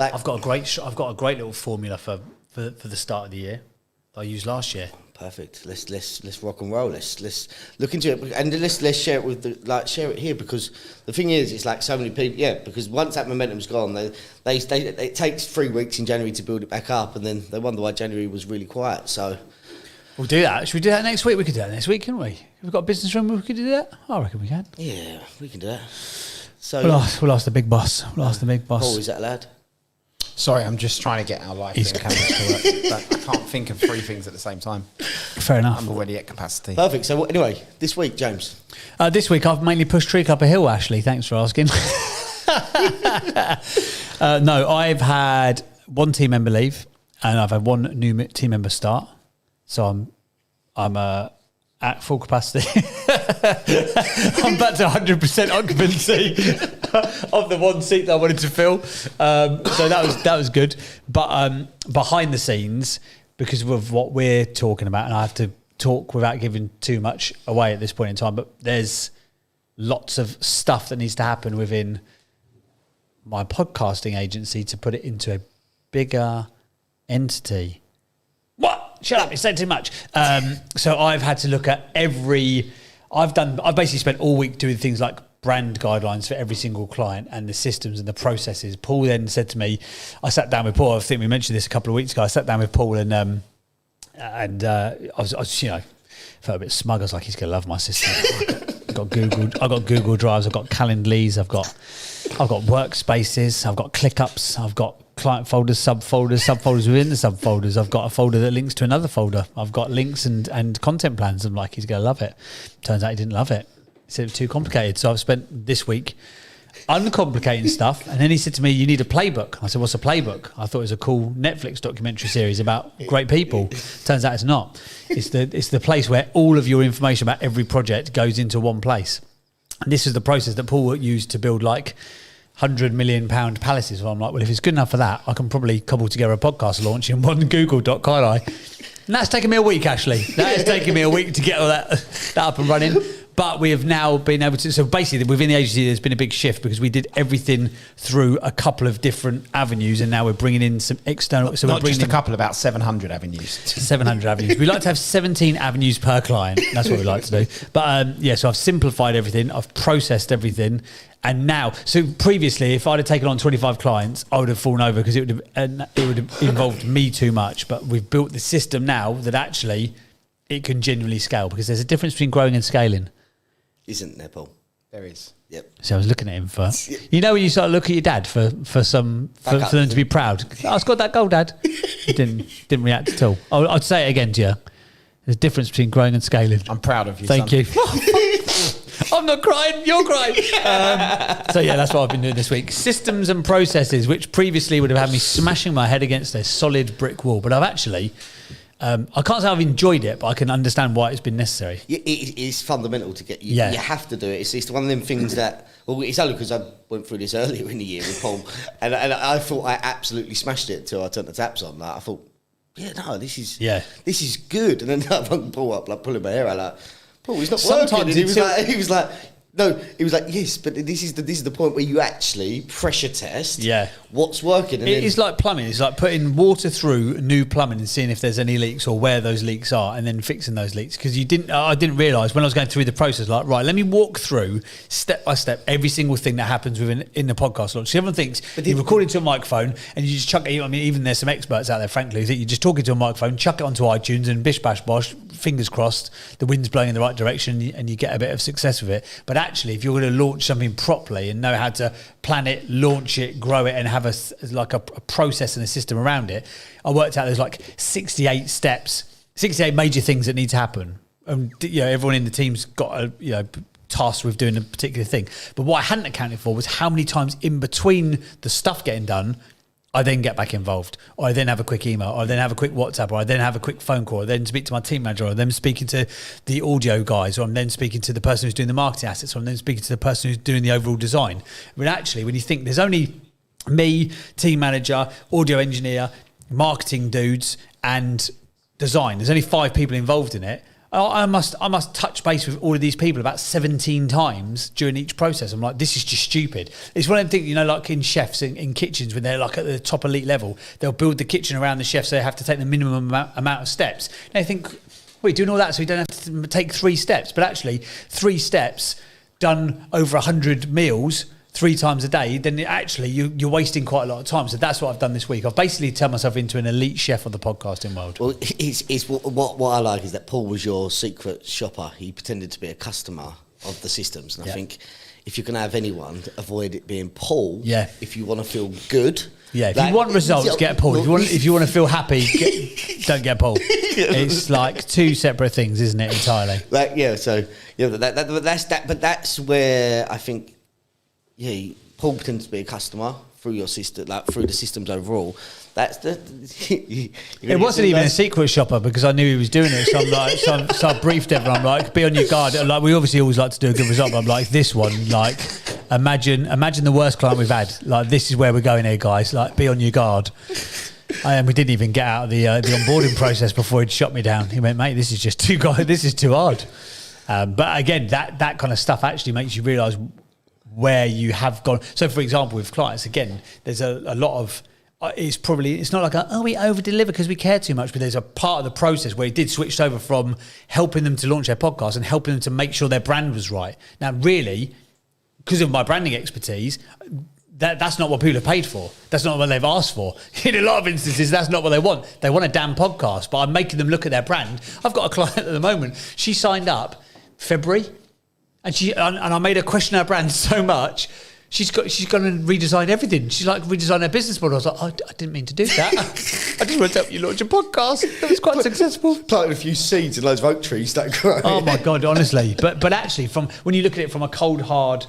Like, I've got a great little formula for the start of the year that I used last year. perfect. Let's rock and roll. Let's look into it, and let's share it with share it here, because the thing is, it's like so many people. Yeah, because once that momentum's gone, it takes 3 weeks in January to build it back up, and then they wonder why January was really quiet. So we'll do that. Should we do that next week? We could do that next week, couldn't we? We've got a business room. We could do that. I reckon we can. yeah, we can do that. So We'll ask the big boss. We'll ask the big boss. Paul, is that allowed? Sorry, I'm just trying to get our life and cameras to work. But I can't think of 3 things at the same time. Fair enough. I'm already at capacity. Perfect. So anyway, this week, James. This week I've mainly pushed Treek up a hill, Ashley. Thanks for asking. No, I've had one team member leave and I've had one new team member start. So I'm at full capacity. I'm back to 100% occupancy of the one seat that I wanted to fill. So that was good. But behind the scenes, because of what we're talking about, and I have to talk without giving too much away at this point in time, but there's lots of stuff that needs to happen within my podcasting agency to put it into a bigger entity. What? Shut up, you said too much. So I've had to look at I've basically spent all week doing things like brand guidelines for every single client and the systems and the processes. Paul then said to me, I sat down with Paul, I think we mentioned this a couple of weeks ago, I sat down with Paul and I was felt a bit smug. I was like, he's going to love my system. I've got Google Drives, I've got Calendly, I've got workspaces, I've got ClickUps, I've got client folders, subfolders within the subfolders. I've got a folder that links to another folder. I've got links and content plans. I'm like, he's going to love it. Turns out he didn't love it. He said it was too complicated. So I've spent this week uncomplicating stuff. And then he said to me, you need a playbook. I said, what's a playbook? I thought it was a cool Netflix documentary series about great people. Turns out it's not. It's the place where all of your information about every project goes into one place. And this is the process that Paul used to build like £100 million palaces. Well, I'm like, well, if it's good enough for that, I can probably cobble together a podcast launch in one Google Doc, can't I? And that's taken me a week, Ashley. That has taken me a week to get all that up and running. But we have now been able to, so basically within the agency, there's been a big shift because we did everything through a couple of different avenues and now we're bringing in some external. So Not we're just a couple, about 700 avenues. 700 avenues. We like to have 17 avenues per client. That's what we like to do. But so I've simplified everything. I've processed everything. And now, so previously, if I'd have taken on 25 clients, I would have fallen over because it would have involved me too much. But we've built the system now that actually it can genuinely scale because there's a difference between growing and scaling. Isn't there, Paul? There is. Yep. So I was looking at him for, you know, when you start to look at your dad for them to be proud. Oh, I scored that goal, Dad. He didn't react at all. I'd say it again to you. There's a difference between growing and scaling. I'm proud of you. Thank you. I'm not crying, you're crying. So yeah, that's what I've been doing this week. Systems and processes, which previously would have had me smashing my head against a solid brick wall. But I've actually, I can't say I've enjoyed it, but I can understand why it's been necessary. It is fundamental to get you. Yeah. You have to do it. It's one of them things that, well, it's only because I went through this earlier in the year with Paul, and I thought I absolutely smashed it until I turned the taps on. Like, I thought, this is good. And then I rung Paul up, like pulling my hair out, like, Paul, he's not working. And he was like, yes, but this is the point where you actually pressure test what's working. And it's like plumbing. It's like putting water through new plumbing and seeing if there's any leaks or where those leaks are and then fixing those leaks. Because I didn't realise when I was going through the process, like, right, let me walk through step by step every single thing that happens in the podcast launch. So everyone thinks you record into a microphone and you just chuck it. I mean, even there's some experts out there, frankly, that you just talk into a microphone, chuck it onto iTunes and bish bash bosh, fingers crossed, the wind's blowing in the right direction and you get a bit of success with it. But actually, if you're going to launch something properly and know how to plan it, launch it, grow it, and have a process and a system around it, I worked out there's like 68 steps, 68 major things that need to happen. And everyone in the team's got tasked with doing a particular thing. But what I hadn't accounted for was how many times in between the stuff getting done, I then get back involved, or I then have a quick email, or I then have a quick WhatsApp, or I then have a quick phone call, or then speak to my team manager, or then speaking to the audio guys, or I'm then speaking to the person who's doing the marketing assets, or I'm then speaking to the person who's doing the overall design. But actually, when you think there's only me, team manager, audio engineer, marketing dudes, and design, there's only 5 people involved in it. I must touch base with all of these people about 17 times during each process. I'm like, this is just stupid. It's one of them things, you know, like in chefs in kitchens when they're like at the top elite level, they'll build the kitchen around the chef, so they have to take the minimum amount of steps. And they think, we're doing all that so we don't have to take 3 steps. But actually, 3 steps done over 100 meals 3 times a day, then actually you're wasting quite a lot of time. So that's what I've done this week. I've basically turned myself into an elite chef of the podcasting world. Well, it's what I like is that Paul was your secret shopper. He pretended to be a customer of the systems. And I think if you can have anyone, avoid it being Paul. Yeah. If you want to feel good. Yeah, if you want results, get Paul. If you want to feel happy, don't get Paul. It's like 2 separate things, isn't it, entirely? Like, yeah, so that's that. But that's where I think, Paul pretends to be a customer through your system, like through the systems overall. That's the. It wasn't even a secret shopper because I knew he was doing it. So I'm like, so I briefed everyone. I'm like, be on your guard. Like, we obviously always like to do a good result, but I'm like, this one, like, imagine the worst client we've had. Like, this is where we're going here, guys. Like, be on your guard. And we didn't even get out of the onboarding process before he'd shot me down. He went, mate, this is just this is too hard. But again, that kind of stuff actually makes you realise where you have gone. So, for example, with clients, again, there's a lot of. It's not like we over deliver because we care too much, but there's a part of the process where it did switch over from helping them to launch their podcast and helping them to make sure their brand was right. Now, really, because of my branding expertise, that's not what people have paid for. That's not what they've asked for. In a lot of instances, that's not what they want. They want a damn podcast, but I'm making them look at their brand. I've got a client at the moment. She signed up February, and I made her question her brand so much. She's going to redesign everything. She's like redesign her business model. I was like, I didn't mean to do that. I just want to help you launch a podcast. That was quite successful. Planted a few seeds in loads of oak trees that grow. Oh my God, honestly. But actually, when you look at it from a cold, hard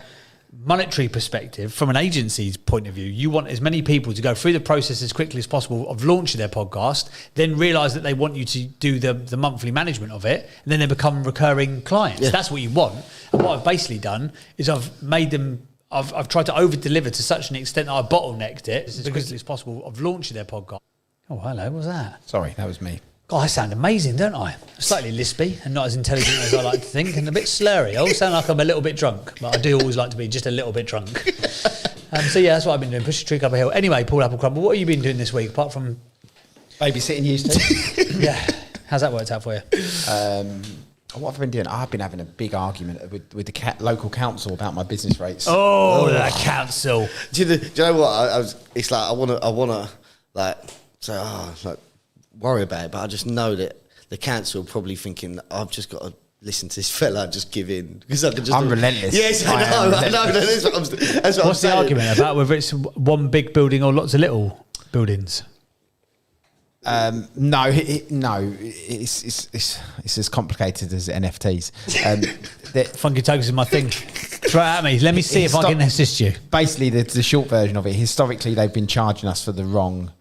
monetary perspective, from an agency's point of view, you want as many people to go through the process as quickly as possible of launching their podcast, then realise that they want you to do the monthly management of it, and then they become recurring clients. Yeah. That's what you want. And what I've basically done is I've made them... I've tried to over-deliver to such an extent that I bottlenecked it as quickly as possible of launching their podcast. Oh, hello, what was that? Sorry, that was me. God, I sound amazing, don't I? Slightly lispy and not as intelligent as I like to think, and a bit slurry. I always sound like I'm a little bit drunk, but I do always like to be just a little bit drunk. So yeah, that's what I've been doing, push a trick up a hill. Anyway, Paul Applecrumble, what have you been doing this week, apart from... babysitting used to? Yeah. How's that worked out for you? What have I been doing? I've been having a big argument with the local council about my business rates. Oh, that council! Do you know what? It's like I wanna like say, worry about it, but I just know that the council are probably thinking that I've just got to listen to this fella and just give in because I can just. I'm relentless. Yes, I know. That's what I'm saying. What's the argument about whether it's one big building or lots of little buildings? No, it's as complicated as NFTs. Funky tokens is my thing. Throw it at me. Let me see if I can assist you. Basically, the short version of it. Historically, they've been charging us for the wrong.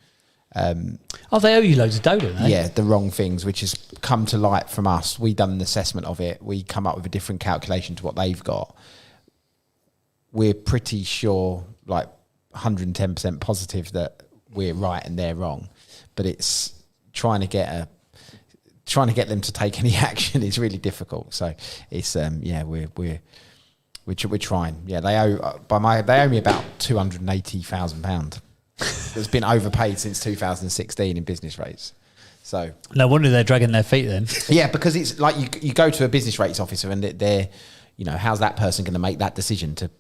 They owe you loads of dough, don't they? Yeah, the wrong things, which has come to light from us. We done an assessment of it. We come up with a different calculation to what they've got. We're pretty sure, like 110% positive that we're right and they're wrong. But it's trying to get them to take any action is really difficult. So it's we're trying. Yeah, they owe me about £280,000. It's been overpaid since 2016 in business rates. So no wonder they're dragging their feet then. Yeah, because it's like you go to a business rates officer and they're how's that person going to make that decision to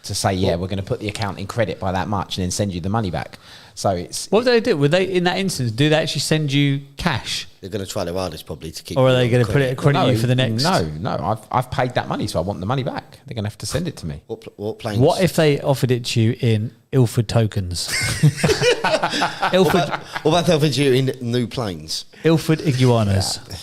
say we're going to put the account in credit by that much and then send you the money back. So it's what do they do? Would they in that instance do they actually send you cash? They're going to try their hardest probably to keep. Or are they going to credit you for the next? No. I've paid that money, so I want the money back. They're going to have to send it to me. What planes? What if they offered it to you in Ilford tokens? Ilford. What about they offered you in new planes? Ilford iguanas. Yeah.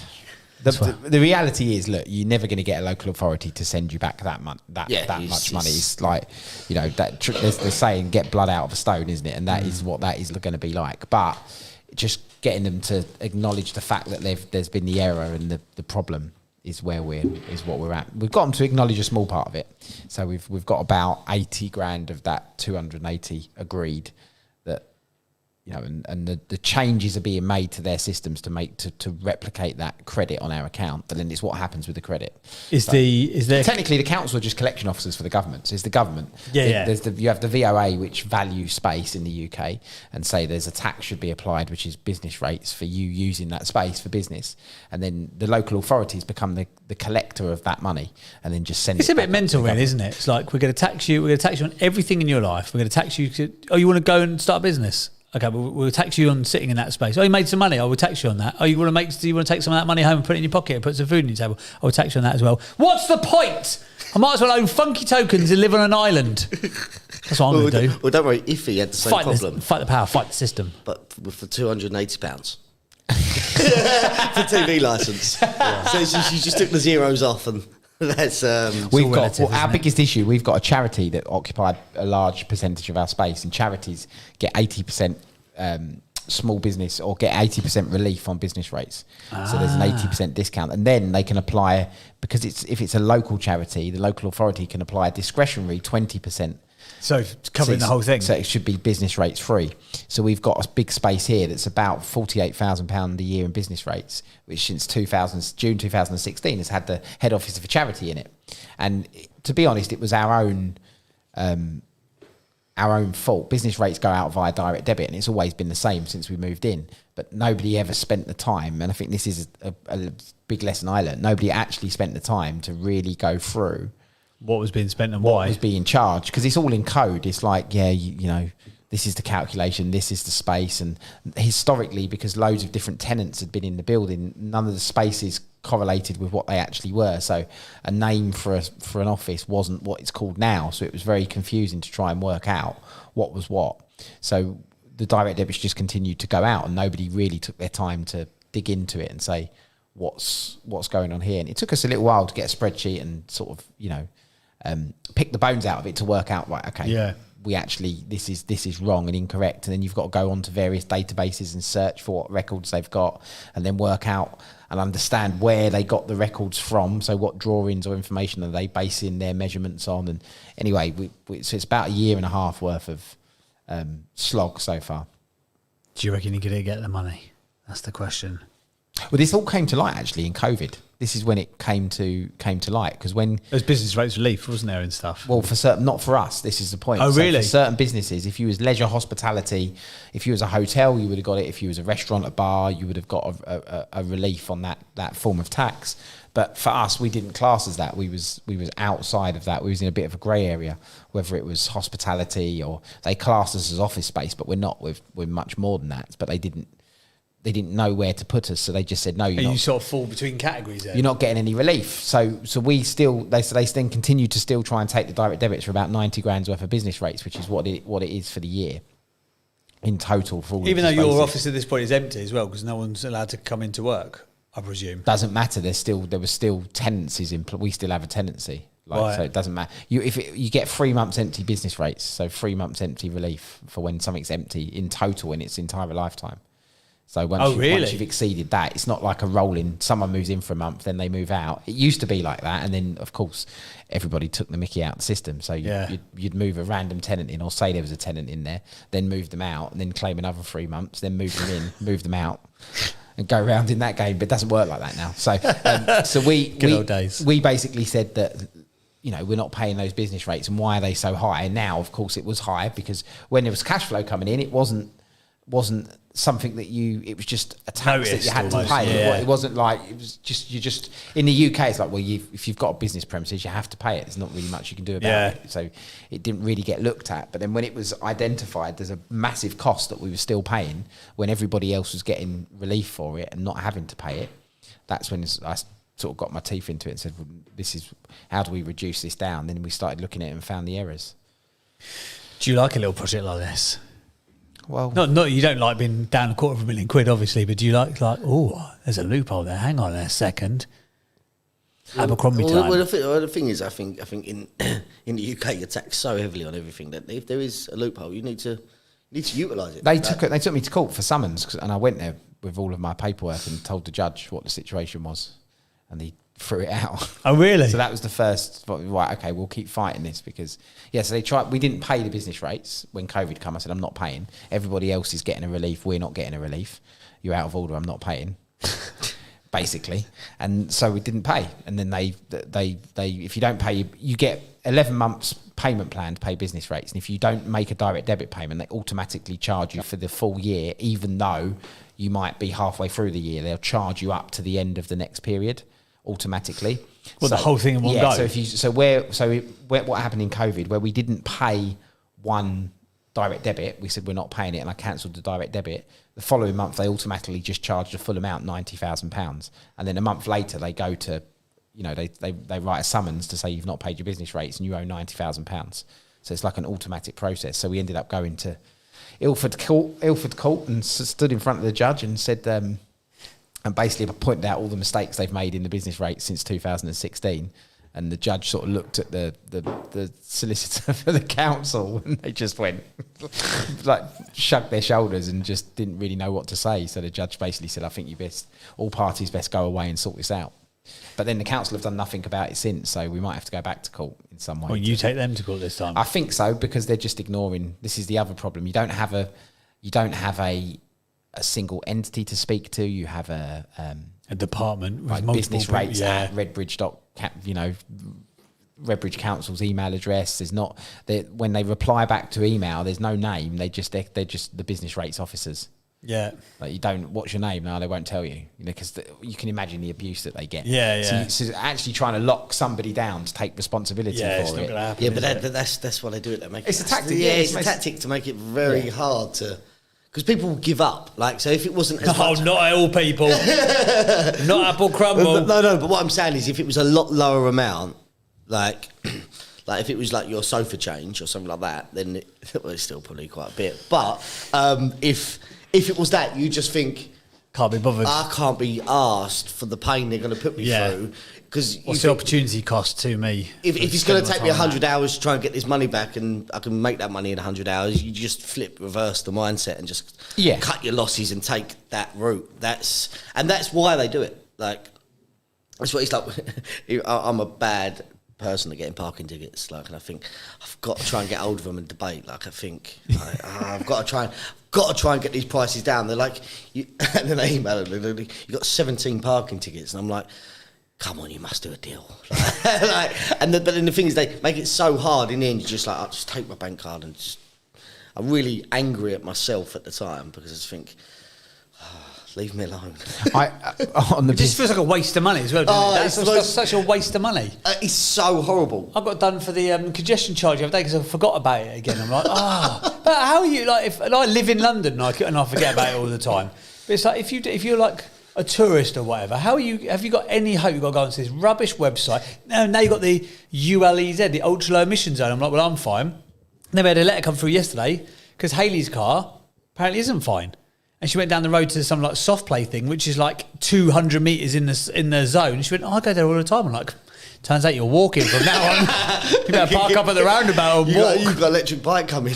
The reality is, look, you're never going to get a local authority to send you back that much money. It's like, there's the saying, get blood out of a stone, isn't it? And that is what that is going to be like. But just getting them to acknowledge the fact that there's been the error and the problem is what we're at. We've got them to acknowledge a small part of it. So we've got about 80 grand of that 280 agreed that you know, and the changes are being made to their systems to replicate that credit on our account. But then it's what happens with the credit. Is there technically the council are just collection officers for the government? So it's the government. Yeah. You have the VOA, which values space in the UK, and say there's a tax should be applied, which is business rates for you using that space for business, and then the local authorities become the collector of that money, and then just send. It's a bit mental, really, isn't it? It's like we're going to tax you. We're going to tax you on everything in your life. We're going to tax you. You want to go and start a business? Okay, we'll tax you on sitting in that space. Oh, you made some money. We'll tax you on that. Oh, do you want to take some of that money home and put it in your pocket and put some food on your table? I'll tax you on that as well. What's the point? I might as well own funky tokens and live on an island. That's what I'm going to do. Well, don't worry. Iffy had the same problem. Fight the power, fight the system. But for £280 for TV licence. Yeah. So she just took the zeros off, and that's we've got our biggest issue. We've got a charity that occupied a large percentage of our space, and charities get 80% small business or get 80% relief on business rates. So there's an 80% discount, and then they can apply, because if it's a local charity, the local authority can apply a discretionary 20%. So covering the whole thing. So it should be business rates free. So we've got a big space here that's about £48,000 a year in business rates, which since June 2016 has had the head office of a charity in it. And to be honest, it was our own fault. Business rates go out via direct debit, and it's always been the same since we moved in. But nobody ever spent the time, and I think this is a big lesson I learned. Nobody actually spent the time to really go through what was being spent and why. What was being charged, because it's all in code. It's like, you know, this is the calculation, this is the space. And historically, because loads of different tenants had been in the building, none of the spaces correlated with what they actually were. So a name for an office wasn't what it's called now. So it was very confusing to try and work out what was what. So the direct debits just continued to go out, and nobody really took their time to dig into it and say, what's going on here. And it took us a little while to get a spreadsheet and sort of, you know, pick the bones out of it to work out, right, okay, we actually, this is wrong and incorrect. And then you've got to go onto various databases and search for what records they've got, and then work out and understand where they got the records from. So what drawings or information are they basing their measurements on? And anyway, so it's about a year and a half worth of slog so far. Do you reckon you're going to get the money? That's the question. Well, this all came to light actually in COVID. This is when it came to light, because when there's business rates relief, wasn't there, and stuff. Well, for certain, not for us. This is the point. Oh, really? For certain businesses, if you was leisure hospitality, if you was a hotel, you would have got it. If you was a restaurant, a bar, you would have got a relief on that form of tax. But for us, we didn't class as that. We was outside of that. We was in a bit of a grey area, whether it was hospitality or they classed us as office space, but we're not. We're much more than that. But they didn't know where to put us, so they just said no. You sort of fall between categories there. You're not getting any relief. So we still they then continue to still try and take the direct debits for about 90 grand's worth of business rates, which is what it is for the year in total for all. Even though your office at this point is empty as well, because no one's allowed to come into work, I presume. Doesn't matter. There were still tenancies in. We still have a tenancy. Right. So it doesn't matter. You get 3 months empty business rates, so 3 months empty relief for when something's empty in total in its entire lifetime. So once you've exceeded that, it's not like a rolling, someone moves in for a month, then they move out. It used to be like that. And then, of course, everybody took the mickey out of the system. So you'd move a random tenant in, or say there was a tenant in there, then move them out, and then claim another 3 months, then move them in, move them out, and go around in that game. But it doesn't work like that now. So we basically said that, you know, we're not paying those business rates. And why are they so high? And now, of course, it was high because when there was cash flow coming in, it wasn't something that it was just a tax that you had to pay. Yeah. It wasn't like, it was just, in the UK, it's like, well, if you've got a business premises, you have to pay it. There's not really much you can do about it. So it didn't really get looked at. But then when it was identified, there's a massive cost that we were still paying when everybody else was getting relief for it and not having to pay it. That's when I sort of got my teeth into it and said, well, how do we reduce this down? Then we started looking at it and found the errors. Do you like a little project like this? Well, not you don't like being down £250,000, obviously, but do you like oh, there's a loophole there. Hang on a second. Abercrombie time. Well, the thing is, I think in the UK you're taxed so heavily on everything that if there is a loophole, you need to utilise it. They took me to court for summons, and I went there with all of my paperwork and told the judge what the situation was, and the threw it out. Oh, really? So that was the first, right, okay, we'll keep fighting this because, so they tried, we didn't pay the business rates when COVID came. I said, I'm not paying. Everybody else is getting a relief. We're not getting a relief. You're out of order. I'm not paying. Basically. And so we didn't pay. And then they if you don't pay, you get 11 months payment plan to pay business rates. And if you don't make a direct debit payment, they automatically charge you for the full year, even though you might be halfway through the year. They'll charge you up to the end of the next period automatically. Well, the whole thing in one go. What happened in COVID, where we didn't pay one direct debit, we said we're not paying it, and I cancelled the direct debit. The following month, they automatically just charged the full amount, £90,000, and then a month later, they go to, they write a summons to say you've not paid your business rates and you owe £90,000. So it's like an automatic process. So we ended up going to Ilford Court and stood in front of the judge and said, and basically pointed out all the mistakes they've made in the business rates since 2016. And the judge sort of looked at the solicitor for the council, and they just went, like, shrugged their shoulders and just didn't really know what to say. So the judge basically said, I think all parties best go away and sort this out. But then the council have done nothing about it since, so we might have to go back to court in some way. Well, you take them to court this time. I think so, because they're just ignoring. This is the other problem. You don't have a single entity to speak to. You have a department with like business rates at Redbridge Council's email address. There's not when they reply back to email, there's no name. They're just the business rates officers. Yeah, like you don't. What's your name? No, they won't tell you. Because you can imagine the abuse that they get. Yeah, yeah. So actually trying to lock somebody down to take responsibility for it's it. Not gonna happen, yeah, but that's why they do it. They make it's a tactic. Yeah, it's a tactic to make it very hard to. Because people will give up. Like, so if it wasn't as much... not all people. Not Apple Crumble. No, but what I'm saying is if it was a lot lower amount, like if it was like your sofa change or something like that, then it's still probably quite a bit. But if it was that, you just think... Can't be bothered. I can't be asked for the pain they're going to put me through. What's the opportunity cost to me? If it's going to take me 100 hours to try and get this money back, and I can make that money in 100 hours, you just reverse the mindset and just cut your losses and take that route. That's why they do it. Like, that's what it's like. I'm a bad person at getting parking tickets. Like, and I think I've got to try and get hold of them and debate. Like, I think I've got to try and get these prices down. They're like, and then they email them. You got 17 parking tickets, and I'm like, come on, you must do a deal. But then the thing is, they make it so hard. In the end, you're just like, I'll just take my bank card and just. I'm really angry at myself at the time because I just think, leave me alone. It just feels like a waste of money as well, doesn't it? That's such a waste of money. It's so horrible. I got done for the congestion charge the other day because I forgot about it again. I'm like, but how are you? Like, if I live in London and I forget about it all the time. But it's like if you're like a tourist or whatever, how are you? Have you got any hope? You've got to go onto this rubbish website. Now you've got the ULEZ, the ultra low emission zone. I'm like, well, I'm fine. And then we had a letter come through yesterday because Hayley's car apparently isn't fine. And she went down the road to some like soft play thing, which is like 200 metres in the zone. She went, I go there all the time. I'm like, turns out you're walking from now on. You better park up at the roundabout and walk. You've got electric bike coming.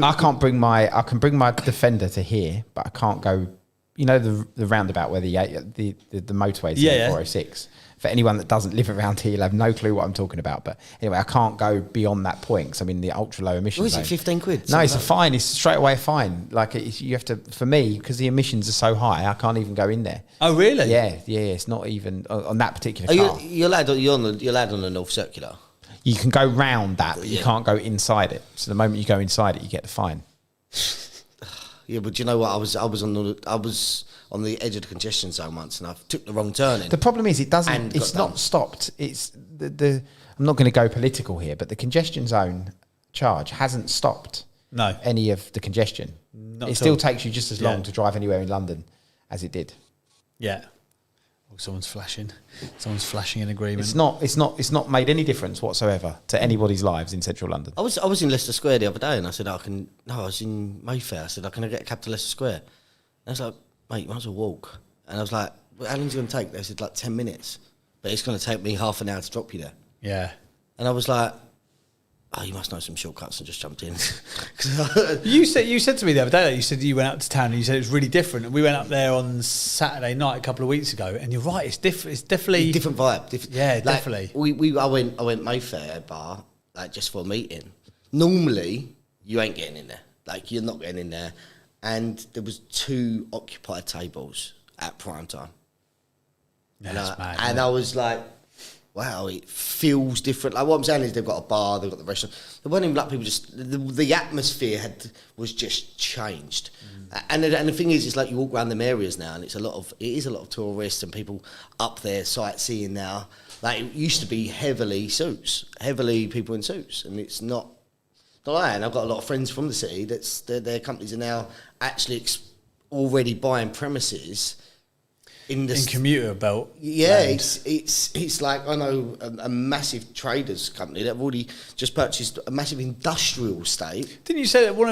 I can bring my Defender to here, but I can't go. You know the roundabout where the motorway is 406. For anyone that doesn't live around here, you'll have no clue what I'm talking about. But anyway, I can't go beyond that point because I'm in the ultra low emission zone. Is it 15 quid? No, it's a fine. It's straight away a fine. Like you have to, for me, because the emissions are so high, I can't even go in there. Oh, really? Yeah. It's not even on that particular car. You're allowed on the North Circular. You can go round that, but you can't go inside it. So the moment you go inside it, you get the fine. Yeah, but you know what? I was on the edge of the congestion zone once, and I took the wrong turn in. The problem is, it's not stopped. It's the. I'm not going to go political here, but the congestion zone charge hasn't stopped. No, any of the congestion. It still takes you just as long to drive anywhere in London as it did. Yeah. Oh, someone's flashing. Someone's flashing in agreement. It's not made any difference whatsoever to anybody's lives in central London. I was in Leicester Square the other day, and I said I was in Mayfair. I said, can I get a cab to Leicester Square? And I was like, mate, you might as well walk. And I was like, well, how long is it going to take? They said like 10 minutes, but it's going to take me half an hour to drop you there. Yeah. And I was like, oh, you must know some shortcuts, and just jumped in. You said to me the other day that you said you went out to town and you said it was really different. And we went up there on Saturday night a couple of weeks ago, and you're right, it's different. It's definitely different vibe. Yeah, definitely. I went Mayfair bar like just for a meeting. Normally, you ain't getting in there. Like you're not getting in there, and there was 2 occupied tables at prime time. Yeah, and I was like, wow, it feels different. Like what I'm saying is they've got a bar, they've got the restaurant. There weren't even black people. Just the atmosphere was just changed. And the thing is, it's like you walk around them areas now, and it is a lot of tourists and people up there sightseeing now. Like it used to be heavily people in suits, and it's not like that. And I've got a lot of friends from the city their companies are now actually already buying premises. In commuter belt, it's like I know a massive traders company that have already just purchased a massive industrial estate. Didn't you say that one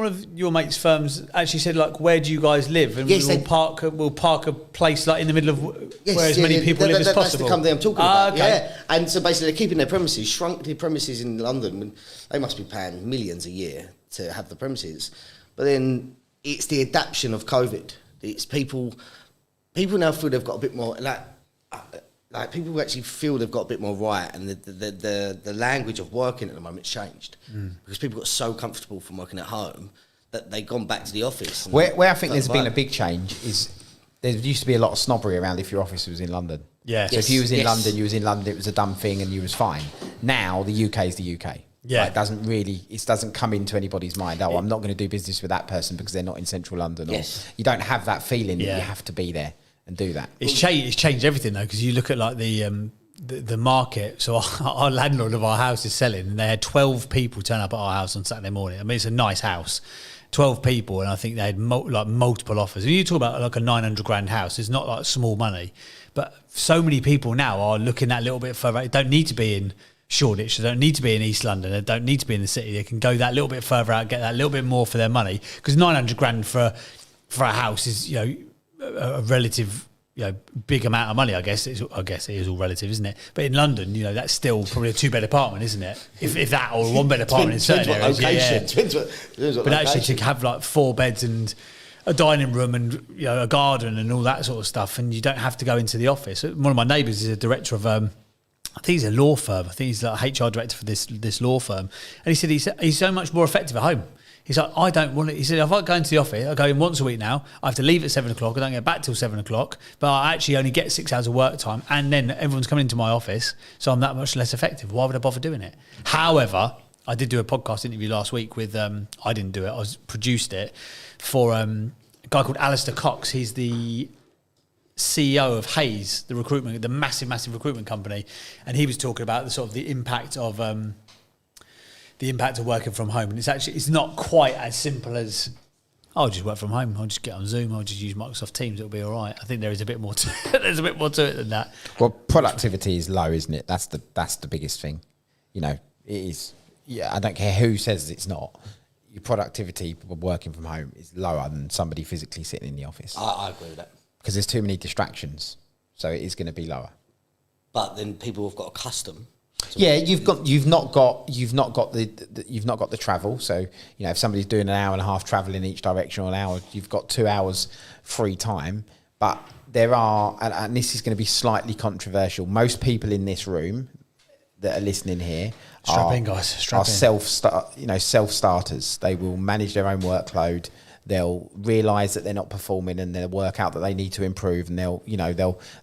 of your mates' firms actually said like, where do you guys live? And we'll park a place like in the middle of where as many people live as possible. That's the company I'm talking about. Okay. Yeah, and so basically they're keeping their premises, shrunk their premises in London. And they must be paying millions a year to have the premises, but then it's the adaptation of COVID. It's people now feel they've got a bit more like people actually feel they've got a bit more right, and the language of working at the moment's changed because people got so comfortable from working at home that they've gone back to the office. Where I think there's been a big change is there used to be a lot of snobbery around if your office was in London. Yeah. So if you was in London, you was in London. It was a dumb thing, and you was fine. Now the UK is the UK. Yeah, like, it doesn't come into anybody's mind. Oh, I'm not going to do business with that person because they're not in central London. Yes. Or you don't have that feeling that you have to be there and do that. It's changed everything though, because you look at like the market. So our landlord of our house is selling, and they had 12 people turn up at our house on Saturday morning. I mean, it's a nice house, 12 people, and I think they had multiple offers. When you talk about like a 900 grand house, it's not like small money, but so many people now are looking that little bit further. They don't need to be in Shoreditch, they don't need to be in East London, they don't need to be in the city. They can go that little bit further out, get that little bit more for their money, because 900 grand for a house is, you know, a relative, you know, big amount of money. I guess it is all relative, isn't it? But in London, you know, that's still probably a 2-bed apartment, isn't it? If that, or a 1-bed apartment in certain areas. Depends what but actually, to have like 4 beds and a dining room and, you know, a garden and all that sort of stuff, and you don't have to go into the office. One of my neighbours is a director of I think he's a law firm. I think he's like HR director for this law firm, and he said he's so much more effective at home. He's like, I don't want it. He said, if I go into the office, I go in once a week now. I have to leave at 7 o'clock. I don't get back till 7 o'clock. But I actually only get 6 hours of work time. And then everyone's coming into my office. So I'm that much less effective. Why would I bother doing it? However, I did do a podcast interview last week with, I didn't do it. I produced it for a guy called Alistair Cox. He's the CEO of Hayes, the massive recruitment company. And he was talking about the impact of working from home. And it's not quite as simple as, I'll just work from home, I'll just get on Zoom, I'll just use Microsoft Teams, it'll be all right. I think there is a bit more to it. There's a bit more to it than that. Well, productivity is low, isn't it? That's the biggest thing. You know, it is. Yeah, I don't care who says it's not. Your productivity working from home is lower than somebody physically sitting in the office. I agree with that. Because there's too many distractions. So it is going to be lower. But then people have got accustomed. Yeah, you've not got the travel. So, you know, if somebody's doing an hour and a half travel in each direction or an hour, you've got 2 hours free time. But there are, and this is going to be slightly controversial, most people in this room that are listening here are self-starters. They will manage their own workload. They'll realise that they're not performing, and they'll work out that they need to improve, and they'll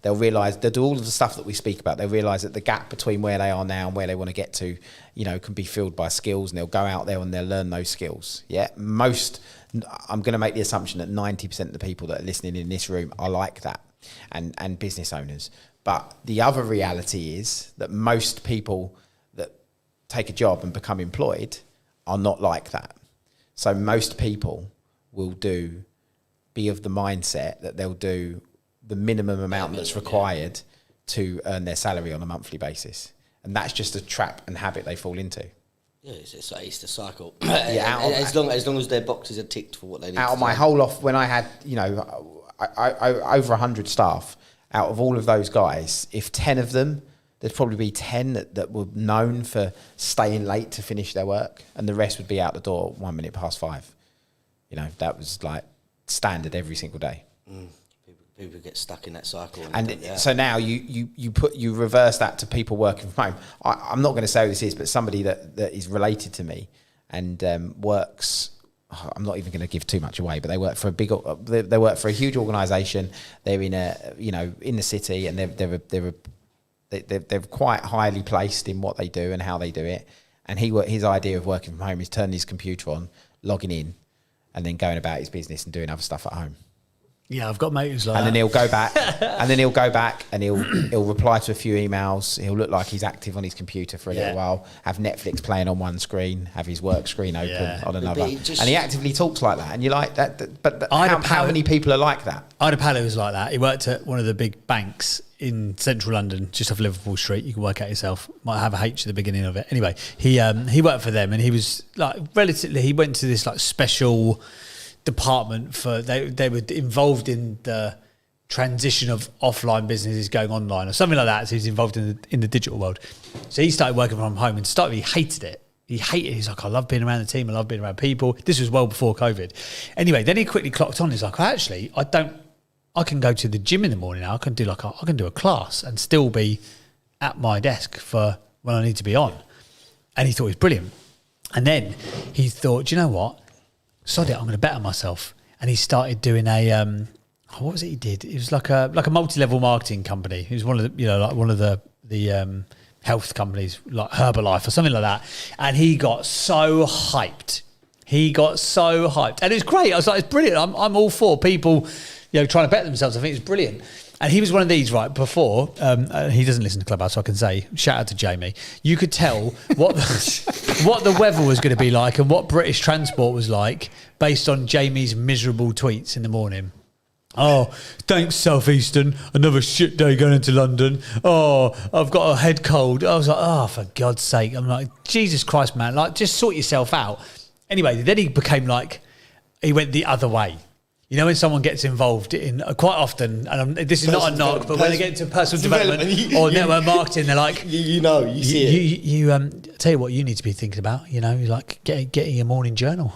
realise, they'll do all of the stuff that we speak about. They'll realise that the gap between where they are now and where they want to get to, you know, can be filled by skills, and they'll go out there and they'll learn those skills. Yeah, I'm going to make the assumption that 90% of the people that are listening in this room are like that, and business owners. But the other reality is that most people that take a job and become employed are not like that. So most people will be of the mindset that they'll do the minimum amount that's required to earn their salary on a monthly basis. And that's just a trap and habit they fall into. Yeah, it's the cycle. As long as their boxes are ticked for what they need. Out of my whole off, when I had, you know, I over 100 staff, out of all of those guys, if 10 of them there'd probably be 10 that were known for staying late to finish their work, and the rest would be out the door 1 minute past 5. You know, that was like standard every single day. People get stuck in that cycle. So now you reverse that to people working from home. I'm not going to say who this is, but somebody that is related to me and works. I'm not even going to give too much away, but they work for they work for a huge organisation. They're in in the city, and they're quite highly placed in what they do and how they do it. And his idea of working from home is turning his computer on, logging in, and then going about his business and doing other stuff at home. Yeah, I've got mates who's like and then he'll go back, and he'll reply to a few emails. He'll look like he's active on his computer for a little while, have Netflix playing on one screen, have his work screen open on another, and he actively talks like that. And you're like that, but how many people are like that? I had a pal who was like that. He worked at one of the big banks in central London, just off Liverpool Street. You can work out yourself. Might have a H at the beginning of it. Anyway, he worked for them, and he was like relatively. He went to this like special department for they were involved in the transition of offline businesses going online or something like that. So he's involved in the digital world. So he started working from home, and to start with, he hated it. He's like, I love being around the team. I love being around people. This was well before COVID. Anyway, then he quickly clocked on. He's like, actually, I can go to the gym in the morning now. I can do a class and still be at my desk for when I need to be on. And he thought it was brilliant. And then he thought, do you know what? Sod it, I'm going to bet on myself. And he started doing a what was it he did? It was like a multi-level marketing company. He was one of the health companies, like Herbalife or something like that. And he got so hyped. And it was great. I was like, it's brilliant. I'm all for people, trying to bet themselves. I think it's brilliant. And he was one of these, right, before, he doesn't listen to Clubhouse, so I can say, shout out to Jamie. You could tell what the weather was going to be like and what British transport was like based on Jamie's miserable tweets in the morning. Oh, thanks, Southeastern. Another shit day going into London. Oh, I've got a head cold. I was like, oh, for God's sake. I'm like, Jesus Christ, man. Like, just sort yourself out. Anyway, then he became like, he went the other way. You know, when someone gets involved in quite often, and this is not a knock, but when they get into personal development or network marketing, they're like, you see it. Tell you what you need to be thinking about. You're like getting your morning journal.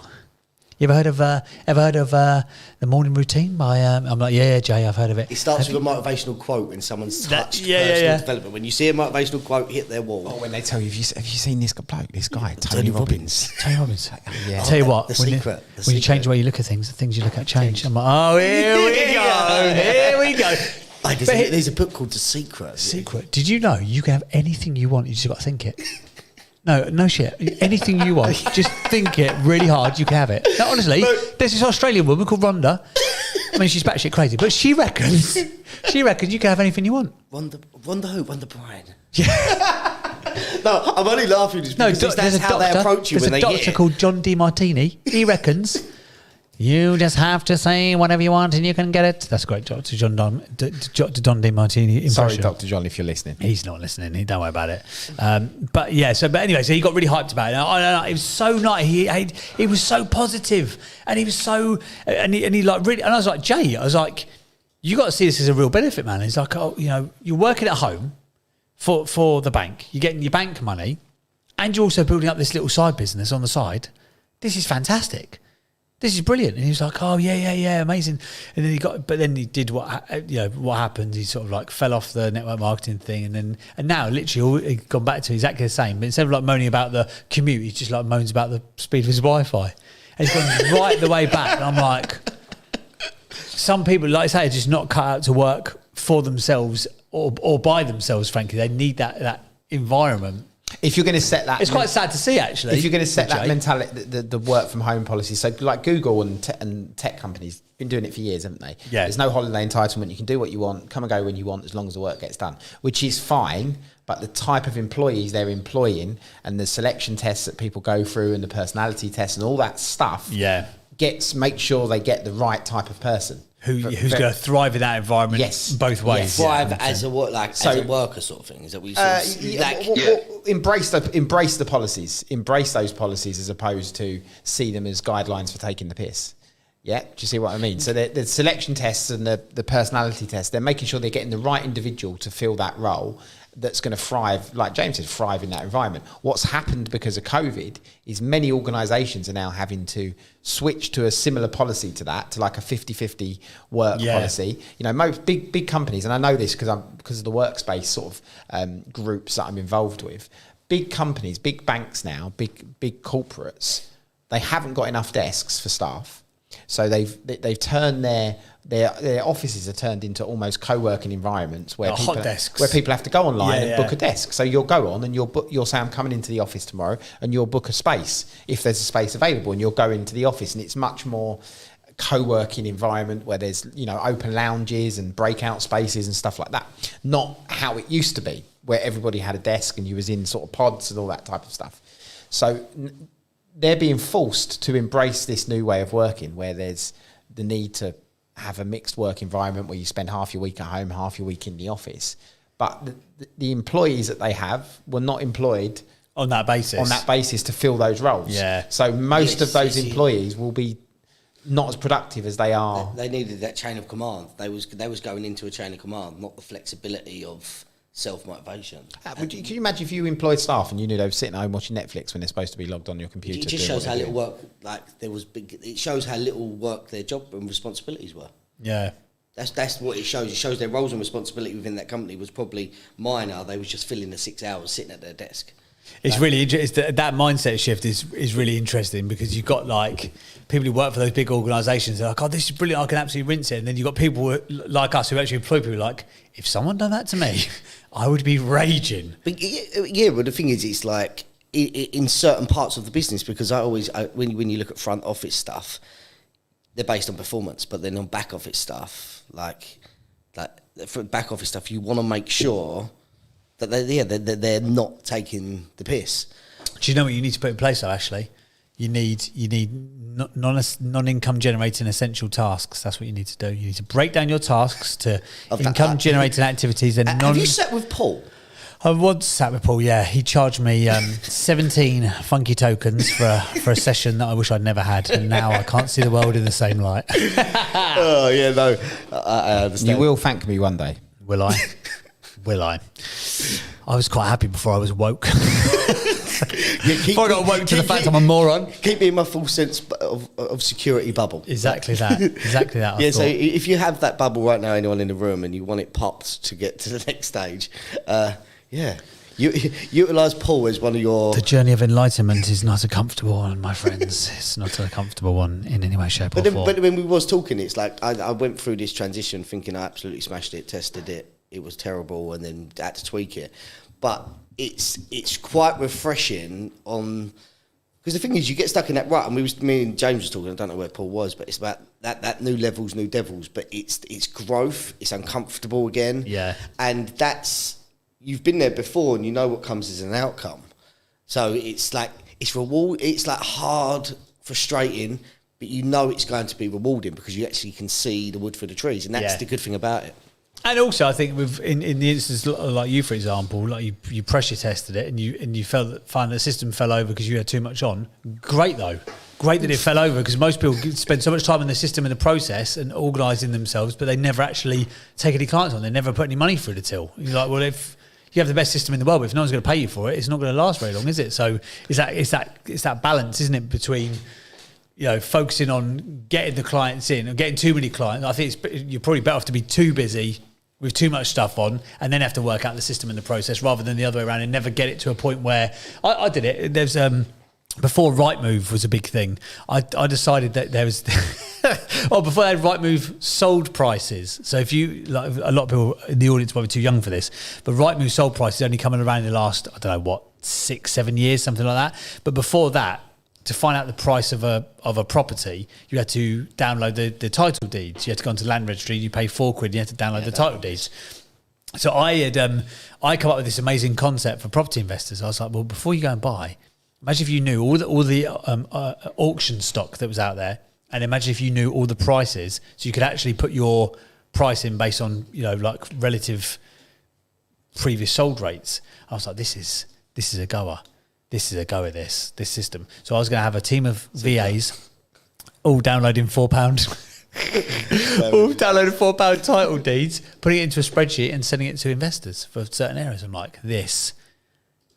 You ever heard of The Morning Routine by? I'm like, yeah, Jay, I've heard of it. It starts with a motivational quote when someone's touched personal development. When you see a motivational quote hit their wall. Oh, when they tell you, have you seen this bloke, this guy, Tony Robbins? Tony Robbins. Yeah. I tell you what, when you change the way you look at things, the things you look at change. I'm like, oh, here we go. There's a book called The Secret. Did you know you can have anything you want? You just got to think it. No shit. Anything you want, just think it really hard. You can have it. No, honestly, there's this Australian woman called Rhonda. I mean, she's batshit crazy, but she reckons you can have anything you want. Rhonda who? Rhonda Bryan. Yeah. No, I'm only laughing just because that's how they approach you when they get it. There's a doctor called John DiMartini. He reckons you just have to say whatever you want and you can get it. That's great, Dr. John DiMartini impression. Sorry, Dr. John, if you're listening. He's not listening. Don't worry about it. But anyway, so he got really hyped about it. It was so nice. He was so positive, and he was so, and he like really. And I was like, Jay, you got to see this as a real benefit, man. He's like, you're working at home for the bank. You're getting your bank money, and you're also building up this little side business on the side. This is fantastic. This is brilliant. And he was like, oh, yeah, amazing. And then he did what happened. He sort of like fell off the network marketing thing. And now literally all he's gone back to exactly the same. But instead of like moaning about the commute, he just like moans about the speed of his Wi-Fi. And he's gone right the way back. And I'm like, some people, like I say, are just not cut out to work for themselves or by themselves, frankly. They need that environment. If you're going to set that... It's quite sad to see, actually. If you're going to set that mentality, the work from home policy, so like Google and tech companies, been doing it for years, haven't they? Yeah. There's no holiday entitlement. You can do what you want, come and go when you want, as long as the work gets done, which is fine. But the type of employees they're employing and the selection tests that people go through and the personality tests and all that stuff... make sure they get the right type of person. Who's going to thrive in that environment? Yes, both ways. Thrive as a worker sort of thing. Is that what you embrace the policies, embrace those policies as opposed to see them as guidelines for taking the piss. Yeah, do you see what I mean? So the selection tests and the personality tests, they're making sure they're getting the right individual to fill that role, that's going to thrive, like James said, thrive in that environment. What's happened because of COVID is many organisations are now having to switch to a similar policy to that, to like a 50-50 work policy. You know, most big companies, and I know this because of the workspace sort of groups that I'm involved with. Big companies, big banks now, big corporates, they haven't got enough desks for staff, so they've turned their offices are turned into almost co-working environments where people hot desks, where people have to go online and book a desk. So you'll go on and you'll say, I'm coming into the office tomorrow, and you'll book a space if there's a space available, and you'll go into the office, and it's much more co-working environment where there's, you know, open lounges and breakout spaces and stuff like that. Not how it used to be, where everybody had a desk and you was in sort of pods and all that type of stuff. So they're being forced to embrace this new way of working, where there's the need to have a mixed work environment where you spend half your week at home, half your week in the office. But the employees that they have were not employed on that basis to fill those roles. Yeah. So most of those employees will be not as productive as they are. They needed that chain of command. They was going into a chain of command, not the flexibility of self-motivation. Can you imagine if you employed staff and you knew they were sitting at home watching Netflix when they're supposed to be logged on your computer? It just shows how little work, it shows how little work their job and responsibilities were. Yeah. That's what it shows. It shows their roles and responsibility within that company was probably minor. They was just filling the 6 hours sitting at their desk. It's really interesting. That mindset shift is really interesting, because you've got like people who work for those big organisations. They're like, oh, this is brilliant, I can absolutely rinse it. And then you've got people like us who actually employ people like, if someone done that to me, I would be raging. But but the thing is, it's like in certain parts of the business, because when you look at front office stuff, they're based on performance, but then on back office stuff, like for back office stuff, you want to make sure that they're not taking the piss. Do you know what you need to put in place though, Ashley? You need non-income generating essential tasks. That's what you need to do. You need to break down your tasks to income generating activities. And have you sat with Paul? I once sat with Paul, yeah. He charged me 17 funky tokens for a session that I wish I'd never had, and now I can't see the world in the same light. Oh, yeah, no. I understand. You will thank me one day. Will I? Will I? I was quite happy before I was woke. Before I got woke to the fact I'm a moron. Keep me in my full sense of security bubble. Exactly that. Exactly that. So if you have that bubble right now, anyone in the room, and you want it popped to get to the next stage, you utilise Paul as one of your... The journey of enlightenment is not a comfortable one, my friends. It's not a comfortable one in any way, shape or form. But when we was talking, it's like I went through this transition thinking I absolutely smashed it, tested it, it was terrible, and then had to tweak it. But it's quite refreshing on... Because the thing is, you get stuck in that rut, and me and James was talking, I don't know where Paul was, but it's about that new levels, new devils, but it's growth, it's uncomfortable again. Yeah. And that's... You've been there before, and you know what comes as an outcome. So it's like hard, frustrating, but you know it's going to be rewarding because you actually can see the wood for the trees, and that's the good thing about it. And also, I think in the instance like you, for example, like you pressure tested it and you found the system fell over because you had too much on. Great though. Great that it fell over, because most people spend so much time in the system and the process and organising themselves, but they never actually take any clients on. They never put any money through the till. You're like, well, if you have the best system in the world, but if no one's going to pay you for it, it's not going to last very long, is it? So it's that balance, isn't it, between, you know, focusing on getting the clients in and getting too many clients. I think you're probably better off to be too busy with too much stuff on and then have to work out the system and the process, rather than the other way around and never get it to a point where I did it. There's before Rightmove was a big thing, I decided that there was before they had Rightmove sold prices. So if you, like, a lot of people in the audience might be too young for this, but Rightmove sold prices only coming around in the last, I don't know what, 6-7 years, something like that. But before that, to find out the price of a property, you had to download the title deeds. You had to go onto Land Registry, you pay £4, you had to download the title deeds. So I come up with this amazing concept for property investors. I was like, well, before you go and buy, imagine if you knew all the auction stock that was out there, and imagine if you knew all the prices, so you could actually put your price in based on, you know, like relative previous sold rates. I was like, this is a goer. This is a go of this system. So I was going to have a team of VAs all downloading £4 We've downloaded £4 title deeds, putting it into a spreadsheet and sending it to investors for certain areas. I'm like, this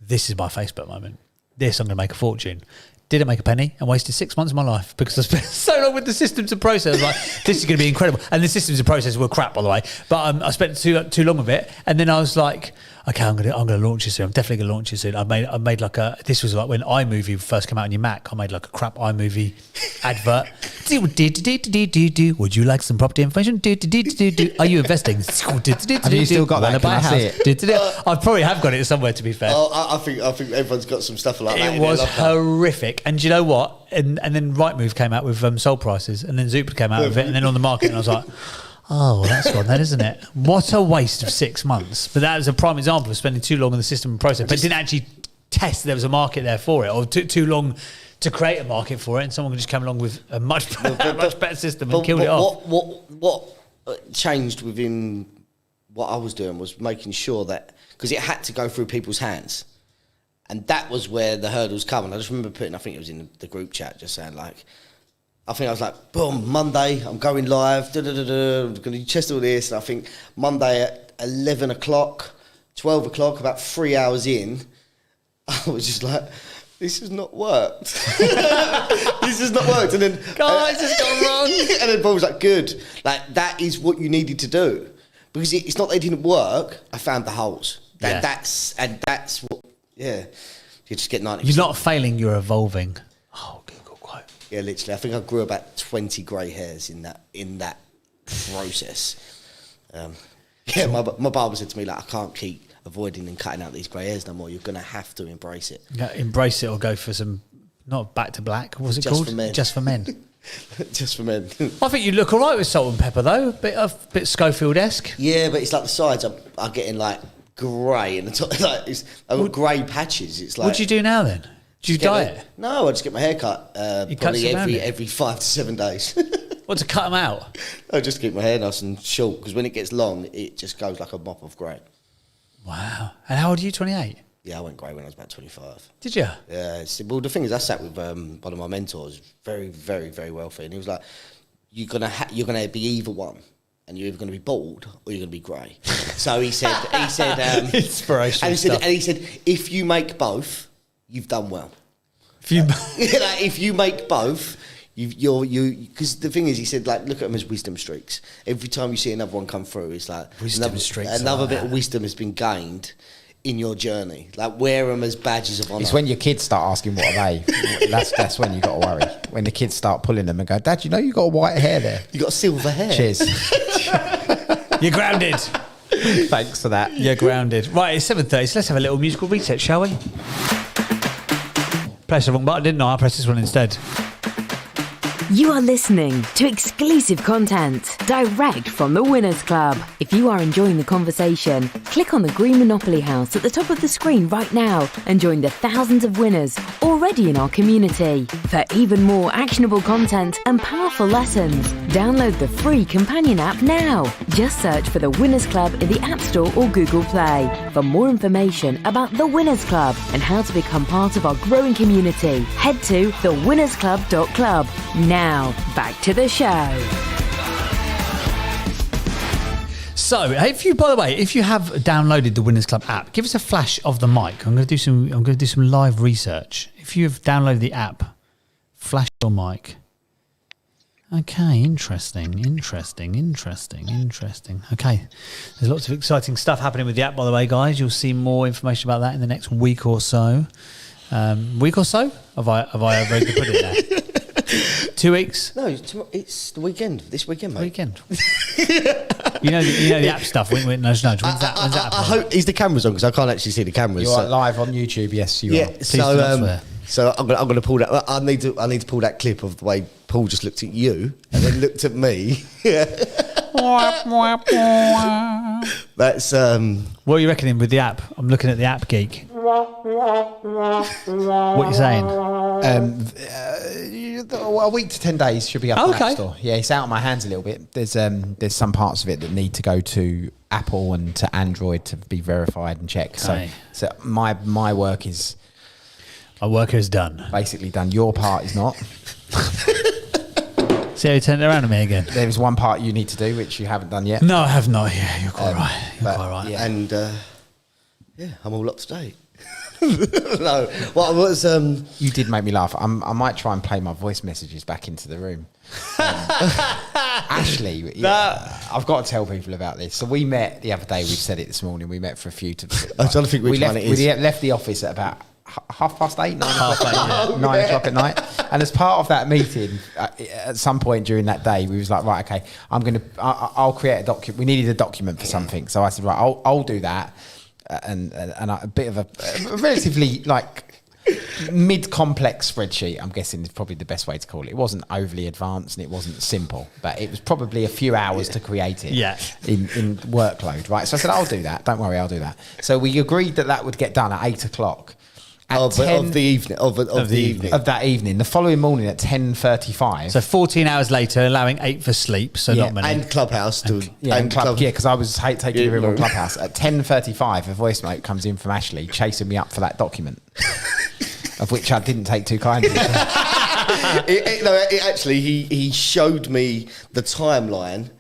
is my Facebook moment. This, I'm going to make a fortune. Didn't make a penny and wasted 6 months of my life because I spent so long with the systems and process. I was like, this is going to be incredible. And the systems and process were crap, by the way. But I spent too long with it. And then I was like, okay, I'm going to launch it soon. I'm definitely going to launch it soon. I made like this was like when iMovie first came out on your Mac. I made like a crap iMovie advert. Would you like some property information? Are you investing? Have you still got that? Can I see it? I probably have got it somewhere, to be fair. Oh, I think everyone's got some stuff like that. It was horrific. And do you know what? And then Rightmove came out with sold prices, and then Zoopla came out with it, and then on the market, and I was like, oh, well, that's gone then, isn't it? What a waste of 6 months. But that was a prime example of spending too long on the system and process, but didn't actually test there was a market there for it, or took too long to create a market for it, and someone just came along with a much better system and killed it off. What changed within what I was doing was making sure that, because it had to go through people's hands. And that was where the hurdles come. And I just remember I think it was in the group chat, just saying like, I think I was like, boom, Monday, I'm going live, I'm going to test all this. And I think Monday at 11 o'clock, 12 o'clock, about 3 hours in, I was just like, this has not worked. This has not worked. And then, guys, it's gone wrong. And then Paul was like, good. Like, that is what you needed to do. Because it's not that it didn't work, I found the holes. That's what, you just get 90%. You're not failing, you're evolving. Oh, Google quote. Yeah, literally. I think I grew about 20 grey hairs in that process. My barber said to me, like, I can't keep avoiding and cutting out these grey hairs no more. You're going to have to embrace it. Yeah, embrace it or go for some, not back to black. What was it Just called? for men. Just for men. Just for men. I think you look all right with salt and pepper, though. Bit Schofield-esque. Yeah, but it's like the sides are getting like grey and the top, like I've got grey patches. It's like, what do you do now then? Do you dye it? No, I just get my hair cut probably every 5 to 7 days. What, to cut them out? I just keep my hair nice and short because when it gets long, it just goes like a mop of grey. Wow. And how old are you, 28? Yeah, I went grey when I was about 25. Did you? Yeah. Well, the thing is, I sat with one of my mentors, very, very, very wealthy, and he was like, you're gonna be either one. And you're either going to be bald or you're going to be grey. So he said, inspirational. And he said, if you make both, you've done well. If you make both, because the thing is, he said, like, look at them as wisdom streaks. Every time you see another one come through, it's like another bit of wisdom has been gained in your journey. Like, wear them as badges of honour. It's when your kids start asking what are they. That's when you got to worry. When the kids start pulling them and go, Dad, you know you got white hair there. You got silver hair. Cheers. You're grounded. Thanks for that. You're grounded. Right, it's 7:30, so let's have a little musical reset, shall we? Pressed the wrong button, didn't I? I pressed this one instead. You are listening to exclusive content direct from the Winners Club. If you are enjoying the conversation, click on the green Monopoly house at the top of the screen right now and join the thousands of winners already in our community. For even more actionable content and powerful lessons, download the free companion app now. Just search for the Winners Club in the App Store or Google Play. For more information about the Winners Club and how to become part of our growing community, head to thewinnersclub.club. Now, back to the show. So, if you have downloaded the Winners Club app, give us a flash of the mic. I'm going to do some live research. If you have downloaded the app, flash your mic. Okay, interesting. Okay, there's lots of exciting stuff happening with the app, by the way, guys. You'll see more information about that in the next week or so. Week or so? Have I already put it there? 2 weeks? No, it's the weekend. This weekend, mate. Weekend. you know the app stuff. Wink, nudge. When's that I hope is the cameras on because I can't actually see the cameras. You are live on YouTube. Yes, you are. So I'm going to pull that. I need to pull that clip of the way Paul just looked at you and then looked at me. That's What are you reckoning with the app? I'm looking at the app geek. What are you saying? A week to 10 days should be up in the App Store. Yeah, it's out of my hands a little bit. There's some parts of it that need to go to Apple and to Android to be verified and checked. Okay. So my work is... My work is done. Basically done. Your part is not. See how he turned around on me again? There is one part you need to do, which you haven't done yet. No, I have not. Yeah, you're quite right. You're quite right. Yeah. And I'm all up to date. No, what was You did make me laugh. I might try and play my voice messages back into the room. Ashley, I've got to tell people about this. So we met the other day. We've said it this morning. We met for a few. I'm trying to think which one it is. We left the office at about 8:30, 9 o'clock at night. And as part of that meeting, at some point during that day, we was like, right, okay, I'll create a document. We needed a document for something, so I said, right, I'll do that. And a bit of a relatively like mid-complex spreadsheet, I'm guessing is probably the best way to call it. It wasn't overly advanced and it wasn't simple, but it was probably a few hours to create it. Yeah. In workload, right? So I said, I'll do that. Don't worry, I'll do that. So we agreed that would get done at 8 o'clock. Of the evening. Of that evening. The following morning at 10:35. So 14 hours later, allowing 8 for sleep, so not many. And Clubhouse too. Because I was taking the room on Clubhouse. At 10:35, a voice note comes in from Ashley chasing me up for that document, of which I didn't take too kindly. Actually, he showed me the timeline.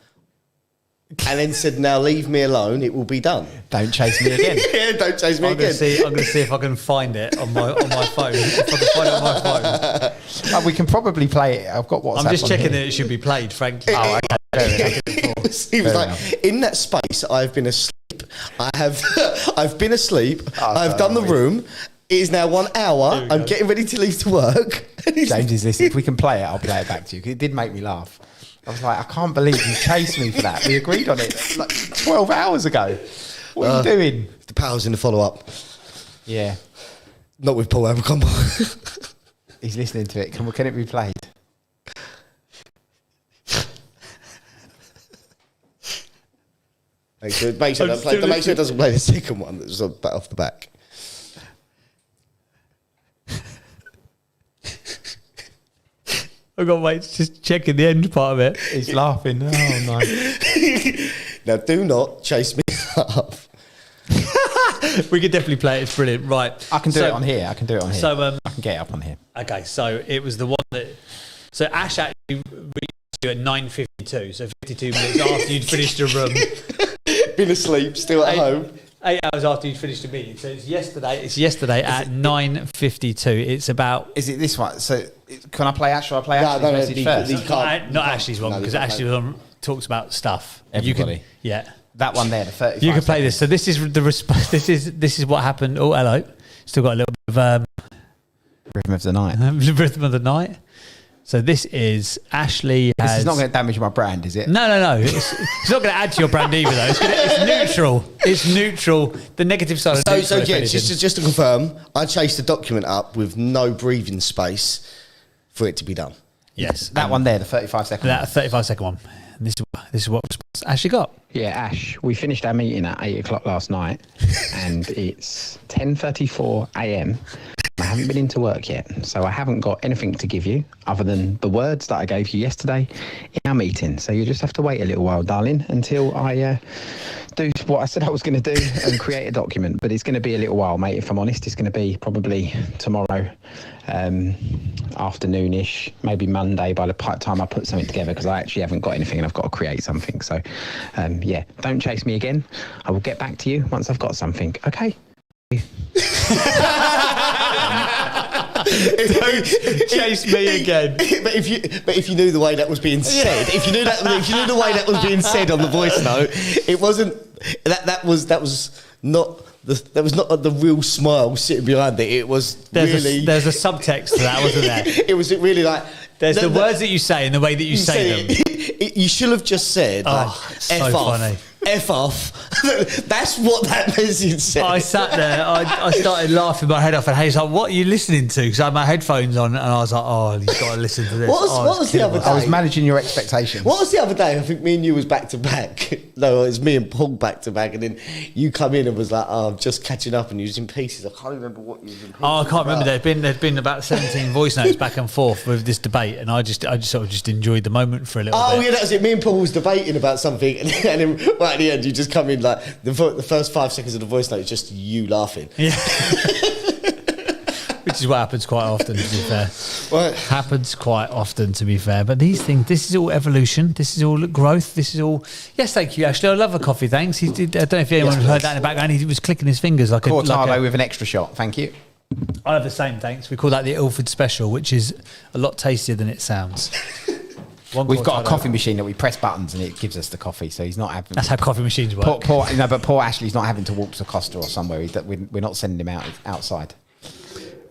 And then said, "Now leave me alone. It will be done. Don't chase me again." Yeah, don't chase me again. I'm going to see if I can find it on my phone. If I can find it on my phone, We can probably play it. I've got WhatsApp. I'm just on checking here. that it should be played. Frankly, He was like, "In that space, I've been asleep. I've been asleep. I've done the room. It is now 1 hour. I'm getting ready to leave to work." James is listening. If we can play it, I'll play it back to you. 'Cause it did make me laugh. I was like, I can't believe you chased me for that. We agreed on it like 12 hours ago. What are you doing? The power's in the follow-up. Yeah. Not with Paul Abercrombie. He's listening to it. Can it be played? Make sure it doesn't play the second one that's off the back. I've got to wait, just checking the end part of it. He's laughing. Oh, no. Now, do not chase me up. We could definitely play it. It's brilliant. Right. I can do it on here. So, I can get it up on here. Okay, so it was the one that... So Ash actually reached you at 9:52, so 52 minutes after you'd finished your room. Been asleep, still at home. 8 hours after you'd finished the meeting. So it's yesterday at 9:52. It's about... Is it this one? So can I play Ash or I play Ashley's message first? Not Ashley's one, because Ashley's one talks about stuff. Everybody. Yeah. That one there, the 35 You can play this. So this is the response. This is what happened. Oh, hello. Still got a little bit of Rhythm of the night. rhythm of the night. So this is Ashley. This is not going to damage my brand, is it? No. It's not going to add to your brand either, though. It's neutral. It's neutral. The negative side. So yeah, just to confirm, I chased the document up with no breathing space for it to be done. Yes, That one there, the 35-second. that 35-second one. And this is what Ashley got. Yeah, Ash, we finished our meeting at 8 o'clock last night and it's 10:34 a.m. I haven't been into work yet, so I haven't got anything to give you other than the words that I gave you yesterday in our meeting. So you just have to wait a little while, darling, until I do what I said I was going to do and create a document. But it's going to be a little while, mate, if I'm honest. It's going to be probably tomorrow afternoonish, maybe Monday by the time I put something together, because I actually haven't got anything and I've got to create something. So, yeah, don't chase me again. I will get back to you once I've got something. Okay? Chase me again. But if you knew the way that was being said, if you knew the way that was being said on the voice note, it wasn't that was not the real smile sitting behind it. It was there's a subtext to that, wasn't there? It was really like there's the words that you say and the way that you say them. You should have just said, so funny. F off. That's what that message said. I sat there, I started laughing my head off, and Hayes was like, what are you listening to? Because I had my headphones on, and I was like, oh, you've got to listen to this. What was the other day? I was managing your expectations. What was the other day? I think me and you was back to back. No, it was me and Paul back to back, and then you come in and was like, oh, I'm just catching up, and you was in pieces. I can't remember what you was in pieces. Oh, I can't remember. There'd been about 17 voice notes back and forth with this debate, and I just sort of just enjoyed the moment for a little bit. Oh, yeah, that was it. Me and Paul was debating about something, and then right at the end, you just come in like the first 5 seconds of the voice note is just you laughing. Yeah. We which is what happens quite often, to be fair. Well, Happens quite often, to be fair. But these things, this is all evolution. This is all growth. This is all. Yes, thank you, Ashley. I love a coffee. Thanks. He did, I don't know if anyone heard that in the background. He was clicking his fingers like Cortado a. with an extra shot. Thank you. I have the same. Thanks. We call that the Ilford Special, which is a lot tastier than it sounds. We've got a coffee machine that we press buttons and it gives us the coffee. So he's not having. That's how coffee machines work. Poor Ashley's not having to walk to Costa or somewhere. We're not sending him outside.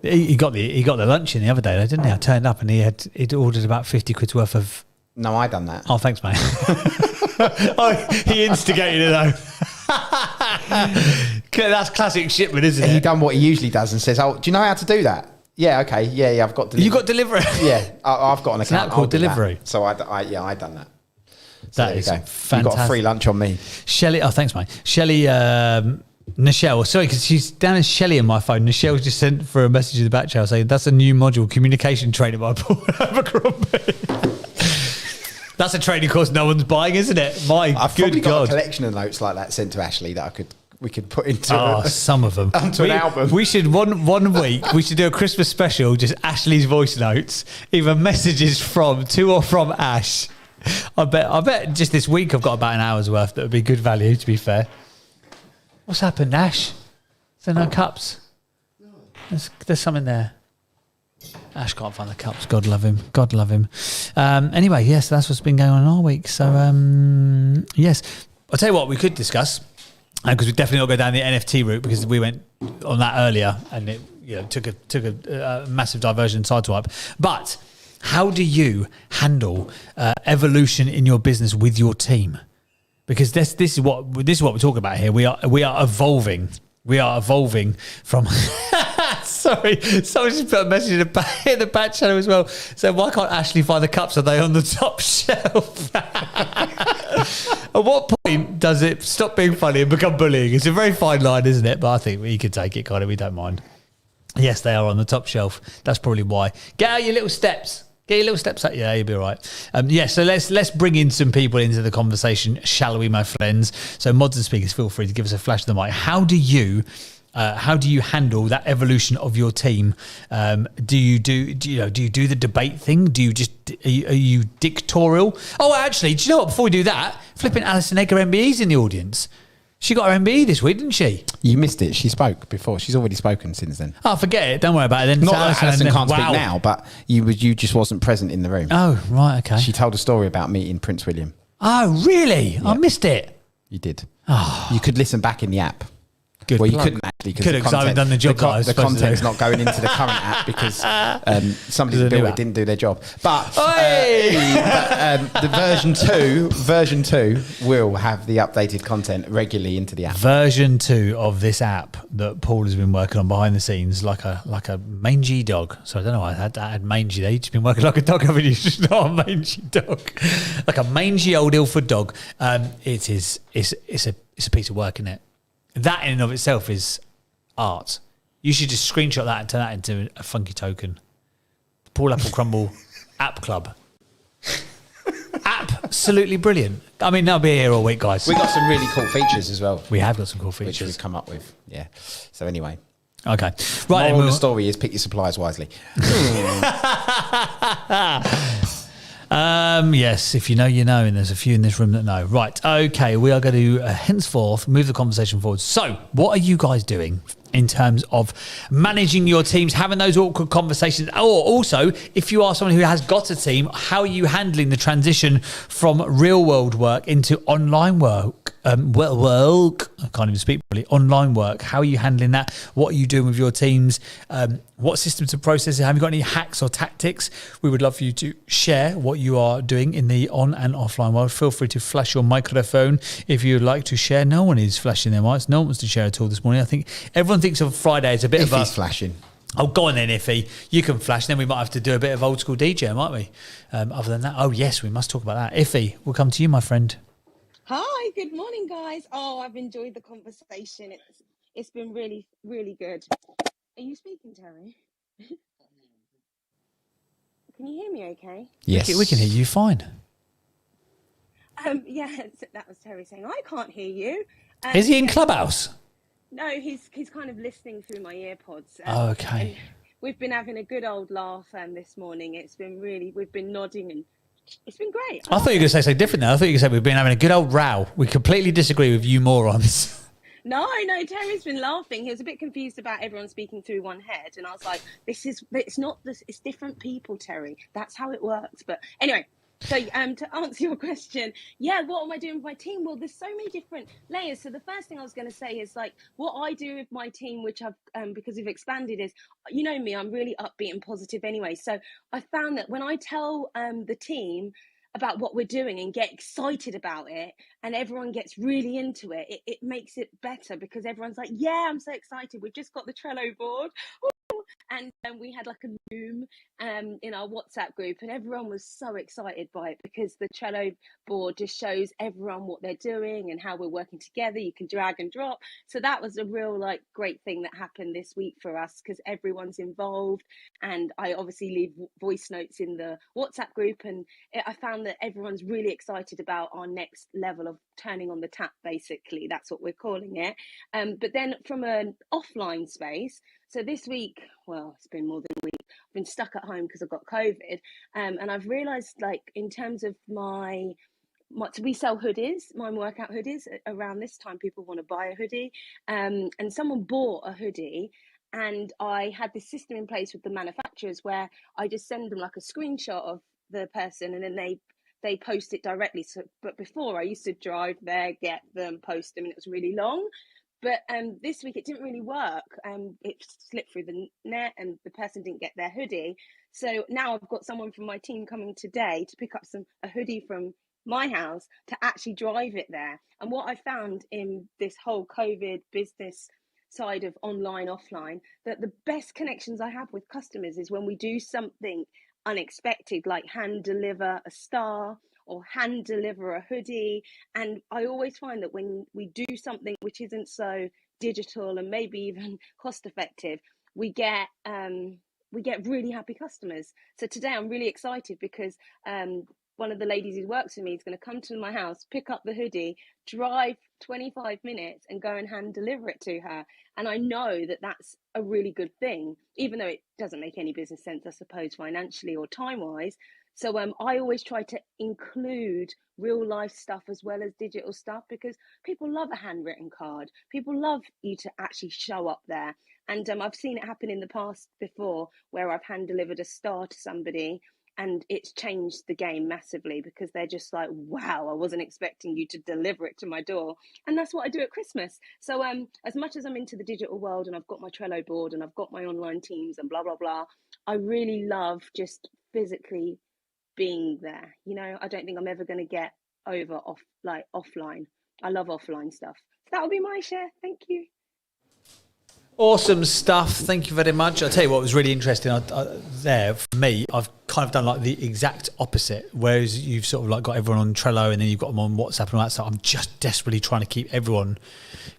He got the lunch in the other day, though, didn't he? I turned up and he'd ordered about 50 quid's worth of. No, I done that. Oh, thanks, mate. He instigated it though. That's classic shipman, isn't it? He done what he usually does and says, "Oh, do you know how to do that?" Yeah, okay, yeah, I've got delivery. You got delivery? Yeah, I've got an account. Isn't that called delivery? So I done that. So That is fantastic. You got a free lunch on me. Shelley, oh, thanks, mate. Shelley, Nichelle, sorry, because she's down as Shelley on my phone. Nichelle just sent for a message in the back channel saying that's a new module, communication training by Paul Abercrombie. That's a training course no one's buying, isn't it? I've good probably got God. a collection of notes like that sent to Ashley that we could put into some of them onto an album. We should one week we should do a Christmas special, just Ashley's voice notes, either messages to or from Ash. I bet just this week I've got about an hour's worth that would be good value, to be fair. What's happened, Ash? Is there no cups? There's something there. Ash can't find the cups. God love him. God love him. Anyway, yes, that's what's been going on all week. So, yes. I'll tell you what we could discuss, because we definitely not go down the NFT route, because we went on that earlier and it took a massive diversion sideswipe. But how do you handle evolution in your business with your team? Because this is what we're talking about here. We are evolving. We are evolving from. Sorry, someone just put a message in the back channel as well. So why can't Ashley find the cups? Are they on the top shelf? At what point does it stop being funny and become bullying? It's a very fine line, isn't it? But I think we could take it, kind of. We don't mind. Yes, they are on the top shelf. That's probably why. Get out your little steps. Get your little steps out. Yeah, you'll be all right. So let's bring in some people into the conversation, shall we, my friends? So mods and speakers, feel free to give us a flash of the mic. How do you handle that evolution of your team? Do you do the debate thing? Are you dictatorial? Oh, actually, do you know what? Before we do that, flipping Alison Egger MBE's in the audience. She got her MBE this week, didn't she? You missed it. She spoke before. She's already spoken since then. Oh, forget it. Don't worry about it. Then not that Alison can't speak now, but you just wasn't present in the room. Oh, right, okay. She told a story about meeting Prince William. Oh, really? Yep. I missed it. You did. Oh. You could listen back in the app. Good well, plug. you couldn't actually because I haven't done the job. The content's not going into the current app because somebody who built it didn't do their job. But the version 2 will have the updated content regularly into the app. Version 2 of this app that Paul has been working on behind the scenes, like a mangy dog. So I don't know why I had mangy there. You've just been working like a dog, haven't you? Just not a mangy dog, like a mangy old Ilford dog. It's a piece of work, isn't it? That in and of itself is art. You should just screenshot that and turn that into a funky token. The Paul Apple Crumble App Club. Absolutely brilliant. I mean, I'll be here all week, guys. We've got some really cool features as well. We have got some cool features. Which we've come up with. Yeah. So anyway. Okay. Right. Moral of the story is pick your suppliers wisely. Yes, if you know, you know, and there's a few in this room that know. Right, okay, we are going to henceforth move the conversation forward. So, what are you guys doing in terms of managing your teams, having those awkward conversations? Or also, if you are someone who has got a team, how are you handling the transition from real world work into online work? I can't even speak properly. Online work. How are you handling that? What are you doing with your teams? What systems and processes? Have you got any hacks or tactics? We would love for you to share what you are doing in the on and offline world. Feel free to flash your microphone if you'd like to share. No one is flashing their mics. No one wants to share at all this morning. I think everyone thinks of Friday as a bit of a... Iffy's flashing. Oh, go on then, Iffy. You can flash. Then we might have to do a bit of old school DJ, might we? Other than that, oh yes, we must talk about that. Iffy, we'll come to you, my friend. Hi, good morning, guys. Oh, I've enjoyed the conversation. It's been really, really good. Are you speaking, Terry? Can you hear me okay? Yes. We can hear you fine. Yeah, that was Terry saying, I can't hear you. Is he in Clubhouse? No, he's kind of listening through my earpods. Okay. we've been having a good old laugh this morning. It's been we've been nodding and it's been great. I thought you were going to say something different now. I thought you were going to say we've been having a good old row. We completely disagree with you morons. No, Terry's been laughing. He was a bit confused about everyone speaking through one head. And I was like, it's not this, it's different people, Terry. That's how it works. But anyway, so to answer your question, what am I doing with my team? Well, there's so many different layers. So the first thing I was going to say is like what I do with my team, which I've, because we've expanded is, you know me, I'm really upbeat and positive anyway. So I found that when I tell the team about what we're doing and get excited about it and everyone gets really into it, it makes it better because everyone's like, yeah, I'm so excited. We've just got the Trello board. And we had like a Zoom in our WhatsApp group and everyone was so excited by it because the Trello board just shows everyone what they're doing and how we're working together. You can drag and drop. So that was a real like great thing that happened this week for us because everyone's involved. And I obviously leave voice notes in the WhatsApp group and I found that everyone's really excited about our next level of turning on the tap, basically. That's what we're calling it. But then from an offline space, so this week, well, it's been more than a week. I've been stuck at home because I've got COVID. And I've realised, like, in terms of we sell hoodies, my workout hoodies. Around this time, people want to buy a hoodie. And someone bought a hoodie. And I had this system in place with the manufacturers where I just send them, like, a screenshot of the person and then they post it directly. So, but before, I used to drive there, get them, post them, and it was really long. But this week it didn't really work. It slipped through the net and the person didn't get their hoodie. So now I've got someone from my team coming today to pick up a hoodie from my house to actually drive it there. And what I found in this whole COVID business side of online, offline, that the best connections I have with customers is when we do something unexpected, like hand deliver a star or hand deliver a hoodie. And I always find that when we do something which isn't so digital and maybe even cost effective, we get really happy customers. So today I'm really excited because one of the ladies who works for me is going to come to my house, pick up the hoodie, drive 25 minutes and go and hand deliver it to her. And I know that that's a really good thing, even though it doesn't make any business sense, I suppose, financially or time-wise. So I always try to include real life stuff as well as digital stuff because people love a handwritten card. People love you to actually show up there. And I've seen it happen in the past before where I've hand delivered a star to somebody and it's changed the game massively because they're just like, wow, I wasn't expecting you to deliver it to my door. And that's what I do at Christmas. So as much as I'm into the digital world and I've got my Trello board and I've got my online teams and blah, blah, blah, I really love just physically being there. You know, I don't think I'm ever going to get over offline. I love offline stuff. So that'll be my share. Thank you. Awesome stuff. Thank you very much. I'll tell you what was really interesting there for me. I've kind of done like the exact opposite, whereas you've sort of like got everyone on Trello and then you've got them on WhatsApp and all that stuff. I'm just desperately trying to keep everyone,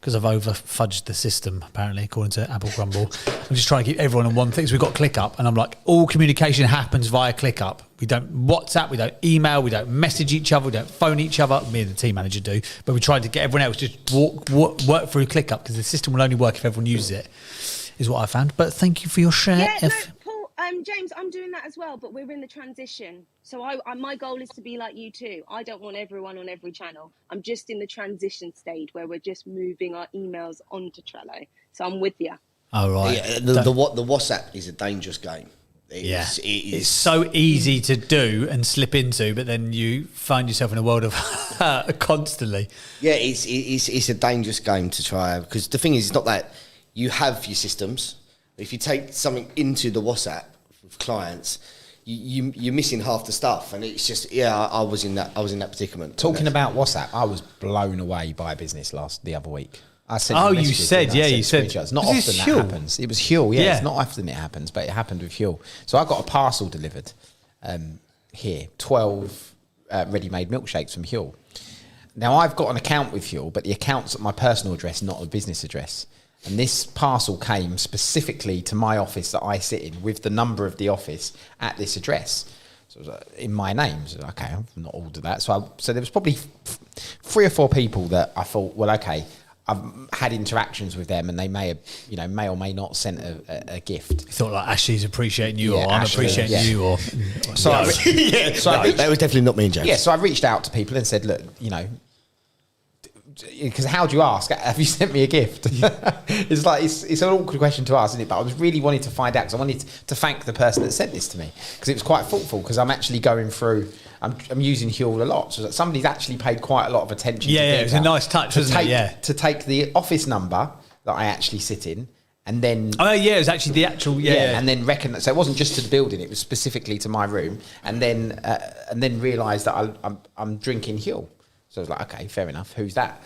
because I've over-fudged the system, apparently, according to Apple Grumble. I'm just trying to keep everyone on one thing. So we've got ClickUp, and I'm like, all communication happens via ClickUp. We don't WhatsApp, we don't email, we don't message each other, we don't phone each other. Me and the team manager do, but we tried to get everyone else just work through ClickUp because the system will only work if everyone uses it, is what I found. But thank you for your share. Yeah, Paul, James, I'm doing that as well, but we're in the transition. So my goal is to be like you too. I don't want everyone on every channel. I'm just in the transition stage where we're just moving our emails onto Trello. So I'm with you. Oh, right. Yeah, the WhatsApp is a dangerous game. It's so easy to do and slip into, but then you find yourself in a world of constantly. Yeah, it's a dangerous game to try, because the thing is, it's not that you have your systems. If you take something into the WhatsApp with clients, you're missing half the stuff, and it's just I was in that predicament. Talking about WhatsApp, I was blown away by a business the other week. I said, you said. Not often that happens. It was Huel, yeah. It's not often it happens, but it happened with Huel. So I got a parcel delivered here, 12 ready-made milkshakes from Huel. Now I've got an account with Huel, but the account's at my personal address, not a business address. And this parcel came specifically to my office that I sit in, with the number of the office at this address. So it was in my name. So, okay, I've not ordered that. So there was probably 3 or 4 people that I thought, well, okay, I've had interactions with them, and they may have, may or may not sent a gift. You thought like Ashley's appreciating you, Yeah, or I'm Ashley, appreciating you, or So I that was definitely not me and James. Yeah, so I reached out to people and said, look, because how do you ask? Have you sent me a gift? It's like it's an awkward question to ask, isn't it? But I was really wanting to find out, because I wanted to thank the person that sent this to me, because it was quite thoughtful. Because I'm actually going through, I'm using Huel a lot, so that somebody's actually paid quite a lot of attention. Yeah, to yeah, it was a nice touch, wasn't it? Yeah, to take the office number that I actually sit in, and then it was actually the actual and then so it wasn't just to the building; it was specifically to my room, and then realised that I'm drinking Huel. So I was like, okay, fair enough. Who's that?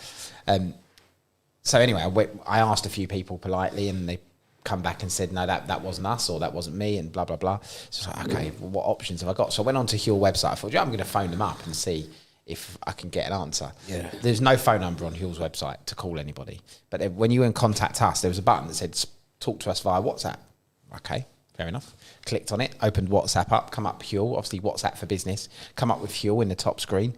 So anyway, I asked a few people politely, and they come back and said, no, that wasn't us, or that wasn't me, and blah, blah, blah. So I was like, okay, well, what options have I got? So I went on to Huel website. I thought, I'm going to phone them up and see if I can get an answer. Yeah. There's no phone number on Huel's website to call anybody. But when you were in Contact Us, there was a button that said, talk to us via WhatsApp. Okay, fair enough. Clicked on it, opened WhatsApp up, come up Huel, obviously WhatsApp for Business, come up with Huel in the top screen.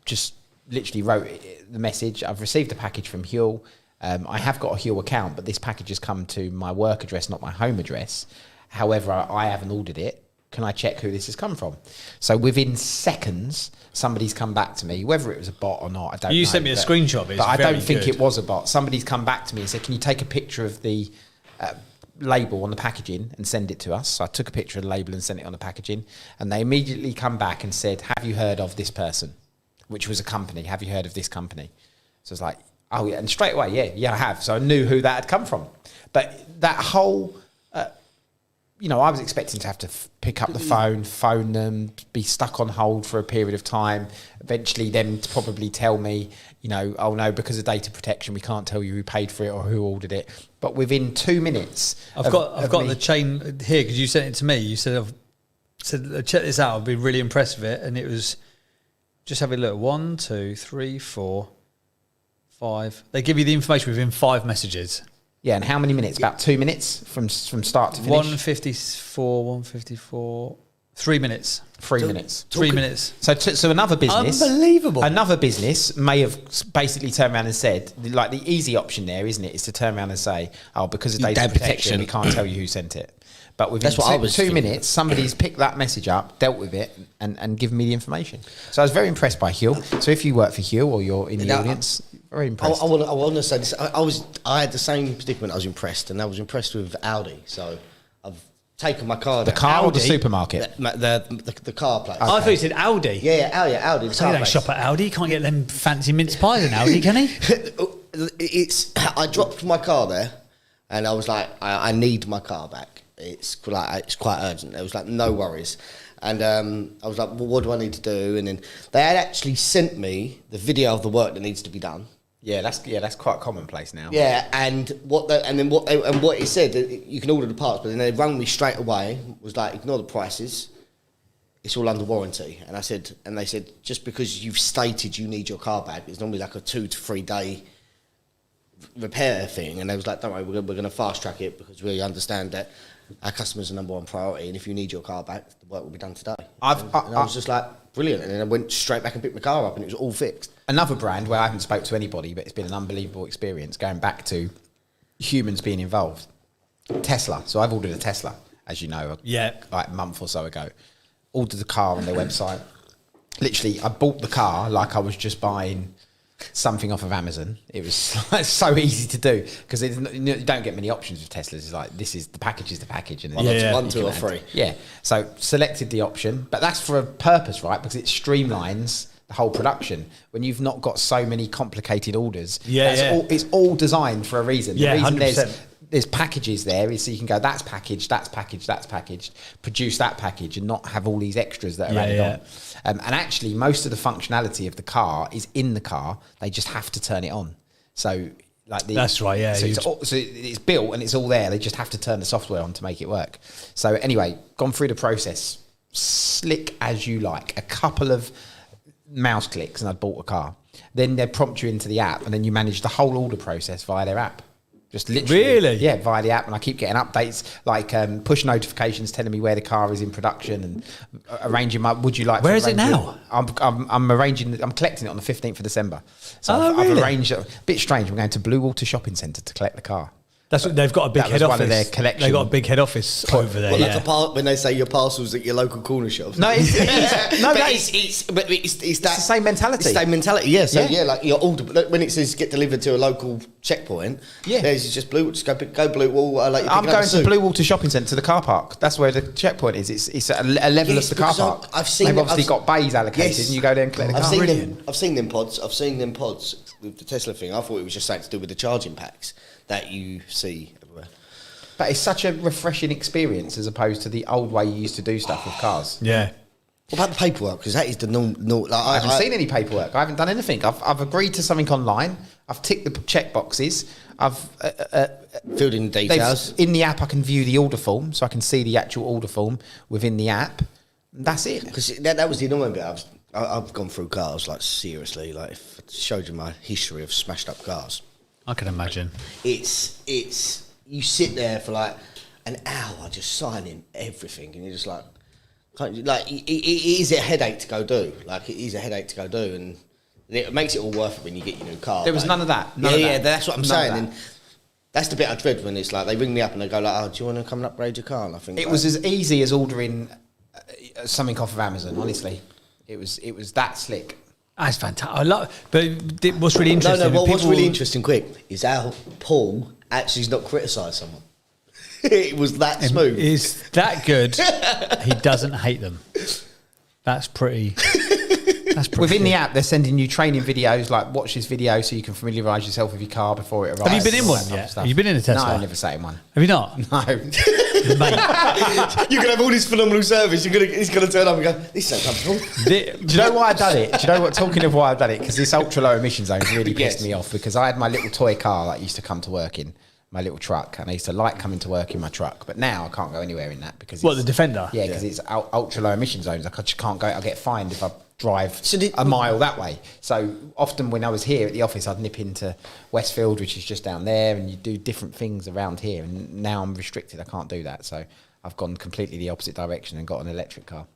Just literally wrote the message. I've received a package from Huel. I have got a Huel account, but this package has come to my work address, not my home address. However, I haven't ordered it. Can I check who this has come from? So within seconds, somebody's come back to me, whether it was a bot or not, I don't know. You sent me a screenshot of it. But I don't think it was a bot. Somebody's come back to me and said, can you take a picture of the label on the packaging and send it to us? So I took a picture of the label and sent it on the packaging. And they immediately come back and said, have you heard of this person? Which was a company. Have you heard of this company? So it's like, oh yeah, and straight away, yeah, I have. So I knew who that had come from. But that whole, I was expecting to have to pick up the phone them, be stuck on hold for a period of time, eventually them to probably tell me, oh no, because of data protection, we can't tell you who paid for it or who ordered it. But within 2 minutes, I've got the chain here because you sent it to me. You said, check this out. I've been really impressed with it, and it was. Just have a look. 1, 2, 3, 4, 5. They give you the information within 5 messages. Yeah, and how many minutes? About 2 minutes from start to finish? 154. 3 minutes. 3 minutes. 3 minutes. So another business. Unbelievable. Another business may have basically turned around and said, like the easy option there, isn't it, is to turn around and say, oh, because of data protection, we can't tell you who sent it. But within 2 minutes, somebody's picked that message up, dealt with it, and given me the information. So I was very impressed by Huel. So if you work for Huel or you're in the audience, very impressed. I want to say this. I had the same predicament. I was impressed, and I was impressed with Aldi. So I've taken my car. The car or the supermarket? The car place. Okay. I thought you said Aldi. Yeah, Aldi. So you don't shop at Aldi. You can't get them fancy mince pies in Aldi, can he? I dropped my car there, and I was like, I need my car back. It's quite urgent. It was like, no worries. And I was like, well, what do I need to do? And then they had actually sent me the video of the work that needs to be done. Yeah, that's quite commonplace now. Yeah, and what it said, you can order the parts, but then they rang me straight away. Was like, ignore the prices. It's all under warranty. And they said, just because you've stated you need your car back, it's normally like a 2 to 3 day repair thing. And they was like, don't worry, we're going to fast track it because we understand that our customers are number one priority, and if you need your car back, the work will be done today. I was just like, brilliant, and then I went straight back and picked my car up, and it was all fixed. Another brand where I haven't spoke to anybody, but it's been an unbelievable experience going back to humans being involved. Tesla. So I've ordered a Tesla, as you know, like a month or so ago. Ordered the car on their website. Literally, I bought the car like I was just buying something off of Amazon. It was so easy to do because you don't get many options with Teslas. It's like, this is the package, and then 1, 2 or 3. Yeah. So selected the option, but that's for a purpose, right? Because it streamlines the whole production when you've not got so many complicated orders. It's all designed for a reason. The reason 100%. There's packages there is so you can go, that's packaged, produce that package and not have all these extras that are added on. And actually, most of the functionality of the car is in the car. They just have to turn it on. So, that's right. Yeah. So it's built and it's all there. They just have to turn the software on to make it work. So anyway, gone through the process, slick as you like. A couple of mouse clicks, and I'd bought a car. Then they prompt you into the app, and then you manage the whole order process via their app. Just literally, Really? yeah, via the app, and I keep getting updates like push notifications telling me where the car is in production and arranging my. Would you like? Where to is it arrange now? I'm arranging. I'm collecting it on the 15th of December. So Oh, I've really? arranged. A bit strange. I'm going to Blue Water Shopping Centre to collect the car. That's what they've got a big That head was one office. of their collection. They've got a big head office over there. Well, Yeah. like when they say your parcels at your local corner shops. No, it's no, but that it's that the same mentality. It's the same mentality. Yeah. So Yeah. like your order when it says get delivered to a local checkpoint. Yeah. There's just Blue. Just go Blue Wall. Like I'm going to Blue Water Shopping Centre to the car park. That's where the checkpoint is. It's at a level Yes, of the car because park. I've seen They've it- obviously I've- got bays allocated, Yes. and you go there and collect the car. I've seen them pods. I've seen them pods with the Tesla thing. I thought it was just something to do with the charging packs that you see everywhere. But it's such a refreshing experience as opposed to the old way you used to do stuff with cars. Yeah. What about the paperwork? Because that is the normal. Like, I haven't seen any paperwork. I haven't done anything. I've agreed to something online. I've ticked the check boxes. I've filled in the they've- details. in the app. I can view the order form, so I can see the actual order form within the app. That's it. Because that was the annoying bit. I've gone through cars, like, seriously. Like, if I showed you my history of smashed up cars, I can imagine. it's you sit there for like an hour just signing everything, and you're just like, it is a headache to go do. Like, it is a headache to go do, and it makes it all worth it when you get your new car. There was like- none of that. Yeah, that's what I'm None of saying. that. And that's the bit I dread when it's like they ring me up and they go like, "Oh, do you want to come and upgrade your car?" And I think It like, was as easy as ordering something off of Amazon. Honestly, it was that slick. That's fantastic. I love. But what's really interesting? What's people- really interesting, quick, is how Paul actually has not criticised someone. It was that smooth. Is that good? He doesn't hate them. That's pretty. That's pretty. Within the good. app, they're sending you training videos, like watch this video so you can familiarise yourself with your car before it arrives. Have you been in and all one that type yet? of stuff. Have you been in a Tesla? No, I've never sat in one. Have you not? No. Mate, You're gonna have all this phenomenal service. He's gonna turn up and go, "This is so comfortable." Do you know why I done it? Do you know what? Talking of why I've done it, because this ultra low emission zone really pissed Yes. me off. Because I had my little toy car that I used to come to work in, my little truck, and I used to like coming to work in my truck. But now I can't go anywhere in that because what, it's- the Defender? Yeah, because it's ultra low emission zones. I just can't go. I get fined if I drive So did- a mile that way. So often when I was here at the office, I'd nip into Westfield, which is just down there, and you do different things around here. And now I'm restricted. I can't do that. So I've gone completely the opposite direction and got an electric car.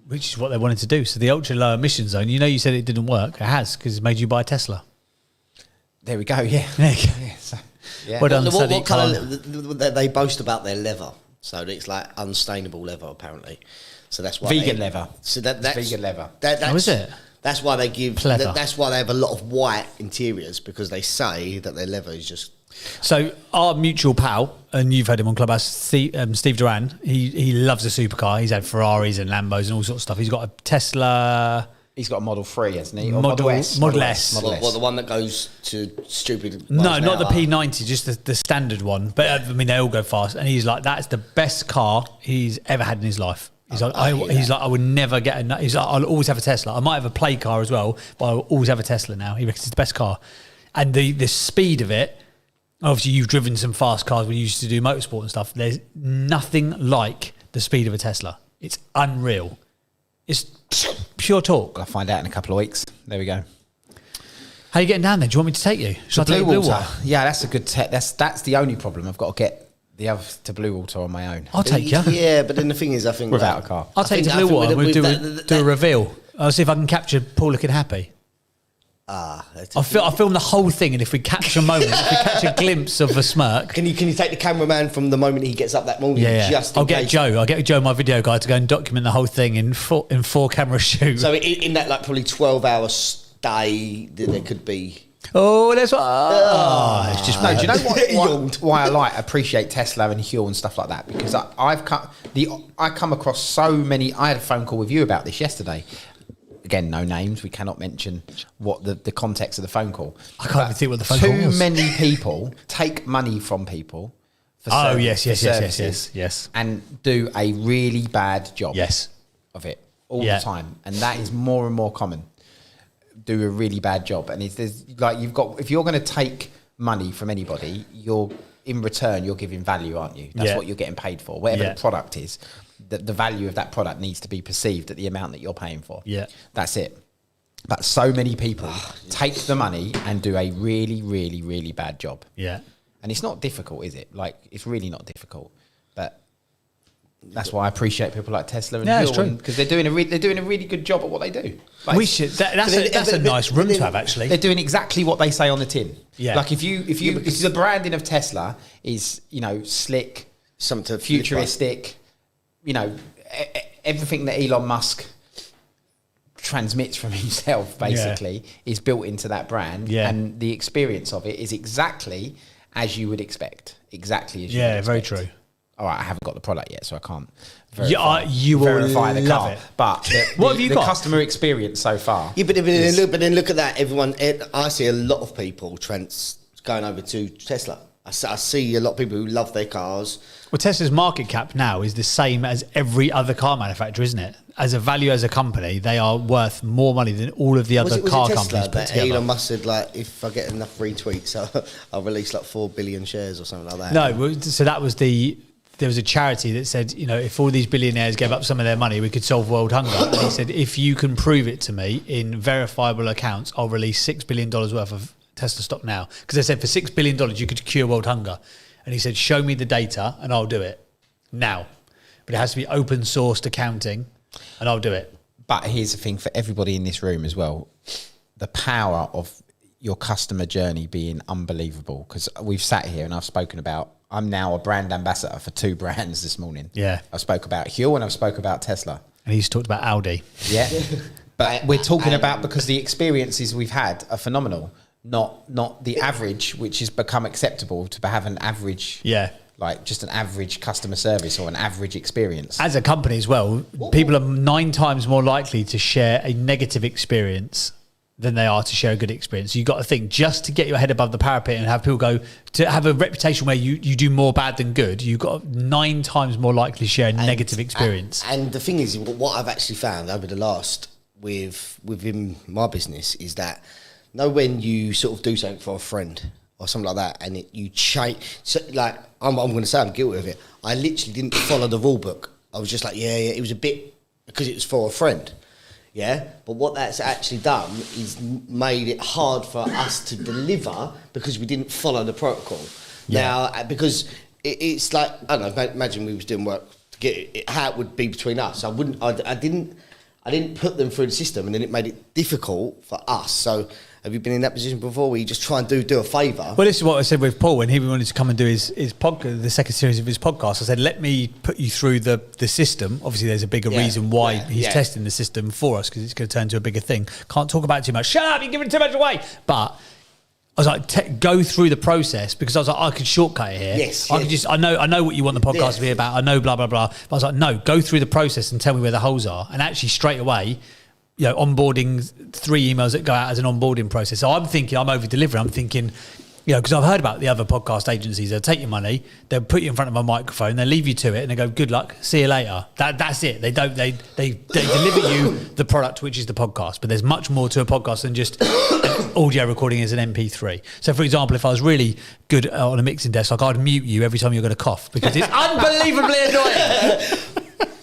Which is what they wanted to do. So the ultra low emission zone. You know, you said it didn't work. It has, because it made you buy a Tesla. There we go. Yeah. There you go. Yeah, so, yeah. Well done. What Sadiq colour? Khan. They boast about their leather, so it's like unstainable leather apparently. So that's why Vegan leather. So that's vegan leather. That's, Oh, is it? That's why they give. Pleather. That's why they have a lot of white interiors, because they say that their leather is just. So our mutual pal, and you've had him on Clubhouse, Steve Duran. He loves a supercar. He's had Ferraris and Lambos and all sorts of stuff. He's got a Tesla. He's got a Model 3, hasn't he? Or Model S. Model S. Model S. What, the one that goes to stupid. No, miles an not the hour? P90, just the standard one. But I mean, they all go fast. And he's like, that's the best car he's ever had in his life. He's like, I would never get a. He's like, I'll always have a Tesla. I might have a play car as well, but I'll always have a Tesla now. He reckons it's the best car, and the speed of it. Obviously, you've driven some fast cars when you used to do motorsport and stuff. There's nothing like the speed of a Tesla. It's unreal. It's pure talk. I'll find out in a couple of weeks. There we go. How are you getting down there? Do you want me to take you? Should I take you Blue Blue Water. Water? Yeah, that's a good that's the only problem. I've got to get the other to Blue Water on my own. I'll take you. Yeah, but then the thing is, I think Without like, a car. I'll take you to Blue Water and we'll do a reveal. I'll see if I can capture Paul looking happy. I'll film the whole thing, and if we capture a moment, if we catch a glimpse of a smirk. Can you take the cameraman from the moment he gets up that morning? Yeah. Just in I'll get case? Joe. I'll get Joe, my video guy, to go and document the whole thing in four camera shoot. So in that like probably 12-hour stay, there could be. Oh, that's what. It's just No, do you know Yawned. why I appreciate Tesla and Huel and stuff like that? Because I come across so many. I had a phone call with you about this yesterday. Again, no names. We cannot mention what the context of the phone call. I can't even think what the phone call was. Too many people take money from people. For Oh, services yes. and do a really bad job. Yes. Of it all Yeah. the time, and that is more and more common. Do a really bad job, and there's like if you're going to take money from anybody, you're in return you're giving value, aren't you? That's Yeah. what you're getting paid for. Whatever Yeah. the product is, the value of that product needs to be perceived at the amount that you're paying for. Yeah. That's it. But so many people take the money and do a really, really, really bad job. Yeah. And it's not difficult, is it? Like, it's really not difficult. But that's why I appreciate people like Tesla and it's true, because they're doing a really good job at what they do. Like, we should. That's a nice room to have, actually. They're doing exactly what they say on the tin. Yeah. Like if the branding of Tesla is, you know, slick, something futuristic, you know, everything that Elon Musk transmits from himself basically is built into that brand, and the experience of it is exactly as you would expect. Exactly as you would expect. Very true. All right, I haven't got the product yet, so I can't you will verify the love car. it. But what have you got? Customer experience so far. Yeah, but then look at that. I see a lot of people going over to Tesla. I see a lot of people who love their cars. Well, Tesla's market cap now is the same as every other car manufacturer, isn't it? As a value as a company, they are worth more money than all of the other car companies put together. Elon Musk said, like, if I get enough retweets, I'll release like 4 billion shares or something like that. No, so that was there was a charity that said, you know, if all these billionaires gave up some of their money, we could solve world hunger. And he said, if you can prove it to me in verifiable accounts, I'll release $6 billion worth of Tesla stock now. Because they said for $6 billion, you could cure world hunger. And he said, show me the data and I'll do it now. But it has to be open sourced accounting and I'll do it. But here's the thing for everybody in this room as well. The power of your customer journey being unbelievable. Because we've sat here and I've spoken about, I'm now a brand ambassador for 2 brands this morning. Yeah. I spoke about Huel and I've spoke about Tesla. And he's talked about Audi. Yeah. But we're talking about because the experiences we've had are phenomenal. Not the average, which has become acceptable to have an average, like just an average customer service or an average experience. As a company as well, people are 9 times more likely to share a negative experience than they are to share a good experience. So you've got to think, just to get your head above the parapet and have people go, to have a reputation where you do more bad than good, you've got 9 times more likely to share a negative experience. And the thing is, what I've actually found over the last within my business is that when you sort of do something for a friend or something like that, and you change, so like I'm going to say I'm guilty of it. I literally didn't follow the rule book. I was just like, it was a bit because it was for a friend. Yeah, but what that's actually done is made it hard for us to deliver because we didn't follow the protocol. Yeah. Now, because it's like, I don't know, imagine we was doing work to get it, how it would be between us. I didn't put them through the system, and then it made it difficult for us. So have you been in that position before where you just try and do a favour? Well, this is what I said with Paul when he wanted to come and do his podcast, the second series of his podcast. I said, let me put you through the system. Obviously, there's a bigger reason why he's testing the system for us, because it's going to turn into a bigger thing. Can't talk about it too much. Shut up, you're giving too much away. But I was like, go through the process, because I was like, I could shortcut it here. Yes. I could just, I know what you want the podcast to be about. I know blah, blah, blah. But I was like, no, go through the process and tell me where the holes are. And actually straight away, you know, onboarding 3 emails that go out as an onboarding process. So I'm thinking, I'm over-delivering. I'm thinking, you know, because I've heard about the other podcast agencies. They'll take your money, they'll put you in front of a microphone, they'll leave you to it, and they go, good luck, see you later. That's it. They deliver you the product, which is the podcast. But there's much more to a podcast than just audio recording as an MP3. So, for example, if I was really good on a mixing desk, like I'd mute you every time you're going to cough, because it's unbelievably annoying.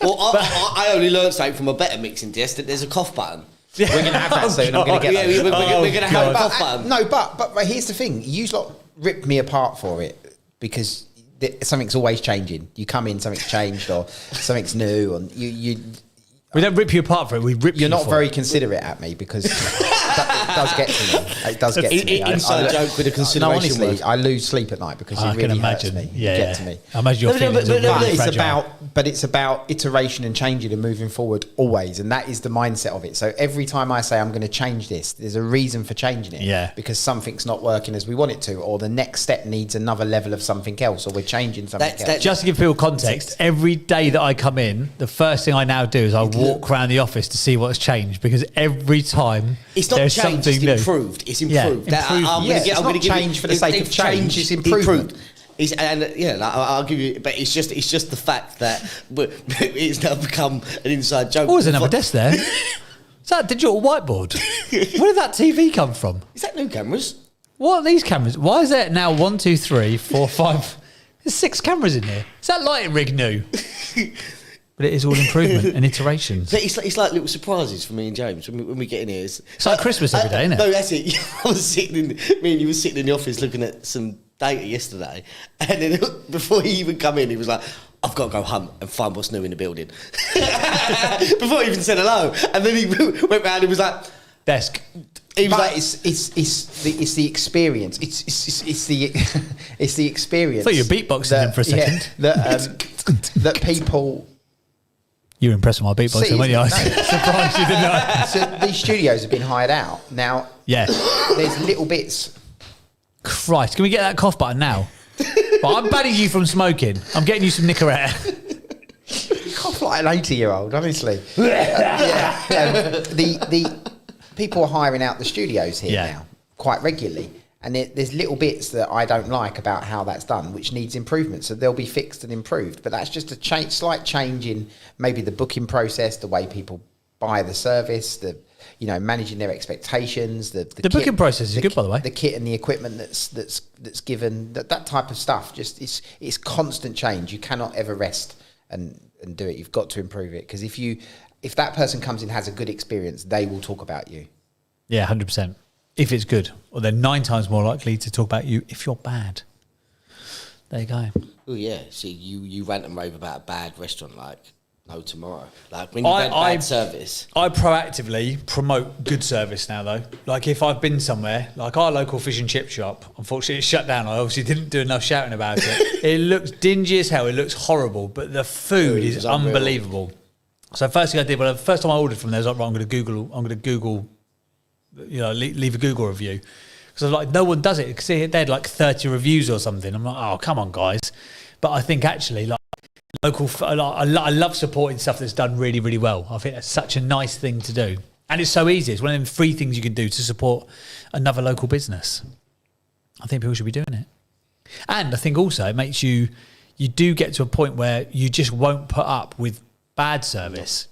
Well, I only learned something from a better mixing desk, that there's a cough button. We're going to have that soon. I'm going to get that. We're going to have a cough button. No, but here's the thing. You lot ripped me apart for it, because something's always changing. You come in, something's changed, or something's new, and you we don't rip you apart for it. We rip you. You're not for very it. considerate at me, because it does get to me. It does get to me. Inside joke with a consideration. No, honestly, word. I lose sleep at night because it really hurts me. Yeah, get to me. I imagine your feelings are really fragile. It's about iteration and changing and moving forward always, and that is the mindset of it. So every time I say I'm going to change this, there's a reason for changing it. Yeah. Because something's not working as we want it to, or the next step needs another level of something else, or we're changing something else. Just to give people context, every day that I come in, the first thing I now do is I walk around the office to see what's changed, because every time it's not there's changed, something it's new. improved. It's improved. It's not change for the sake of change. It's improvement. I'll give you, but it's just the fact that it's now become an inside joke. Oh, there's another desk there. Is that a digital whiteboard? Where did that TV come from? Is that new cameras? What are these cameras? Why is there now 1, 2, 3, 4, 5? There's 6 cameras in here. Is that lighting rig new? But it is all improvement and iterations. It's like little surprises for me and James when we get in here. It's like Christmas every day, isn't it? No, that's it. Me and you were sitting in the office looking at some Data yesterday, and then before he even come in, he was like, I've got to go hunt and find what's new in the building. Before he even said hello. And then he went round and he was like, desk. He was But like, it's the experience. It's the experience. I thought you were beatboxing then for a second. That people. You were impressed with my beatboxing, weren't you? I was surprised you didn't know. So these studios have been hired out now. Yeah. There's little bits. Christ, can we get that cough button now? But I'm banning you from smoking. I'm getting you some Nicorette. You cough like an 80-year-old, honestly. The people are hiring out the studios here now quite regularly. And there's little bits that I don't like about how that's done, which needs improvement. So they'll be fixed and improved. But that's just a slight change in maybe the booking process, the way people buy the service, managing their expectations. The booking process is good, by the way. The kit and the equipment that's given, that type of stuff. Just it's constant change. You cannot ever rest and do it. You've got to improve it, because if that person comes in, has a good experience, they will talk about you. Yeah, 100%. If it's good, or they're 9 times more likely to talk about you if you're bad. There you go. oh yeah, see, you rant and rave about a bad restaurant like no tomorrow. Like when you've had bad service. I proactively promote good service now, though. Like if I've been somewhere, like our local fish and chip shop, unfortunately it's shut down. I obviously didn't do enough shouting about it. It looks dingy as hell. It looks horrible, but the food is unbelievable. So first thing I did, the first time I ordered from there, I was like, right, I'm going to Google, leave a Google review. Because I was like, no one does it. Because they had like 30 reviews or something. I'm like, oh, come on, guys. But I think actually, like, I love supporting stuff that's done really, really well. I think that's such a nice thing to do. And it's so easy. It's one of them free things you can do to support another local business. I think people should be doing it. And I think also it makes you do get to a point where you just won't put up with bad service.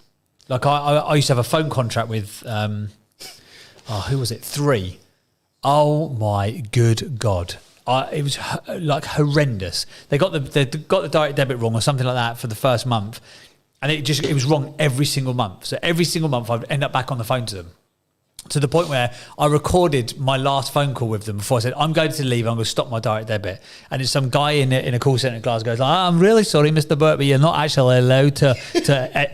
Like I used to have a phone contract with, who was it? 3. Oh my good God. It was like horrendous. They got the direct debit wrong or something like that for the first month, and it was wrong every single month. So every single month I'd end up back on the phone to them, to the point where I recorded my last phone call with them before I said, I'm going to leave, I'm going to stop my direct debit. And it's some guy in a call centre in Glasgow goes, I'm really sorry, Mr. Burt, but you're not actually allowed to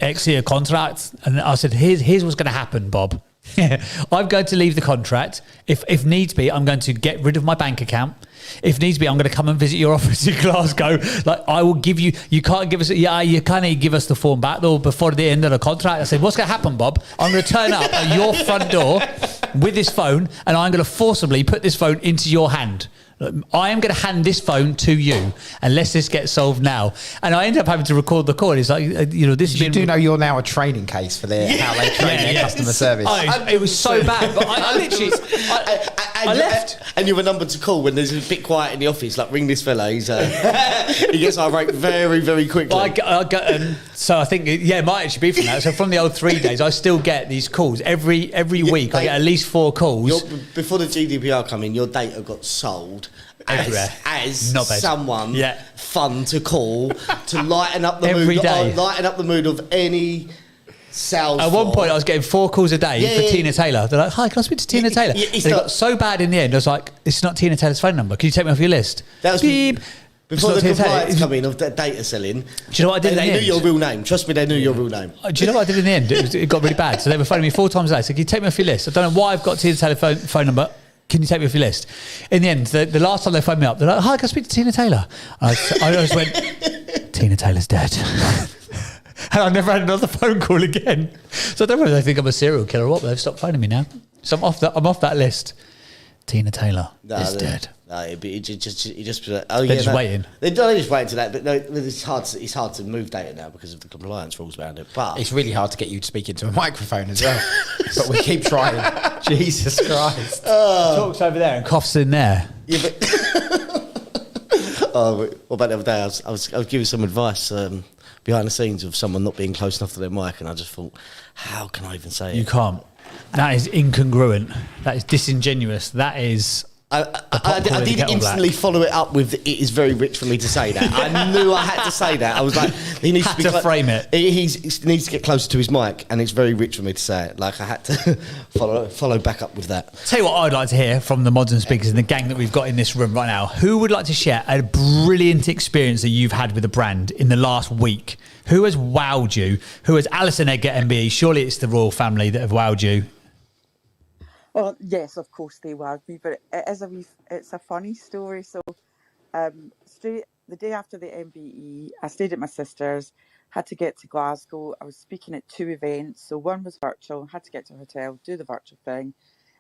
exit a contract. And I said, here's what's going to happen, Bob. I'm going to leave the contract. If needs be, I'm going to get rid of my bank account. If needs be, I'm going to come and visit your office in Glasgow. Like, I will give you can't give us, you can't give us the form back though before the end of the contract. I said, what's going to happen, Bob? I'm going to turn up at your front door with this phone, and I'm going to forcibly put this phone into your hand. I am going to hand this phone to you unless this gets solved now. And I end up having to record the call. It's like, this. You do know you're now a training case for how they train their customer service. It was so bad, but I literally I left. And you're a number to call when there's a bit quiet in the office. Like, ring this fella. He's he gets irate very, very quickly. Well, so I think it might actually be from that. So from the old 3 days, I still get these calls every week. I get at least 4 calls. Before the GDPR come in, your data got sold as someone fun to call to lighten up the mood. Lighten up the mood of any sales. At one point, I was getting 4 calls a day for Tina Taylor. They're like, "Hi, can I speak to Tina Taylor?" It got so bad in the end. I was like, "It's not Tina Taylor's phone number. Can you take me off your list?" That was beep. Before the compliance come in of data selling. Do you know what I did? They knew your real name. Trust me, they knew your real name. Do you know what I did in the end? It got really bad. So they were phoning me 4 times a day. So, can you take me off your list? I don't know why I've got Tina Taylor's phone number. Can you take me off your list? In the end, the last time they phoned me up, they're like, "Hi, can I speak to Tina Taylor?" I just went, "Tina Taylor's dead." And I never had another phone call again. So I don't know if they think I'm a serial killer or what, but they've stopped phoning me now. So I'm off that list. Tina Taylor is dead. No, it just they're just waiting. They're just waiting to that, but no, it's hard to move data now because of the compliance rules around it. But it's really hard to get you to speak into a microphone as well. But we keep trying. Jesus Christ! Talks over there and coughs in there. Yeah, but what about the other day? I was giving some advice behind the scenes of someone not being close enough to their mic, and I just thought, how can I even say it? You can't. That is incongruent. That is disingenuous. That is I did instantly follow it up with, it is very rich for me to say that. I knew I had to say that. I was like, he needs to frame it. He needs to get closer to his mic, and it's very rich for me to say it. Like, I had to follow back up with that. Tell you what I'd like to hear from the Mods and Speakers and the gang that we've got in this room right now. Who would like to share a brilliant experience that you've had with a brand in the last week? Who has wowed you? Who has Alison Edgar MBE? Surely it's the royal family that have wowed you. Well, yes, of course they wowed me, but it's a funny story. So, straight the day after the MBE, I stayed at my sister's, had to get to Glasgow. I was speaking at 2 events. So one was virtual, had to get to a hotel, do the virtual thing,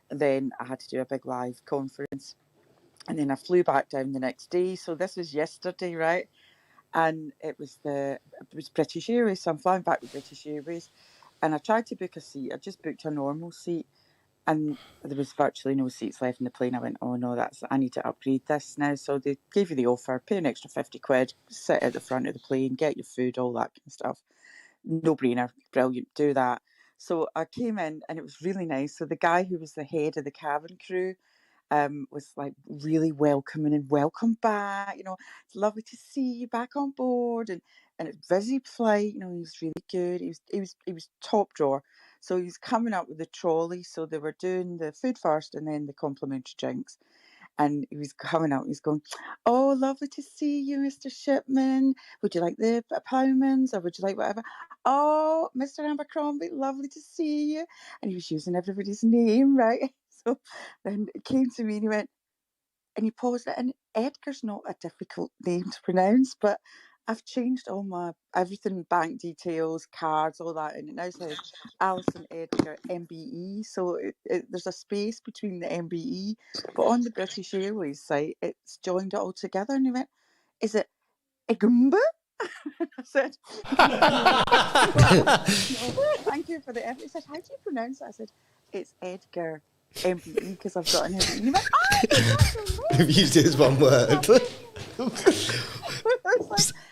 and then I had to do a big live conference. And then I flew back down the next day. So this was yesterday, right? And it was British Airways. So I'm flying back with British Airways, and I tried to book a seat. I just booked a normal seat. And there was virtually no seats left in the plane. I went, oh no, I need to upgrade this now. So they gave you the offer, pay an extra 50 quid, sit at the front of the plane, get your food, all that kind of stuff. No brainer, brilliant, do that. So I came in and it was really nice. So the guy who was the head of the cabin crew was like really welcoming and welcome back. You know, it's lovely to see you back on board. And it's a busy flight. You know, he was really good. He was top drawer. So he was coming up with the trolley. So they were doing the food first and then the complimentary drinks. And he was coming out, he's going, oh, lovely to see you, Mr. Shipman. Would you like the Plowmans or would you like whatever? Oh, Mr. Abercrombie, lovely to see you. And he was using everybody's name, right? So then it came to me and he went, and he paused it. And Edgar's not a difficult name to pronounce, but I've changed all my everything, bank details, cards, all that, and it now says Alison Edgar MBE. So there's a space between the MBE, but on the British Airways site, it's joined it all together. And he went, "Is it Egumba?" I said, no, "Thank you for the effort." He said, "How do you pronounce it?" I said, "It's Edgar MBE because I've got an MBE." And he went, "Oh, you've used it as one word."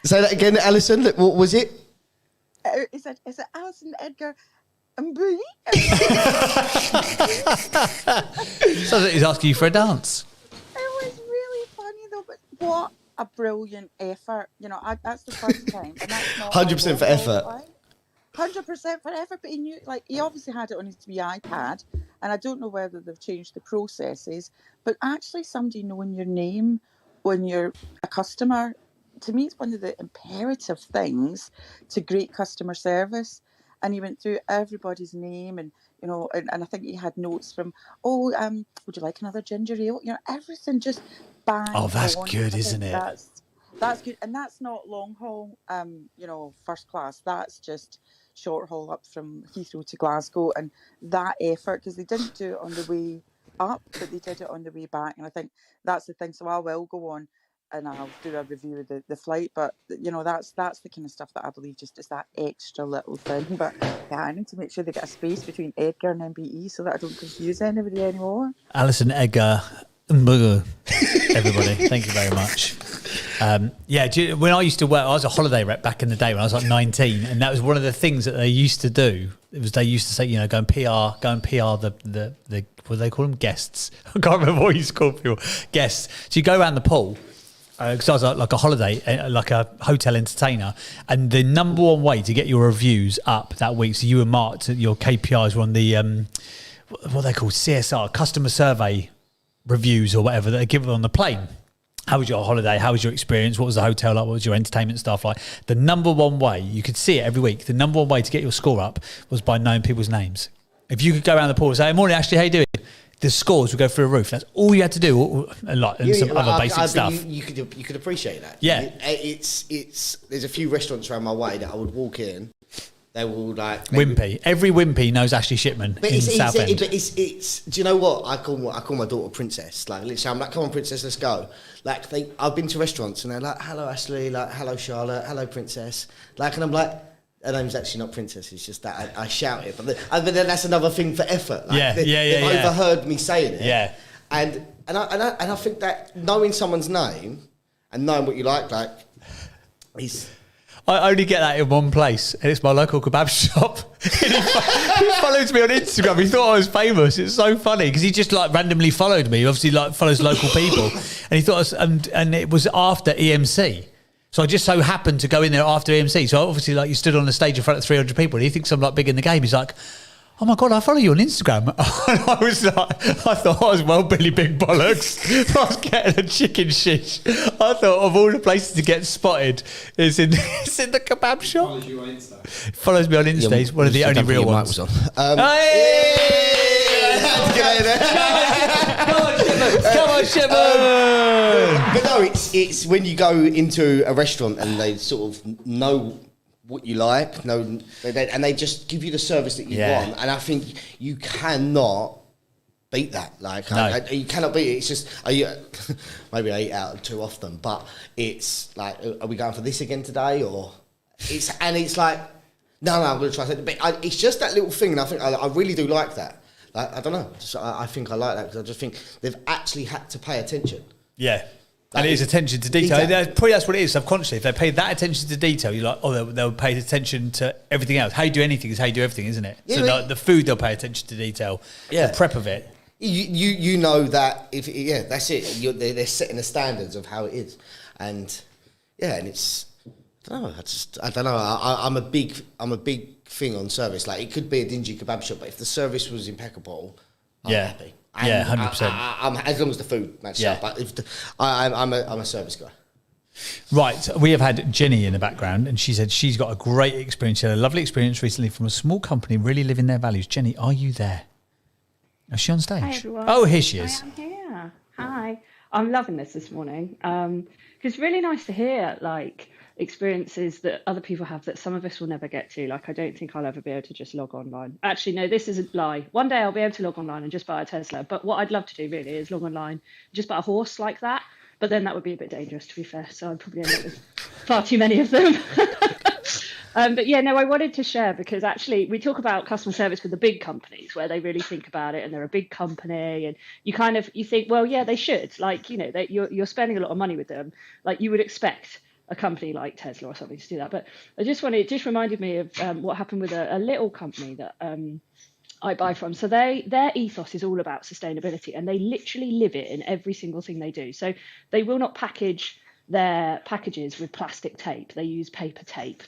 Say that again, Alison. What was it? He said, "Is it Alison Edgar MBE?" Sounds like he's asking you for a dance. It was really funny though, but what a brilliant effort. You know, that's the first time. And that's not 100% for effort. 100% for effort, but he knew, like, he obviously had it on his wee iPad, and I don't know whether they've changed the processes, but actually somebody knowing your name when you're a customer, to me, it's one of the imperative things to great customer service. And he went through everybody's name, and you know, and I think he had notes from, would you like another ginger ale? You know, everything just bang. Oh, that's on. good, isn't it? That's good, and that's not long haul. You know, first class. That's just short haul up from Heathrow to Glasgow, and that effort, because they didn't do it on the way up, but they did it on the way back, and I think that's the thing. So I will go on and I'll do a review of the flight, but you know, that's the kind of stuff that I believe just is that extra little thing. But yeah, I need to make sure they get a space between Edgar and MBE so that I don't confuse anybody anymore. Alison Edgar, everybody, thank you very much. When I used to work, I was a holiday rep back in the day when I was like 19, and that was one of the things that they used to do. It was, they used to say, you know, go and PR the what do they call them, guests. I can't remember what you used to call people, guests. So you go around the pool. Because I was like a holiday, like a hotel entertainer, and the number one way to get your reviews up that week, so you were marked, your KPIs were on the what they call CSR, customer survey reviews or whatever that they give on the plane. How was your holiday? How was your experience? What was the hotel like? What was your entertainment stuff like? The number one way, you could see it every week, the number one way to get your score up was by knowing people's names. If you could go around the pool and say, "Morning, Ashley, how you doing?" The scores would go through the roof. That's all you had to do, and some other basic stuff. You could appreciate that. Yeah, it's. There's a few restaurants around my way that I would walk in. They will like Wimpy. Every Wimpy knows Ashley Shipman in Southend. But it's. Do you know what I call my daughter Princess? Like literally, I'm like, "Come on, Princess, let's go." Like I've been to restaurants and they're like, "Hello, Ashley," like, "Hello, Charlotte," "Hello, Princess," like, and I'm like, her name's actually not Princess. It's just that I shout it. But then that's another thing for effort. Like they've overheard me saying it. Yeah. And I think that knowing someone's name and knowing what you like is. I only get that in one place, and it's my local kebab shop. And he follows me on Instagram. He thought I was famous. It's so funny because he just like randomly followed me. He obviously like follows local people, and he thought I was, and it was after EMC. So I just so happened to go in there after EMC. So obviously, like, you stood on the stage in front of 300 people, and he thinks I'm like big in the game. He's like, "Oh my God, I follow you on Instagram." And I was like, I thought I was well, Billy Big Bollocks. I was getting a chicken shish. I thought of all the places to get spotted, it's in the kebab shop. Follows you on Insta. Follows me on Insta. He's one of the only real ones. Come on, Shepard! But no, it's when you go into a restaurant and they sort of know what you like, and they just give you the service that you want. And I think you cannot beat that. Like, no. you cannot beat it. It's just, maybe I eat out too often, but it's like, are we going for this again today? Or it's like, no, I'm going to try something. But it's just that little thing, and I think I really do like that. Like, I don't know. I think I like that because I just think they've actually had to pay attention. Yeah. And it is attention to detail. Exactly. Probably that's what it is subconsciously. If they pay that attention to detail, you're like, oh, they'll pay attention to everything else. How you do anything is how you do everything, isn't it? Yeah, so the food, they'll pay attention to detail. Yeah. The prep of it. You know that that's it. They're setting the standards of how it is, and it's I don't know. I'm a big thing on service. Like, it could be a dingy kebab shop, but if the service was impeccable, I'm happy. Yeah, 100%. I'm as long as the food matches up. But I'm a service guy. Right, we have had Jenny in the background, and she said she's got a great experience. She had a lovely experience recently from a small company, really living their values. Jenny, are you there? Is she on stage? Hi, everyone. Oh, here she is. I am here. Hi. I'm loving this morning. Because it's really nice to hear, like, experiences that other people have that some of us will never get to. Like, I don't think I'll ever be able to just log online. Actually, no, this is a lie. One day I'll be able to log online and just buy a Tesla. But what I'd love to do really is log online and just buy a horse like that. But then that would be a bit dangerous, to be fair. So I'd probably end up with far too many of them. But yeah, no, I wanted to share because actually we talk about customer service with the big companies where they really think about it and they're a big company and you think, well, yeah, they should. Like, you know, you're spending a lot of money with them. Like, you would expect a company like Tesla or something to do that. But it just reminded me of what happened with a little company that I buy from. So their ethos is all about sustainability and they literally live it in every single thing they do. So they will not package their packages with plastic tape. They use paper tape.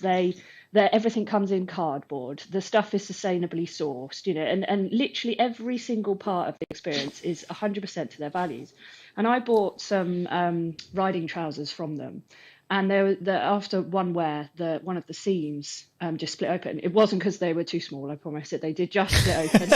Everything comes in cardboard. The stuff is sustainably sourced, you know, and literally every single part of the experience is 100% to their values. And I bought some riding trousers from them. And after one wear, one of the seams just split open. It wasn't because they were too small, I promise it. They did just split open.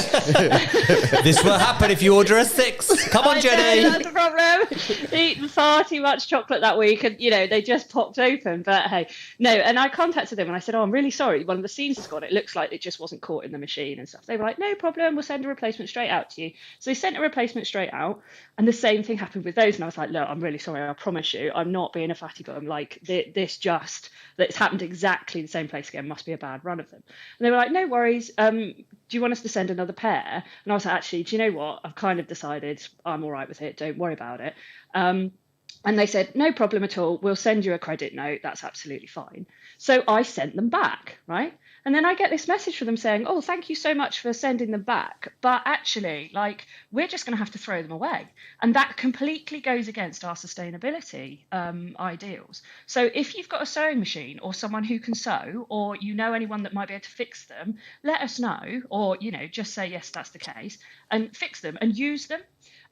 This will happen if you order a 6. Come on, Jenny. That's the problem. Eaten far too much chocolate that week, and you know they just popped open. But hey, no. And I contacted them and I said, "Oh, I'm really sorry. One of the seams has gone. It looks like it just wasn't caught in the machine and stuff." They were like, "No problem. We'll send a replacement straight out to you." So they sent a replacement straight out, and the same thing happened with those. And I was like, "Look, I'm really sorry. I promise you, I'm not being a fatty bum. Like that's happened exactly the same place again. Must be a bad run of them." And they were like, "No worries. Do you want us to send another pair?" And I was like, "Actually, do you know what? I've kind of decided I'm all right with it. Don't worry about it." And they said, "No problem at all. We'll send you a credit note. That's absolutely fine." So I sent them back, right? And then I get this message from them saying, "Oh, thank you so much for sending them back. But actually, like, we're just going to have to throw them away." And that completely goes against our sustainability ideals. So if you've got a sewing machine or someone who can sew, or you know anyone that might be able to fix them, let us know. Or, you know, just say, yes, that's the case, and fix them and use them.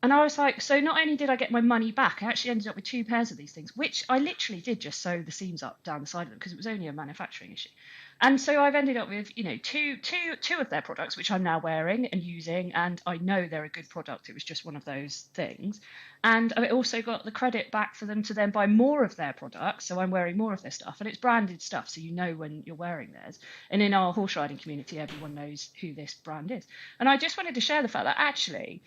And I was like, so not only did I get my money back, I actually ended up with 2 pairs of these things, which I literally did just sew the seams up down the side of them because it was only a manufacturing issue. And so I've ended up with, you know, two of their products, which I'm now wearing and using, and I know they're a good product. It was just one of those things. And I also got the credit back for them to then buy more of their products. So I'm wearing more of their stuff, and it's branded stuff, so you know when you're wearing theirs. And in our horse riding community, everyone knows who this brand is. And I just wanted to share the fact that actually,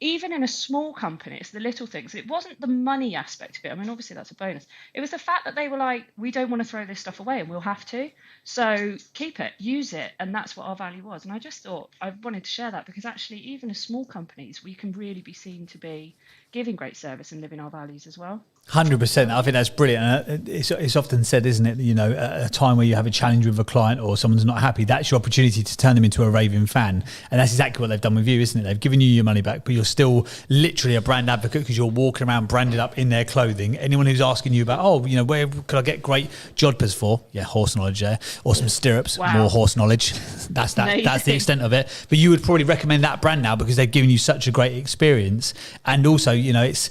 even in a small company, it's the little things. It wasn't the money aspect of it. I mean, obviously that's a bonus. It was the fact that they were like, we don't want to throw this stuff away and we'll have to. So keep it, use it. And that's what our value was. And I just thought I wanted to share that because actually, even as small companies, we can really be seen to be giving great service and living our values as well. 100%. I think that's brilliant. It's often said, isn't it? You know, at a time where you have a challenge with a client or someone's not happy, that's your opportunity to turn them into a raving fan. And that's exactly what they've done with you, isn't it? They've given you your money back, but you're still literally a brand advocate because you're walking around branded up in their clothing. Anyone who's asking you about, oh, you know, where could I get great jodhpurs for? Yeah, horse knowledge there. Or some stirrups, more horse knowledge. That's the extent of it. But you would probably recommend that brand now because they've given you such a great experience. And also, you know, it's,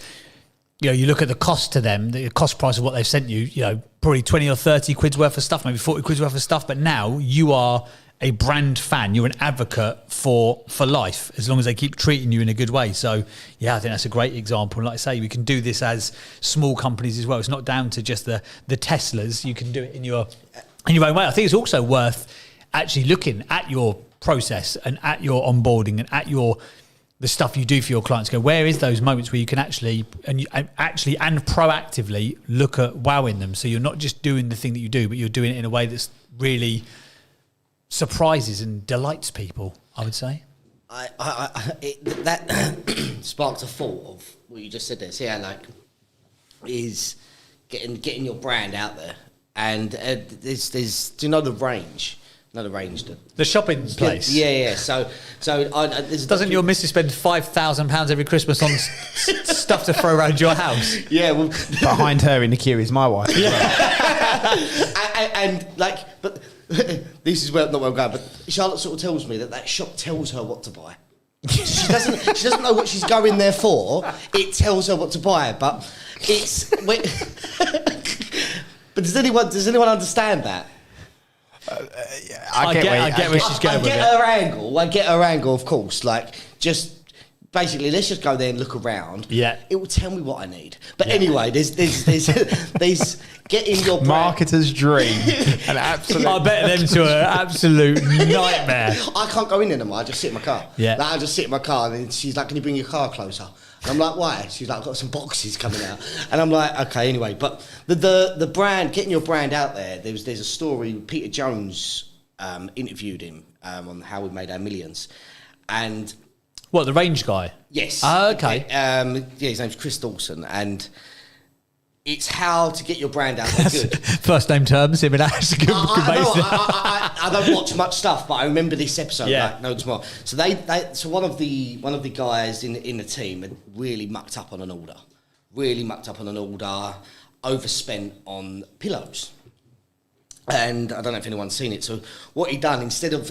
you know, you look at the cost to them, the cost price of what they've sent you, you know, probably 20 or 30 quid's worth of stuff, maybe 40 quid's worth of stuff. But now you are a brand fan. You're an advocate for life, as long as they keep treating you in a good way. So, yeah, I think that's a great example. And like I say, we can do this as small companies as well. It's not down to just the Teslas. You can do it in your own way. I think it's also worth actually looking at your process and at your onboarding and at the stuff you do for your clients. Go, where is those moments where you can actually and proactively look at wowing them? So you're not just doing the thing that you do, but you're doing it in a way that's really surprises and delights people, I would say. That sparked a thought of what you just said there. See how, like, is getting your brand out there. And there's do you know the Range? No, the Range. The shopping place. Yeah. So doesn't your missus spend £5,000 every Christmas on stuff to throw around your house? Yeah, well, behind her in the queue is my wife. Yeah. and like, but this is not where I'm going. But Charlotte sort of tells me that shop tells her what to buy. She doesn't know what she's going there for. It tells her what to buy, but it's. But does anyone understand that? I get where she's going with it. I get her angle, of course. Like, just basically, let's just go there and look around. Yeah, it will tell me what I need. But anyway, there's getting your brand. Marketer's dream. An absolute. I bet them to an absolute nightmare. I can't go in there anymore. I just sit in my car. Yeah, like, I just sit in my car, and then she's like, "Can you bring your car closer?" And I'm like, why? She's like, I've got some boxes coming out. And I'm like, okay, anyway. But the brand, getting your brand out there, there's a story, Peter Jones interviewed him on How We Made Our Millions. And... What, the Range guy? Yes. Oh, okay. His name's Chris Dawson. And it's how to get your brand out there good. First name terms, him and Ash. I don't watch much stuff, but I remember this episode like no tomorrow. So so one of the guys in the team had really mucked up on an order, overspent on pillows, and I don't know if anyone's seen it. So what he done, instead of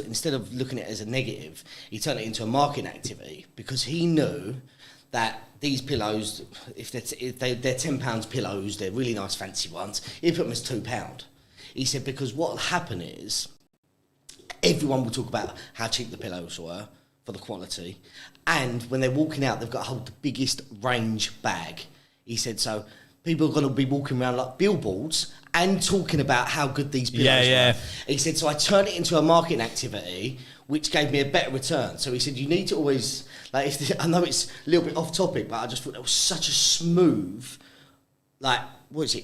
looking at it as a negative, he turned it into a marketing activity because he knew that these pillows, if they're £10 pillows, they're really nice fancy ones, he put them as £2. He said, because what will happen is everyone will talk about how cheap the pillows were for the quality, and when they're walking out, they've got to hold the biggest Range bag. He said, so people are going to be walking around like billboards and talking about how good these pillows were. He said, so I turned it into a marketing activity, which gave me a better return. So he said, you need to always, like, I know it's a little bit off topic, but I just thought that was such a smooth, like,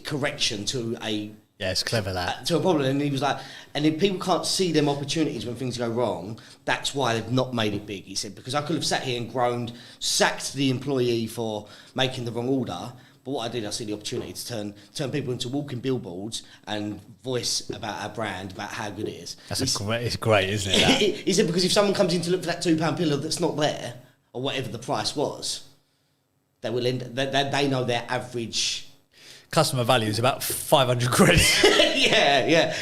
correction to a... Yeah, it's clever, that. To a problem. And he was like, and if people can't see them opportunities when things go wrong, that's why they've not made it big. He said, because I could have sat here and groaned, sacked the employee for making the wrong order, but what I did, I see the opportunity to turn people into walking billboards and voice about our brand, about how good it is. It's great, isn't it? He said, because if someone comes in to look for that £2 pillow that's not there, or whatever the price was, they will they know their average customer value is about 500 quid. yeah.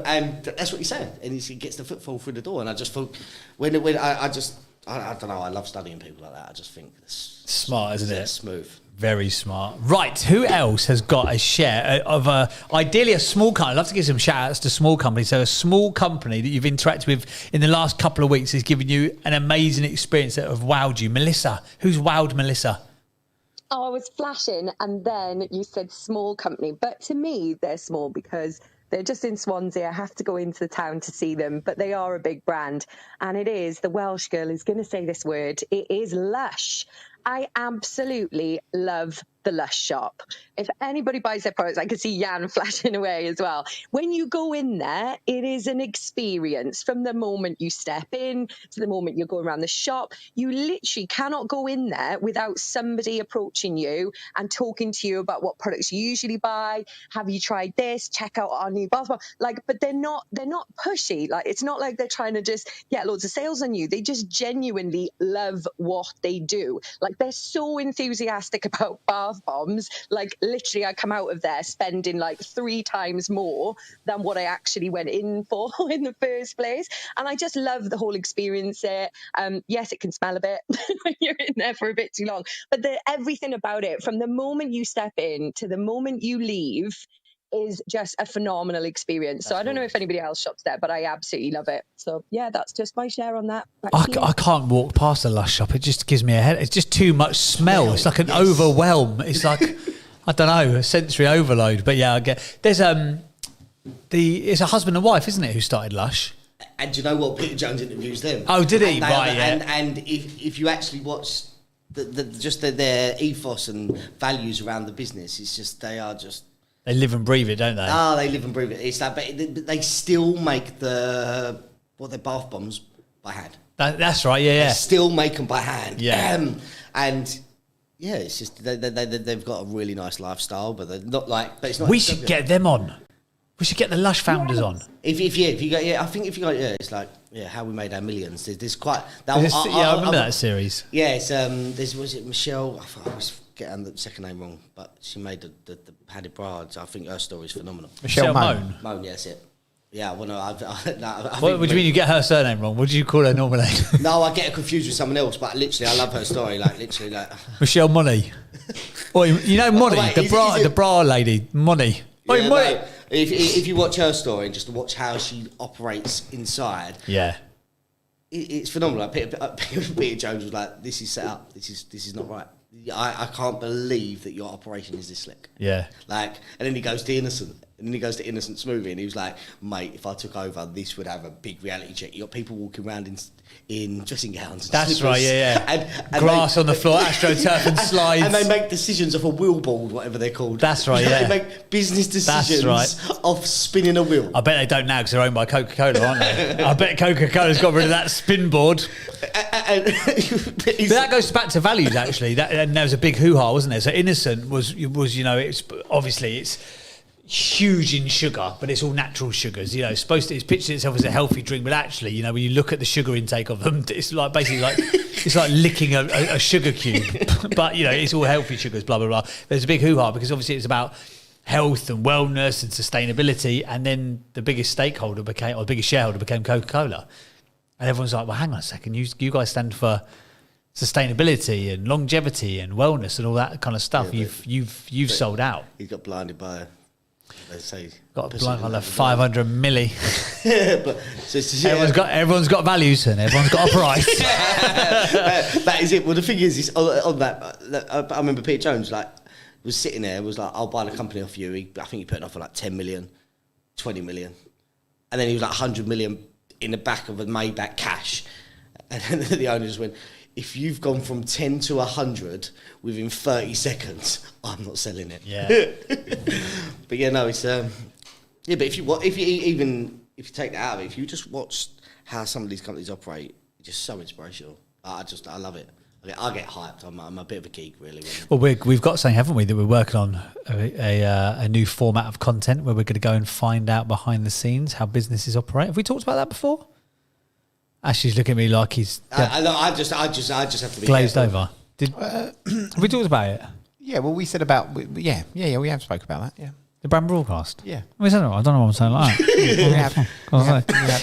And that's what he's saying. And he gets the footfall through the door. And I just thought, I don't know, I love studying people like that. I just think it's smart, isn't it? Smooth. Very smart. Right, who else has got a share of ideally a small company? I'd love to give some shout outs to small companies. So a small company that you've interacted with in the last couple of weeks has given you an amazing experience that have wowed you. Melissa, who's wowed Melissa? Oh, I was flashing and then you said small company. But to me, they're small because They're just in Swansea. I have to go into the town to see them, but they are a big brand. And it is, the Welsh girl is going to say this word, it is Lush. I absolutely love the Lush shop. If anybody buys their products, I can see Jan flashing away as well. When you go in there, it is an experience from the moment you step in to the moment you're going around the shop. You literally cannot go in there without somebody approaching you and talking to you about what products you usually buy. Have you tried this? Check out our new bath bomb. Like, but they're not pushy. Like, it's not like they're trying to just get loads of sales on you. They just genuinely love what they do. Like, they're so enthusiastic about bath bombs. Like, literally, I come out of there spending like 3 times more than what I actually went in for in the first place. And I just love the whole experience there. Yes, it can smell a bit when you're in there for a bit too long, but everything about it, from the moment you step in to the moment you leave, is just a phenomenal experience. So I don't know if anybody else shops there, but I absolutely love it. So yeah, that's just my share on that. I can't walk past a Lush shop. It just gives me a head. It's just too much smell. It's like an overwhelm. It's like, I don't know, a sensory overload. But yeah, I get. There's it's a husband and wife, isn't it, who started Lush? And do you know what? Peter Jones interviews them. Oh, did he? Right, yeah. And if you actually watch their ethos and values around the business, it's just they live and breathe it, don't they? Oh, they live and breathe it. It's that, but they still make their bath bombs by hand. That's right. Yeah. They still make them by hand. Yeah. And yeah, it's just they've got a really nice lifestyle, but they're not like. But it's not. We should get them on. We should get the Lush founders on. If you go, I think if you go, it's like how we made our millions. There's quite. I remember that series. Yeah, it's was it Michelle? I always get the second name wrong, but she made the padded bras. I think her story is phenomenal. Michelle Mone. Mone, yes, it. Yeah, well, no, what do you mean you get her surname wrong? What do you call her normally? No, I get her confused with someone else, but literally, I love her story. Michelle Money. Well, you know Money, the bra lady, Money. Yeah, Money. If you watch her story and just watch how she operates inside, it's phenomenal. Like Peter Jones was like, "This is set up. This is not right. I can't believe that your operation is this slick." Yeah. And then he goes to Innocent. And then he goes to Innocent Smoothie and he was like, "Mate, if I took over, this would have a big reality check. You got people walking around in dressing gowns." And that's slippers. right, yeah. And grass on the floor, AstroTurf and slides. And they make decisions off a wheel board, whatever they're called. That's right, yeah. They make business decisions off spinning a wheel. I bet they don't now because they're owned by Coca-Cola, aren't they? I bet Coca-Cola's got rid of that spin board. But that goes back to values, actually. And there was a big hoo-ha, wasn't there? So Innocent was it's huge in sugar, but it's all natural sugars. It's pictured itself as a healthy drink, but actually, when you look at the sugar intake of them, it's like basically it's like licking a sugar cube. But it's all healthy sugars, blah blah blah. There's a big hoo-ha because obviously it's about health and wellness and sustainability, and then the biggest shareholder became Coca-Cola, and everyone's like, "Well, hang on a second, you guys stand for sustainability and longevity and wellness and all that kind of stuff. Yeah, you've sold out." He got blinded by. They say got blind by 500 milli. But everyone's got values and everyone's got a price. That is it. Well, the thing is on that. I remember Peter Jones was sitting there. Was like, "I'll buy the company off you." I think he put it off for 10 million, 20 million, and then he was 100 million in the back of a Maybach cash, and then the owner just went, "If you've gone from 10 to 100 within 30 seconds, I'm not selling it." Yeah. But it's but if you take that out of it, if you just watch how some of these companies operate, it's just so inspirational. I love it. I get hyped. I'm a bit of a geek, really. Well, we've got something, haven't we, that we're working on a new format of content where we're going to go and find out behind the scenes how businesses operate. Have we talked about that before? Ashley's looking at me like he's. I just have to be glazed careful. over. Have we talked about it? Yeah, well, we said about we have spoke about that. Yeah, the brand broadcast. Yeah, I don't know what I'm saying like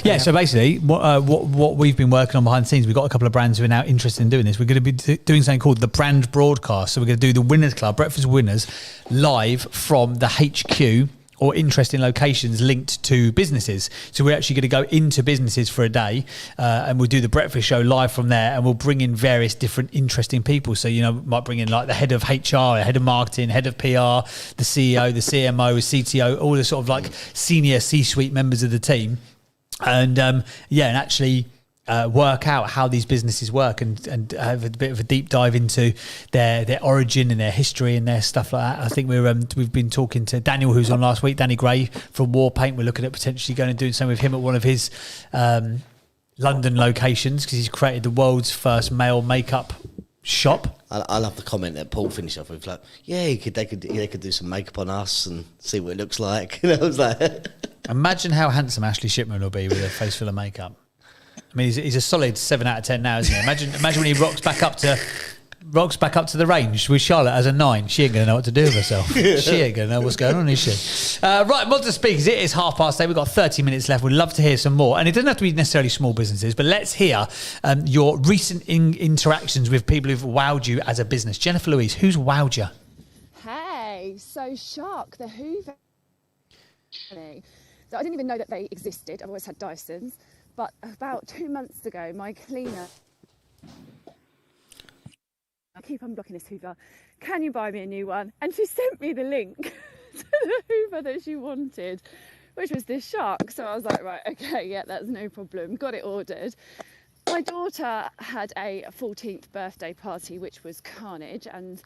that. So basically, what we've been working on behind the scenes, we've got a couple of brands who are now interested in doing this. We're going to be doing something called the brand broadcast. So we're going to do the Winners Club, Breakfast Winners, live from the HQ or interesting locations linked to businesses. So we're actually going to go into businesses for a day, and we'll do the breakfast show live from there, and we'll bring in various different interesting people. So, might bring in like the head of HR, head of marketing, head of PR, the CEO, the CMO, CTO, all the sort of like senior C-suite members of the team. And and actually work out how these businesses work and have a bit of a deep dive into their origin and their history and their stuff like that. I think we've been talking to Daniel, who's on last week, Danny Gray from Warpaint. We're looking at potentially going and doing something with him at one of his London locations, because he's created the world's first male makeup shop. I love the comment that Paul finished off with, like, they could do some makeup on us and see what it looks like. I was like, imagine how handsome Ashley Shipman will be with a face full of makeup. I mean, he's a solid 7 out of 10 now, isn't he? Imagine when he rocks back up to the range with Charlotte as a 9. She ain't going to know what to do with herself. She ain't going to know what's going on, is she? Right, Modern Speakers, it is 8:30. We've got 30 minutes left. We'd love to hear some more. And it doesn't have to be necessarily small businesses, but let's hear your recent interactions with people who've wowed you as a business. Jennifer Louise, who's wowed you? Hey, so Shark, the Hoover. So I didn't even know that they existed. I've always had Dysons. But about 2 months ago, my cleaner... I keep unblocking this Hoover. Can you buy me a new one? And she sent me the link to the Hoover that she wanted, which was this Shark. So I was like, right, okay, yeah, that's no problem. Got it ordered. My daughter had a 14th birthday party, which was carnage. And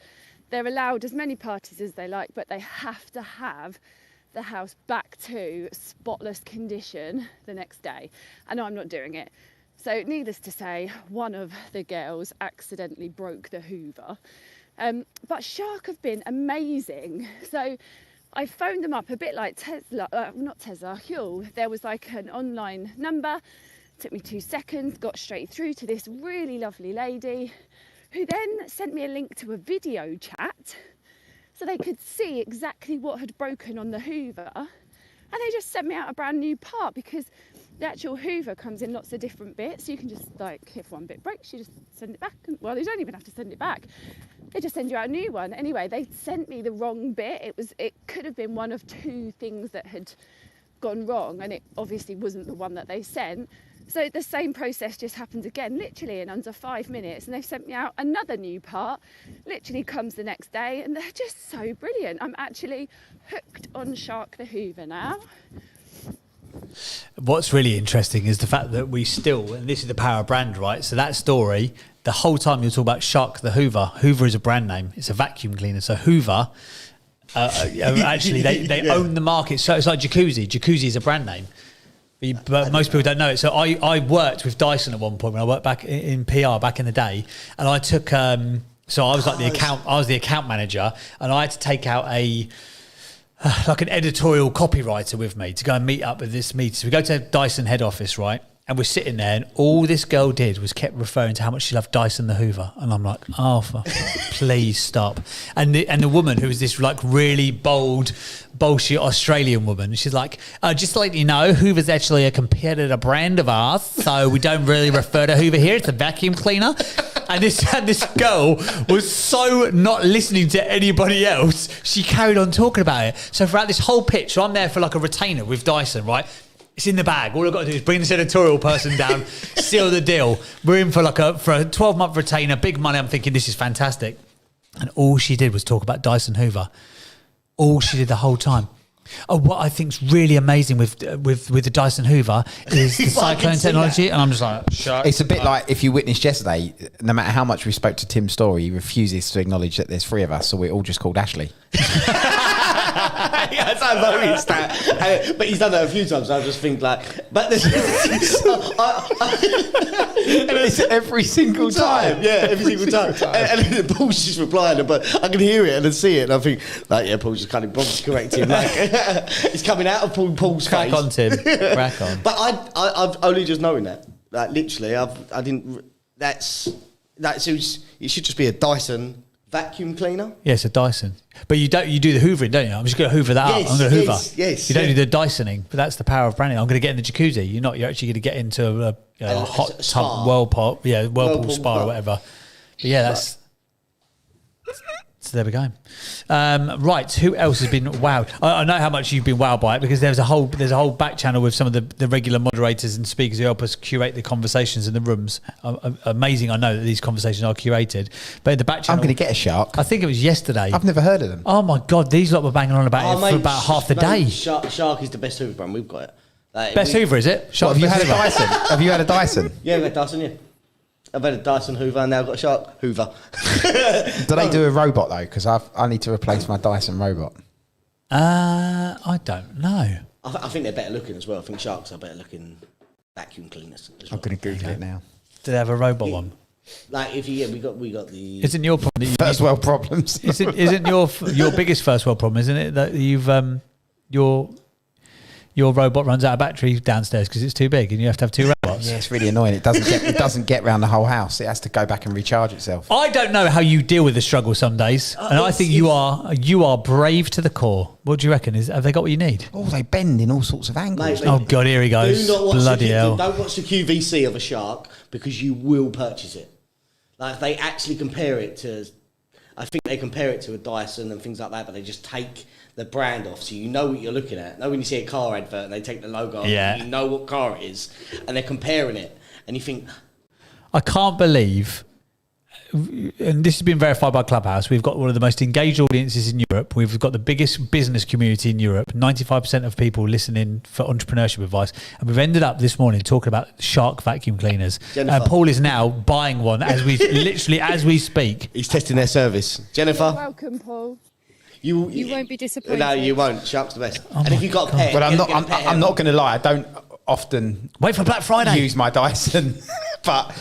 they're allowed as many parties as they like, but they have to have the house back to spotless condition the next day. I know I'm not doing it. So needless to say, one of the girls accidentally broke the Hoover. But Shark have been amazing. So I phoned them up a bit like Tesla, not Tesla, Huel. There was like an online number. Took me 2 seconds, got straight through to this really lovely lady who then sent me a link to a video chat so they could see exactly what had broken on the Hoover. And they just sent me out a brand new part, because the actual Hoover comes in lots of different bits. So you can just, like, if one bit breaks, you just send it back. Well, you don't even have to send it back. They just send you out a new one. Anyway, they sent me the wrong bit. It could have been one of 2 things that had gone wrong, and it obviously wasn't the one that they sent. So the same process just happened again, literally in under 5 minutes, and they've sent me out another new part, literally comes the next day, and they're just so brilliant. I'm actually hooked on Shark the Hoover now. What's really interesting is the fact that we still, and this is the power of brand, right? So that story, the whole time you're talking about Shark the Hoover. Hoover is a brand name. It's a vacuum cleaner. So Hoover, actually, they own the market. So it's like Jacuzzi. Jacuzzi is a brand name. But most people don't know it. So I worked with Dyson at one point when I worked back in PR back in the day, and I took so I was like the account manager, and I had to take out like an editorial copywriter with me to go and meet up with this meeting. So we go to Dyson head office, right? And we're sitting there, and all this girl did was kept referring to how much she loved Dyson the Hoover. And I'm like, oh, please stop. And the woman, who was this like really bold, bullshit Australian woman, she's like, just to let you know, Hoover's actually a competitor brand of ours, so we don't really refer to Hoover here. It's a vacuum cleaner. And this girl was so not listening to anybody else, she carried on talking about it. So throughout this whole pitch, so I'm there for like a retainer with Dyson, right? It's in the bag. All I've got to do is bring this editorial person down, seal the deal. We're in for a 12-month retainer, big money. I'm thinking this is fantastic. And all she did was talk about Dyson Hoover. All she did the whole time. Oh, what I think's really amazing with the Dyson Hoover is the cyclone technology. And I'm just like, shut It's a bit like if you witnessed yesterday, no matter how much we spoke to Tim Story, he refuses to acknowledge that there's 3 of us, so we're all just called Ashley. Yes, I noticed that. But he's done that a few times. I just think like, but it's every single time. Yeah, every single time. And then Paul's just replying, but I can hear it and then see it, and I think, like, yeah, Paul's just kind of correcting him. Like, it's coming out of Paul's Crack face. on, Tim. Crack on. But I've only just knowing that. Like, literally, I didn't. It should just be a Dyson vacuum cleaner. Yeah, it's a Dyson. But you do the hoovering, don't you? I'm just going to hoover that up. I'm going to hoover. Yes. You don't do the Dysoning, but that's the power of branding. I'm going to get in the jacuzzi. You're actually going to get into a hot tub whirlpool spa or whatever. But yeah, that's So there we go. Right, who else has been wowed? I know how much you've been wowed by it because there's a whole back channel with some of the regular moderators and speakers who help us curate the conversations in the rooms. Amazing, I know that these conversations are curated. But in the back channel... I'm going to get a shark. I think it was yesterday. I've never heard of them. Oh my God, these lot were banging on about it for about half the day. Shark is the best Hoover brand we've got. It. Best Hoover, is it? What, have you had a Dyson? Have you had a Dyson? Yeah, I've had Dyson, yeah. I've had a Dyson Hoover and now I've got a Shark Hoover. Do they do a robot though? Because I need to replace my Dyson robot. I don't know. I think they're better looking as well. I think Sharks are better looking vacuum cleaners. I'm going to Google it now. Do they have a robot one? Like we got the Isn't your problem first world problems? Isn't your biggest first world problem? Isn't it that you've your robot runs out of battery downstairs because it's too big and you have to have two robots? Yeah, it's really annoying. It doesn't get around the whole house. It has to go back and recharge itself. I don't know how you deal with the struggle some days, and I think you are brave to the core. What do you reckon? Have they got what you need? Oh, they bend in all sorts of angles. Mate, oh God, here he goes! Bloody hell! Don't watch the QVC of a Shark because you will purchase it. Like if they actually compare it to, I think they compare it to a Dyson and things like that, but they just take the brand off, so you know what you're looking at. Now when you see a car advert and they take the logo off, you know what car it is, and they're comparing it, and you think, I can't believe, and this has been verified by Clubhouse, we've got one of the most engaged audiences in Europe. We've got the biggest business community in Europe, 95% of people listening for entrepreneurship advice, and we've ended up this morning talking about Shark vacuum cleaners. And Paul is now buying one as we literally as we speak. He's testing their service. Jennifer, You're welcome, Paul. You won't be disappointed. No, you won't. Shark's the best. And if you've got a pet, but I'm not going to lie. I don't often wait for Black Friday. Use my Dyson, but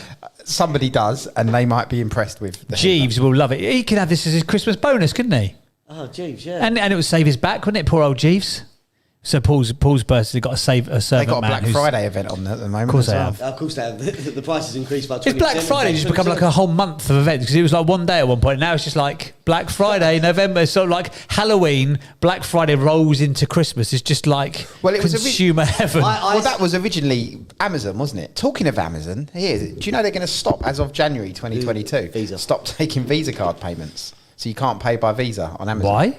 somebody does, and they might be impressed with. Jeeves will love it. He could have this as his Christmas bonus, couldn't he? Oh, Jeeves, yeah. And it would save his back, wouldn't it? Poor old Jeeves. So Paul's birthday got to save a servant. They got a Black Friday event on at the moment. Of course they have. Of course they have. The price has increased by 20%. It's Black Friday just become like a whole month of events because it was like one day at one point. Now it's just like Black Friday, November. So like Halloween, Black Friday rolls into Christmas. It's just like consumer heaven. Well, that was originally Amazon, wasn't it? Talking of Amazon, do you know they're going to stop as of January 2022? Visa. Stop taking Visa card payments, so you can't pay by Visa on Amazon. Why?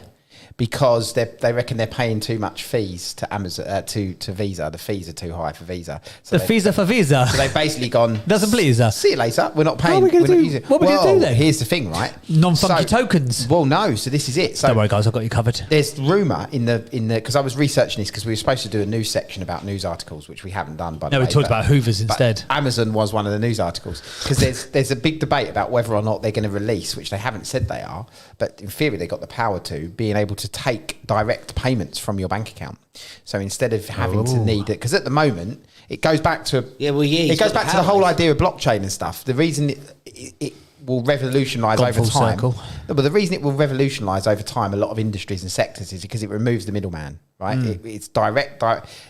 Because they reckon they're paying too much fees to Amazon to Visa. The fees are too high for Visa. So the fees are for Visa. So they've basically gone. Doesn't please us. See you later. We're not paying. What are we going to do? What are we going to do then? Here's the thing, right? Non-funky tokens. Well, no. So this is it. So don't worry, guys. I've got you covered. There's rumour in the because I was researching this because we were supposed to do a news section about news articles, which we haven't done. By the way, we talked about Hoovers instead. Amazon was one of the news articles because there's a big debate about whether or not they're going to release, which they haven't said they are, but in theory they got the power to being able to take direct payments from your bank account. So instead of having to need it, because at the moment it goes back to it goes back to the whole idea of blockchain and stuff. The reason it will revolutionise over time. But the reason it will revolutionise over time a lot of industries and sectors is because it removes the middleman, right? It's direct.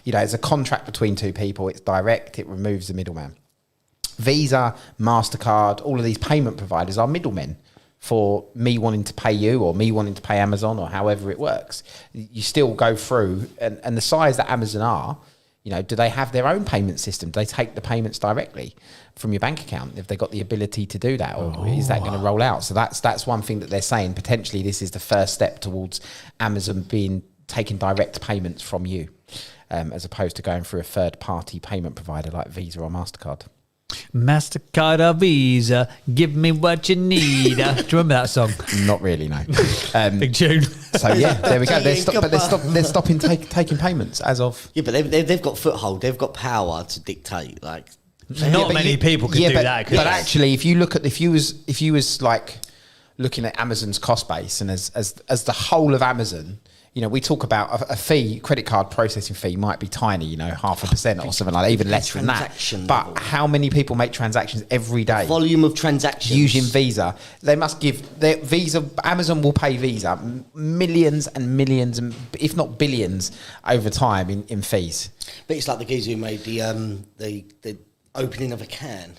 You know, it's a contract between two people. It's direct. It removes the middleman. Visa, MasterCard, all of these payment providers are middlemen for me wanting to pay you or me wanting to pay Amazon or however it works. You still go through, and the size that Amazon are, you know, do they have their own payment system? Do they take the payments directly from your bank account? Have they got the ability to do that, or is that going to roll out? So that's one thing that they're saying. Potentially, this is the first step towards Amazon taking direct payments from you, as opposed to going through a third-party payment provider like Visa or MasterCard. MasterCard or Visa, give me what you need. Do you remember that song? Not really, no. Big tune. So yeah, there we go. They're stopping taking payments as of. Yeah, but they've got foothold. They've got power to dictate. Like not many people can do that. But actually, if you was like looking at Amazon's cost base and as the whole of Amazon. You know, we talk about a fee, credit card processing fee might be tiny, you know, 0.5% or something like that, even less than that. But how many people make transactions every day? Volume of transactions. Using Visa. They must give their Visa, Amazon will pay Visa millions and millions, and if not billions over time in fees. But it's like the geezer who made the opening of a can.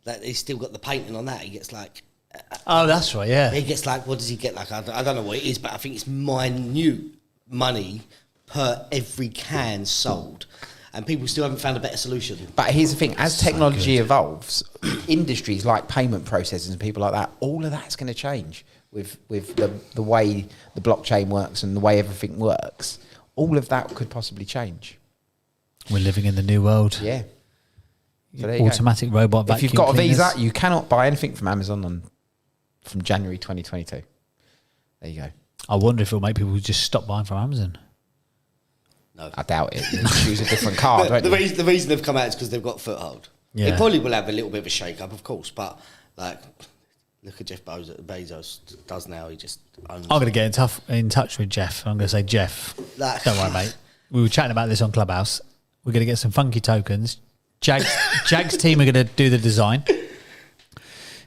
That he's still got the painting on that. He gets like... Oh, that's right, yeah. He gets like, what does he get? Like, I don't know what it is, but I think it's minute money per every can sold. And people still haven't found a better solution. But here's the thing, as technology evolves, industries like payment processors and people like that, all of that's going to change. with the way the blockchain works and the way everything works, all of that could possibly change. We're living in the new world. Yeah. So automatic robot vacuum If you've got a cleaners. Visa, you cannot buy anything from Amazon from January 2022. There you go. I wonder if it'll make people just stop buying from Amazon. No. I doubt it. You choose a different card, won't the you? reason they've come out is because they've got foothold. Yeah. It probably will have a little bit of a shake-up, of course, but like, look at Jeff Bezos does now. He just owns I'm going to get in touch with Jeff. I'm going to say, Jeff, Like- don't worry, mate. We were chatting about this on Clubhouse. We're going to get some funky tokens. Jag's team are going to do the design.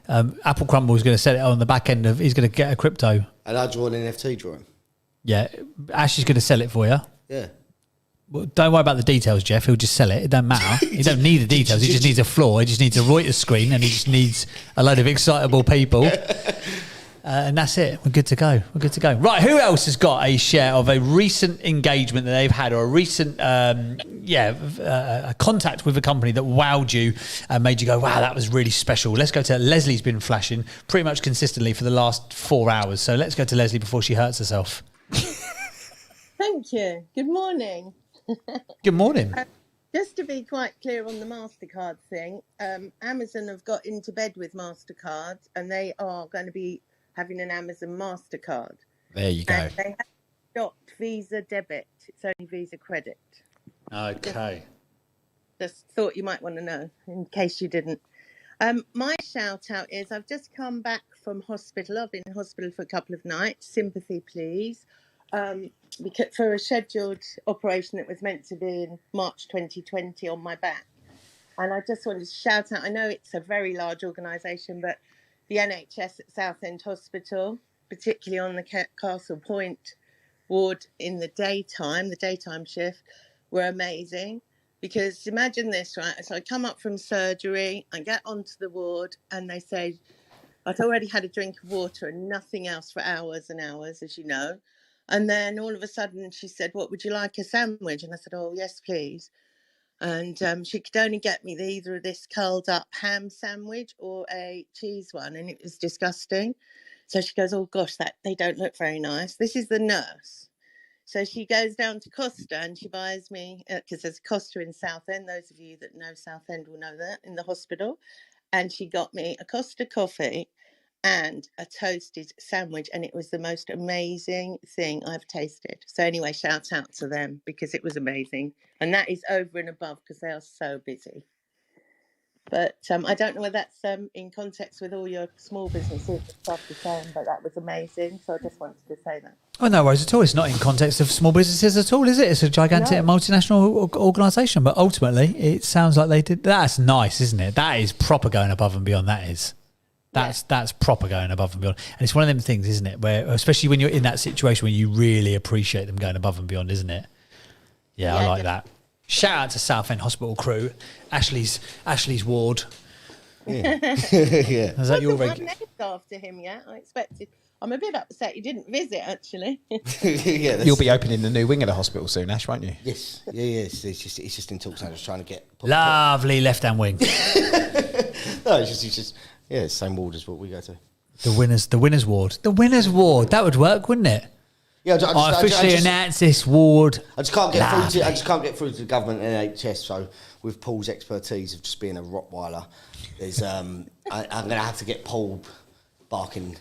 Apple Crumble is going to set it on the back end of. He's going to get a crypto. And I draw an NFT drawing. Yeah, Ash is going to sell it for you. Yeah. Well, don't worry about the details, Jeff. He'll just sell it. It doesn't matter. He don't need the details. He just needs a floor. He just needs a Reuters screen, and he just needs a load of excitable people. And that's it. We're good to go. We're good to go. Right, who else has got a share of a recent engagement that they've had, or a recent, a contact with a company that wowed you and made you go, wow, that was really special? Let's go to Leslie's been flashing pretty much consistently for the last 4 hours. So let's go to Leslie before she hurts herself. Thank you. Good morning. Good morning. Just to be quite clear on the MasterCard thing, Amazon have got into bed with MasterCard and they are going to be having an Amazon MasterCard. There you go. And they have stopped Visa debit. It's only Visa credit. Okay. Just thought you might want to know in case you didn't. My shout out is I've just come back from hospital. I've been in hospital for a couple of nights. Sympathy, please. Because for a scheduled operation that was meant to be in March 2020 on my back. And I just wanted to shout out, I know it's a very large organisation, but the NHS at Southend Hospital, particularly on the Castle Point ward in the daytime shift, were amazing. Because imagine this, right? So I come up from surgery, I get onto the ward, and they say, I'd already had a drink of water and nothing else for hours and hours, as you know. And then all of a sudden she said, what, would you like a sandwich? And I said, oh, yes, please. And she could only get me either of this curled up ham sandwich or a cheese one. And it was disgusting. So she goes, oh, gosh, they don't look very nice. This is the nurse. So she goes down to Costa and she buys me, because there's a Costa in Southend. Those of you that know Southend will know that, in the hospital. And she got me a Costa coffee and a toasted sandwich, and it was the most amazing thing I've tasted. So anyway, shout out to them because it was amazing. And that is over and above because they are so busy. But I don't know whether that's in context with all your small businesses and stuff you're saying, but that was amazing. So I just wanted to say that. Oh, no worries at all. It's not in context of small businesses at all, is it? It's a gigantic multinational organisation. But ultimately, it sounds like they did. That's nice, isn't it? That is proper going above and beyond. That is. That's proper going above and beyond. And it's one of them things, isn't it, where especially when you're in that situation where you really appreciate them going above and beyond, isn't it? Yeah, I like that. Shout out to Southend Hospital crew, Ashley's ward. Yeah. Is that your I'm named after him yet. I'm a bit upset he didn't visit, actually. You'll be opening the new wing of the hospital soon, Ash, won't you? Yes. Yeah. It's just in talks. I'm just trying to get lovely left-hand wing. No, it's just same ward as what we go to. The winners ward. The winners ward. That would work, wouldn't it? Yeah, I officially announce this ward. I just can't get through to the government and NHS. So with Paul's expertise of just being a Rottweiler, there's I'm going to have to get Paul barking.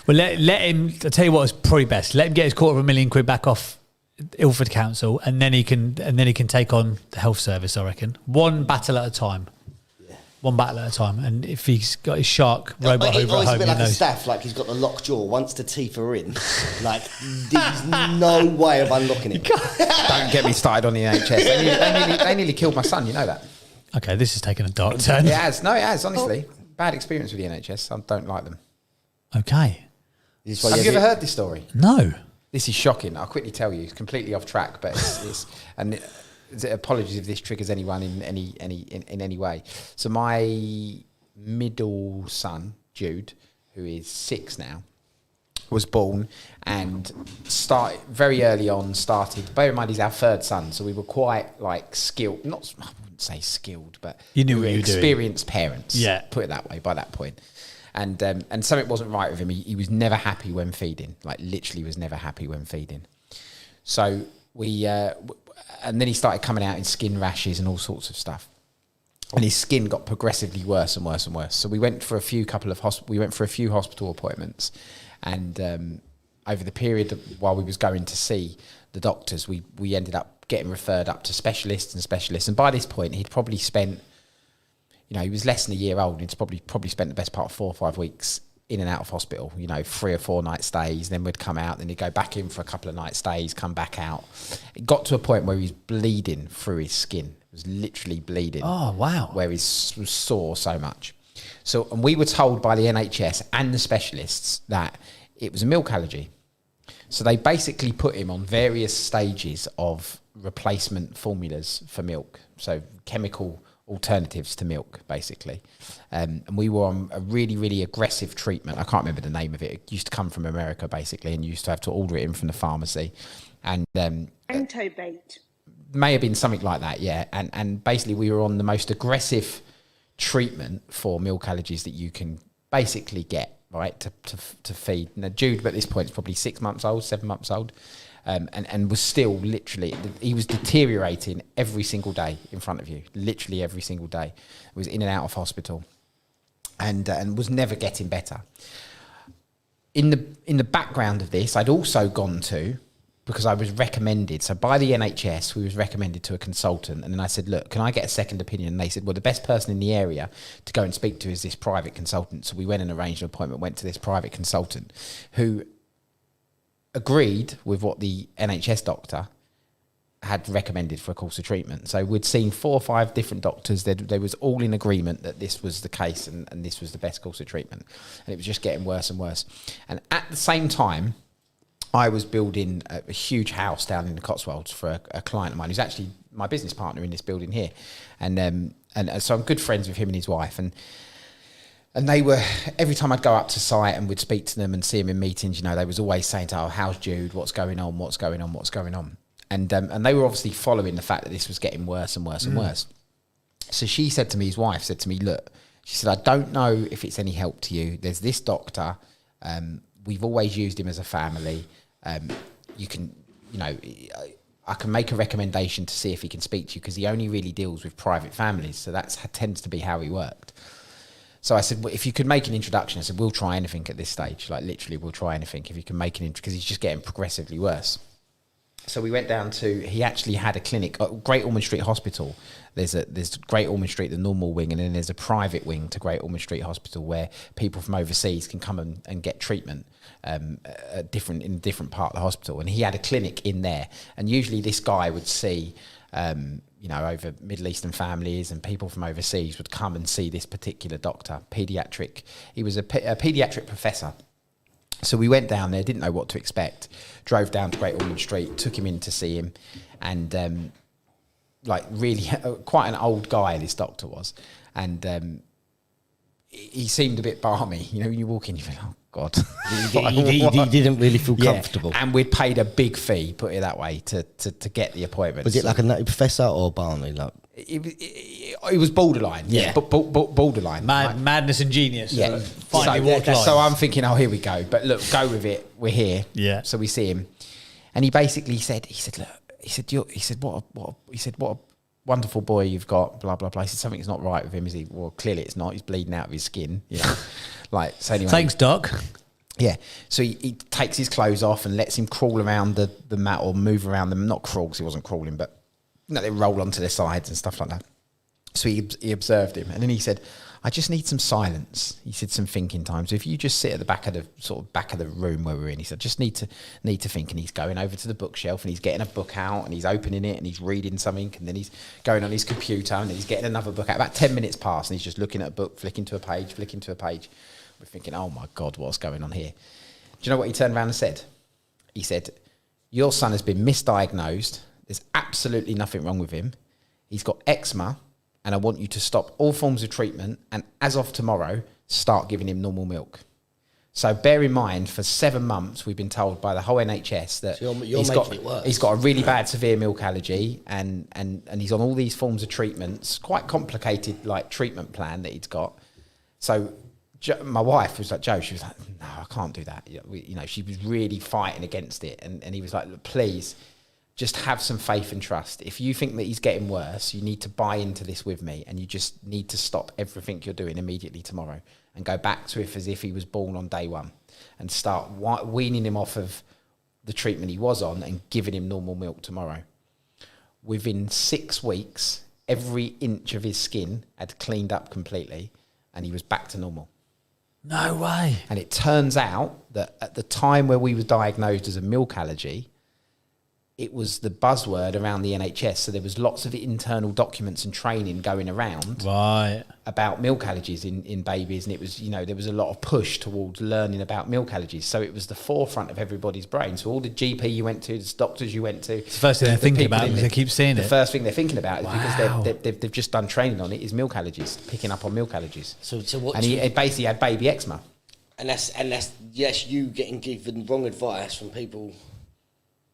Well, let him. I'll tell you what is probably best. Let him get his £250,000 back off Ilford Council, and then he can take on the health service. I reckon one battle at a time. One battle at a time, and if he's got his shark robot Hoover at home, he's a bit like a staff, like he's got the locked jaw. Once the teeth are in, like there's no way of unlocking it. Don't get me started on the NHS. They nearly killed my son. You know that. Okay, this has taken a dark turn. It has. No, it has. Honestly, bad experience with the NHS. I don't like them. Okay. Have you ever heard this story? No. This is shocking. I'll quickly tell you. It's completely off track, but apologies if this triggers anyone in any way. So my middle son, Jude, who is 6 now, was born and very early on started. Bear in mind, he's our 3rd son, so we were quite skilled. I wouldn't say skilled, but you knew we what you were experienced parents. Yeah, put it that way. By that point, And something wasn't right with him. He was never happy when feeding, like literally was never happy when feeding. So and then he started coming out in skin rashes and all sorts of stuff. And his skin got progressively worse and worse and worse. So we went for a few hospital appointments, and over the period while we was going to see the doctors, we ended up getting referred up to specialists. And by this point, he'd probably spent, he was less than a year old. He'd probably spent the best part of 4 or 5 weeks in and out of hospital. 3 or 4 night stays. Then we'd come out. Then he'd go back in for a couple of night stays, come back out. It got to a point where he was bleeding through his skin. It was literally bleeding. Oh, wow. Where he was sore so much. So, and we were told by the NHS and the specialists that it was a milk allergy. So they basically put him on various stages of replacement formulas for milk. So chemical alternatives to milk, basically. And we were on a really, really aggressive treatment. I can't remember the name of it. It used to come from America, basically, and you used to have to order it in from the pharmacy. And Entobate. May have been something like that, yeah. And basically we were on the most aggressive treatment for milk allergies that you can basically get, right, to feed. Now, Jude, at this point, is probably 6 months old, 7 months old, and was still literally, he was deteriorating every single day in front of you, literally every single day. He was in and out of hospital and was never getting better. In the background of this, I'd also gone to, because I was recommended, so by the NHS, we was recommended to a consultant, and then I said, look, can I get a second opinion? And they said, well, the best person in the area to go and speak to is this private consultant. So we went and arranged an appointment, went to this private consultant who agreed with what the NHS doctor had recommended for a course of treatment. So we'd seen 4 or 5 different doctors. They was all in agreement that this was the case and this was the best course of treatment. And it was just getting worse and worse. And at the same time, I was building a huge house down in the Cotswolds for a client of mine who's actually my business partner in this building here. And so I'm good friends with him and his wife. And they were, every time I'd go up to site and would speak to them and see them in meetings, they was always saying to, oh, how's Jude? What's going on? What's going on? What's going on? And they were obviously following the fact that this was getting worse and worse and worse. So she said to me, his wife said to me, look, she said, I don't know if it's any help to you. There's this doctor. We've always used him as a family. You can, I can make a recommendation to see if he can speak to you because he only really deals with private families. So that tends to be how he worked. So I said, well, if you could make an introduction, I said, we'll try anything at this stage. Like literally, we'll try anything if you can make an introduction because he's just getting progressively worse. So we went down to, he actually had a clinic at Great Ormond Street Hospital. There's Great Ormond Street, the normal wing, and then there's a private wing to Great Ormond Street Hospital where people from overseas can come and get treatment in a different part of the hospital. And he had a clinic in there. And usually this guy would see, over Middle Eastern families and people from overseas would come and see this particular doctor, paediatric. He was a paediatric professor. So we went down there, didn't know what to expect, drove down to Great Ormond Street, took him in to see him, and really quite an old guy this doctor was, and he seemed a bit balmy. When you walk in, you think, oh God. He didn't really feel comfortable. And we'd paid a big fee, put it that way, to get the appointment. Was it like a nutty professor or balmy? Like it was borderline, borderline. Madness and genius. Yeah. So, so I'm thinking, oh, here we go. But look, go with it. We're here. Yeah. So we see him, and he basically said, look, what a wonderful boy you've got. Blah blah blah. He said something's not right with him. Is he? Well, clearly it's not. He's bleeding out of his skin. So anyway. Thanks, Doc. Yeah. So he takes his clothes off and lets him crawl around the mat or move around them. Not crawl because he wasn't crawling, but they roll onto their sides and stuff like that. So he observed him, and then he said, I just need some silence. He said some thinking time. So if you just sit at the back of the room where we're in, he said, just need to think. And he's going over to the bookshelf and he's getting a book out and he's opening it and he's reading something, and then he's going on his computer and then he's getting another book out. About 10 minutes pass and he's just looking at a book, flicking to a page. We're thinking, oh my God, what's going on here? Do you know what he turned around and said? He said, your son has been misdiagnosed. There's absolutely nothing wrong with him. He's got eczema, and I want you to stop all forms of treatment, and as of tomorrow, start giving him normal milk. So bear in mind, for 7 months, we've been told by the whole NHS that he's got a really bad severe milk allergy, and he's on all these forms of treatments, quite complicated like treatment plan that he's got. So my wife was like, Joe, she was like, no, I can't do that. She was really fighting against it. And he was like, please, just have some faith and trust. If you think that he's getting worse, you need to buy into this with me, and you just need to stop everything you're doing immediately tomorrow and go back to it as if he was born on day one and start weaning him off of the treatment he was on and giving him normal milk tomorrow. Within 6 weeks, every inch of his skin had cleaned up completely and he was back to normal. No way. And it turns out that at the time where we were diagnosed as a milk allergy, it was the buzzword around the NHS. So there was lots of internal documents and training going around about milk allergies in babies. And it was, there was a lot of push towards learning about milk allergies. So it was the forefront of everybody's brain. So all the GP you went to, the doctors you went to. It's the first thing they're thinking about because they keep seeing it. The first thing they're thinking about is because they've just done training on it is milk allergies, picking up on milk allergies. So what? And he basically had baby eczema. And that's you getting given wrong advice from people.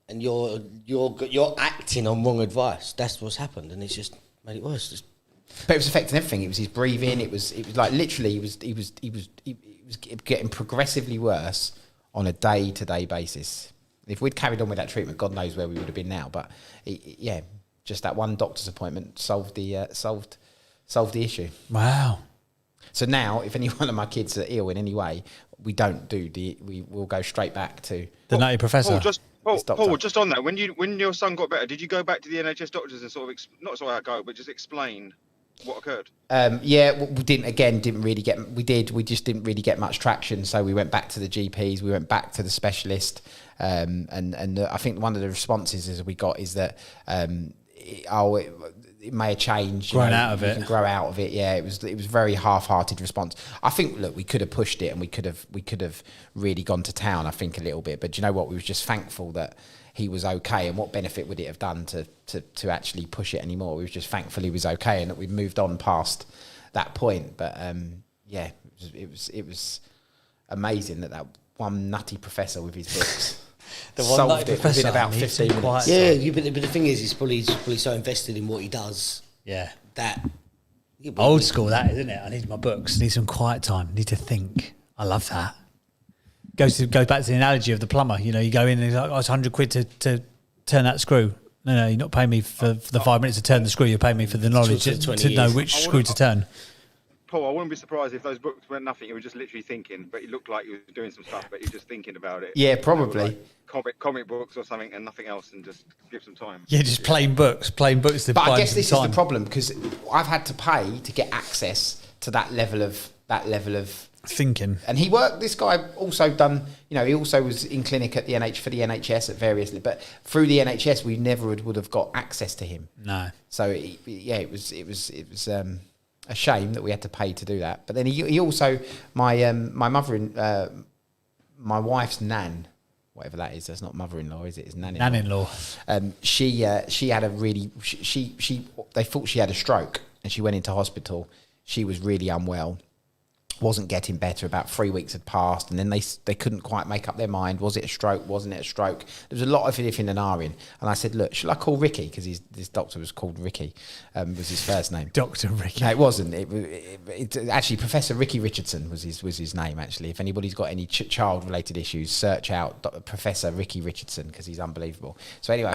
And you're acting on wrong advice. That's what's happened, and it's just made it worse. But it was affecting everything. It was his breathing. It was like literally he was getting progressively worse on a day-to-day basis. If we'd carried on with that treatment, God knows where we would have been now. But just that one doctor's appointment solved the issue. Wow. So now, if any one of my kids are ill in any way, we will go straight back to the Nutty Professor. Paul, just on that, when your son got better, did you go back to the NHS doctors and just explain what occurred? We just didn't really get much traction. So we went back to the GPs, we went back to the specialist, and I think one of the responses we got is that it may have changed. Grown out of it. You can grow out of it. Yeah, it was very half-hearted response. I think, look, we could have pushed it and we could have really gone to town, I think, a little bit. But do you know what? We were just thankful that he was okay. And what benefit would it have done to actually push it anymore? We were just thankful he was okay and that we'd moved on past that point. But it was amazing that one nutty professor with his books. The one solved it within about 15 minutes. Yeah, but the thing is, he's probably so invested in what he does. Yeah. That old school, that isn't it? I need my books. Need some quiet time. Need to think. I love that. Goes back to the analogy of the plumber. You go in and he's like, it's £100 to turn that screw. No, you're not paying me for the 5 minutes to turn the screw. You're paying me for the knowledge to know which screw to turn. Paul, I wouldn't be surprised if those books were nothing. It was just literally thinking, but it looked like he was doing some stuff, but he was just thinking about it. Yeah, probably. Like comic books or something and nothing else, and just give some time. Yeah, just plain books. But I guess this is the problem, because I've had to pay to get access to that level of thinking. And this guy also done, he also was in clinic at for the NHS at various, but through the NHS we never would have got access to him. No. So it was a shame that we had to pay to do that. But then he also, my wife's nan, whatever that is, that's not mother-in-law, is it? It's nan-in-law. She had they thought she had a stroke and she went into hospital. She was really unwell, wasn't getting better. About 3 weeks had passed, and then they couldn't quite make up their mind. Was it a stroke? Wasn't it a stroke? There was a lot of ifing and ahhing. And I said, look, shall I call Ricky? Because this doctor was called Ricky, was his first name. Dr. Ricky. No, it wasn't. It actually, Professor Ricky Richardson was his name, actually. If anybody's got any child-related issues, search out Professor Ricky Richardson, because he's unbelievable. So anyway, I